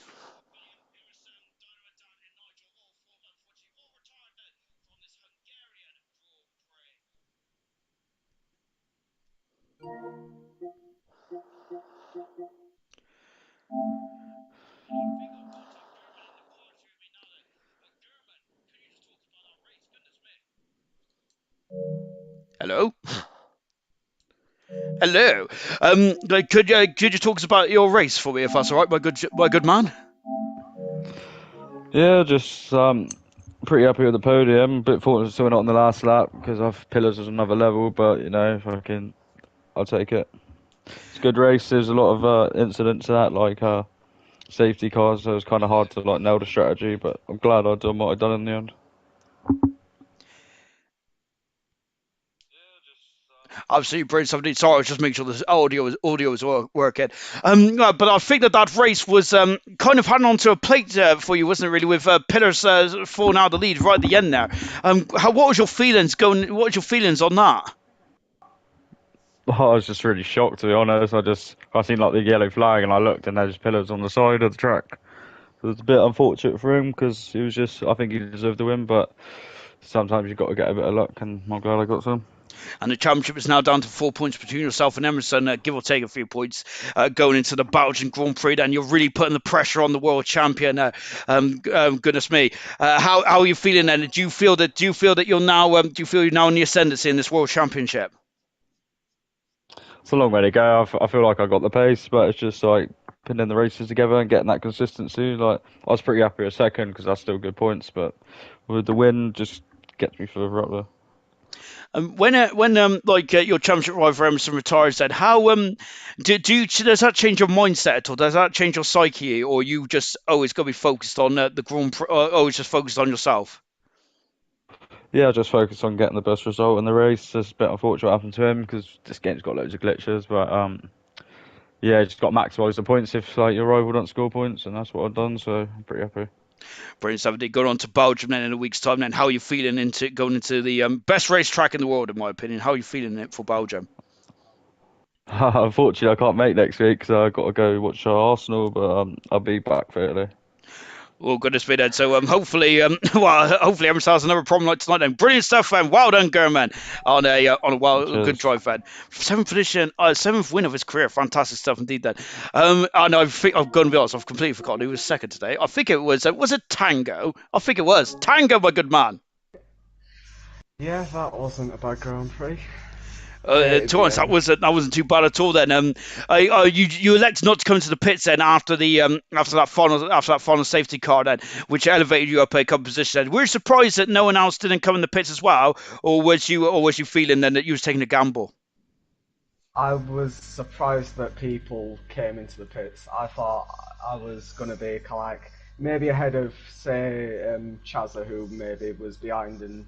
Hello. Hello. Could you talk us about your race for me, if that's all right, my good man? Yeah, just pretty happy with the podium. A bit fortunate still not on the last lap because I've pillars was another level, but if I can, I'll take it. It's a good race. There's a lot of incidents in that, like safety cars, so it's kind of hard to like nail the strategy. But I'm glad I done what I done in the end. Absolutely brilliant stuff. Sorry, I was just making sure the audio was working. But I think that race was kind of hanging onto a plate for you, wasn't it? Really, with Pillars falling out of the lead right at the end there. What was your feelings going? What was your feelings on that? I was just really shocked, to be honest. I seen like the yellow flag and I looked and there's pillars on the side of the track. So it was a bit unfortunate for him because he was just I think he deserved the win, but sometimes you've got to get a bit of luck, and I'm glad I got some. And the championship is now down to 4 points between yourself and Emerson, give or take a few points, going into the Belgian Grand Prix. Then you're really putting the pressure on the world champion. Goodness me, how are you feeling then? Do you feel that you're now in the ascendancy in this world championship? It's a long way to go. I feel like I got the pace, but it's just like putting the races together and getting that consistency. Like I was pretty happy with second because that's still good points, but with the win, just gets me further up there. When your championship rival Emerson retires, then how does that change your mindset at all? Does that change your psyche, or you just always got to be focused on the Grand Prix, always just focused on yourself? Yeah, just focus on getting the best result in the race. It's a bit unfortunate what happened to him because this game's got loads of glitches, but yeah, just got to maximise the points if like your rival don't score points, and that's what I've done. So I'm pretty happy. Brilliant stuff. They go on to Belgium then in a week's time. Then how are you feeling into going into the best racetrack in the world, in my opinion? How are you feeling it for Belgium? Unfortunately, I can't make next week because I've got to go watch Arsenal, but I'll be back fairly. Well, goodness me then. So hopefully Emerson has another problem like tonight. Then brilliant stuff, man. Well done, German, on a good Cheers. drive, man. Seventh position, seventh win of his career. Fantastic stuff indeed. Then, and I think I'm going to be honest. I've completely forgotten who was second today. I think it was it Tango. I think it was Tango, my good man. Yeah, that wasn't a bad Grand Prix. To Hated be the honest, that end. wasn't too bad at all. Then, you elected not to come to the pits then after that final safety car then, which elevated you up a couple positions. Then, were you surprised that no one else didn't come in the pits as well, or was you feeling then that you was taking a gamble? I was surprised that people came into the pits. I thought I was going to be kind of like maybe ahead of, say, Chazza, who maybe was behind and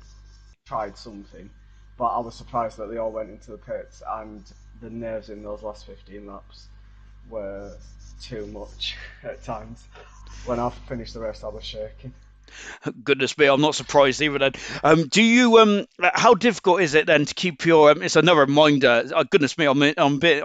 tried something. But I was surprised that they all went into the pits, and the nerves in those last 15 laps were too much at times. When I finished the race, I was shaking. Goodness me, I'm not surprised either. Then, do you how difficult is it then to keep your? It's another reminder. Goodness me, I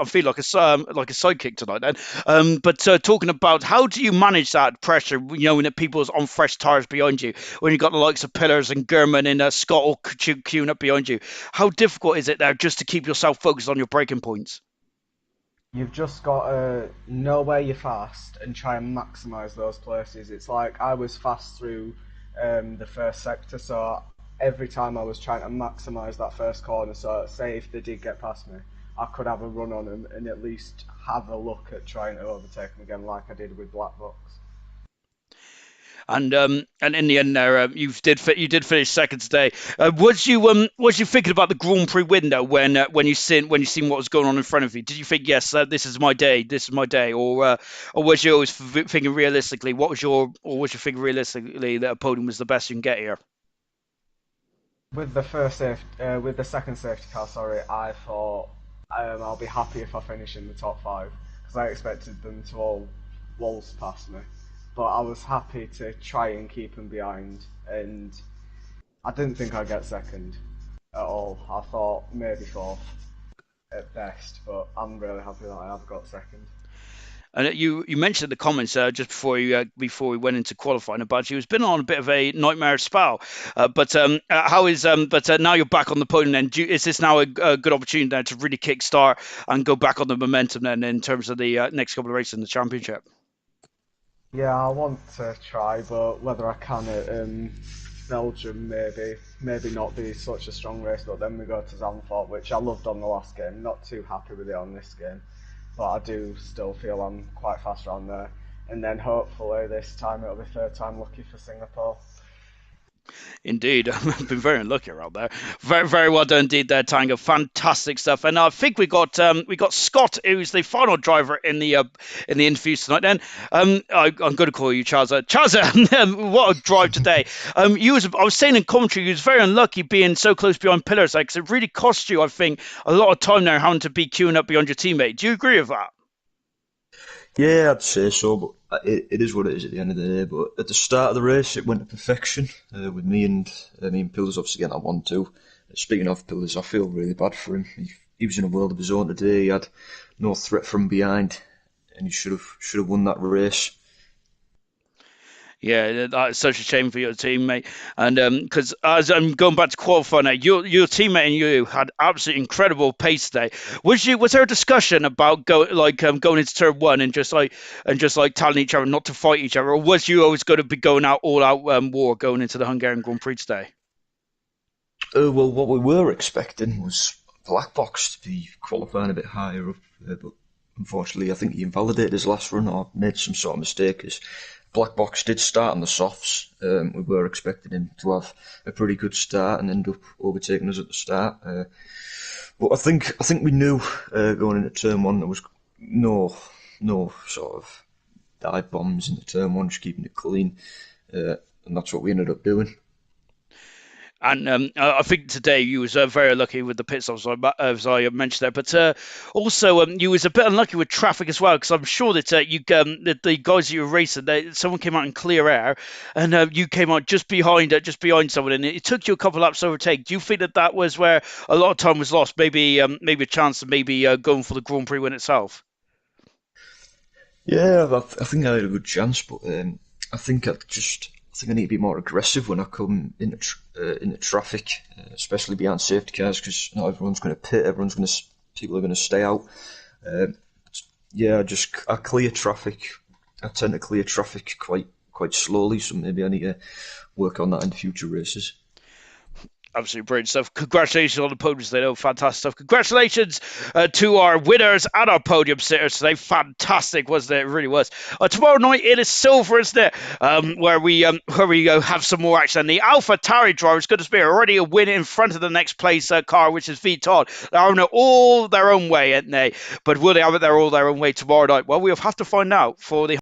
feel like like a sidekick tonight. Then, but talking about how do you manage that pressure? Knowing that people's on fresh tires behind you, when you got the likes of Pillars and Gurman and Scott all queuing up behind you. How difficult is it there just to keep yourself focused on your braking points? You've just got to know where you're fast and try and maximise those places. It's like I was fast through the first sector, so every time I was trying to maximise that first corner. So, say if they did get past me, I could have a run on them and at least have a look at trying to overtake them again, like I did with Black Box. And in the end, there you did finish second today. Was you thinking about the Grand Prix window when you seen what was going on in front of you? Did you think yes, this is my day, or was you always thinking realistically? Was you thinking realistically that a podium was the best you can get here? With the second safety car, sorry, I thought I'll be happy if I finish in the top five because I expected them to all waltz past me. But I was happy to try and keep them behind, and I didn't think I'd get second at all. I thought maybe fourth at best, but I'm really happy that I have got second. And you mentioned in the comments just before we went into qualifying about you. It's been on a bit of a nightmare spell, but how is but now you're back on the podium. Then is this now a good opportunity then to really kick start and go back on the momentum then in terms of the next couple of races in the championship? Yeah, I want to try, but whether I can Belgium maybe not be such a strong race, but then we go to Zandvoort, which I loved on the last game. Not too happy with it on this game, but I do still feel I'm quite fast around there. And then hopefully this time it'll be third time lucky for Singapore. Indeed, I've been very unlucky around there. Very, very well done indeed there, Tango. Fantastic stuff. And I think we got Scott, who's the final driver in the interviews tonight. Then I'm going to call you Chaza. Chaza, what a drive today. I was saying in commentary, you was very unlucky being so close behind pillars, like, 'cause it really cost you, I think, a lot of time there having to be queuing up beyond your teammate. Do you agree with that? Yeah, I'd say so, but it is what it is at the end of the day. But at the start of the race, it went to perfection with me and Pillars obviously getting that 1-2. Speaking of Pillars, I feel really bad for him. He was in a world of his own today. He had no threat from behind, and he should have won that race. Yeah, that's such a shame for your teammate. And because as I'm going back to qualifying now, your teammate and you had absolutely incredible pace today. Was there a discussion about going into turn one and just like telling each other not to fight each other, or was you always going to be going out all out war going into the Hungarian Grand Prix today? Well, what we were expecting was Black Box to be qualifying a bit higher up, but unfortunately, I think he invalidated his last run or made some sort of mistake. Black Box did start on the softs. We were expecting him to have a pretty good start and end up overtaking us at the start. But I think we knew going into turn one there was no sort of dive bombs into turn one, just keeping it clean, and that's what we ended up doing. And I think today you was very lucky with the pit stops, as I mentioned there. But also you was a bit unlucky with traffic as well, because I'm sure that the guys that you were racing, someone came out in clear air, and you came out just behind someone, and it took you a couple laps to overtake. Do you think that was where a lot of time was lost? Maybe a chance of going for the Grand Prix win itself. Yeah, I think I had a good chance, but I think I need to be more aggressive when I come into traffic, especially behind safety cars, because not everyone's going to pit. People are going to stay out. I clear traffic. I tend to clear traffic quite slowly, so maybe I need to work on that in future races. Absolutely brilliant stuff. Congratulations on the podiums today. Fantastic stuff. Congratulations to our winners and our podium sitters today. Fantastic, wasn't it? It really was. Tomorrow night it is silver, isn't it? Where we have some more action. And the Alpha Tauri driver is going to be already a win in front of the next place car, which is Viton. They're on all their own way, aren't they? But will they have it all their own way tomorrow night? Well, we'll have to find out for the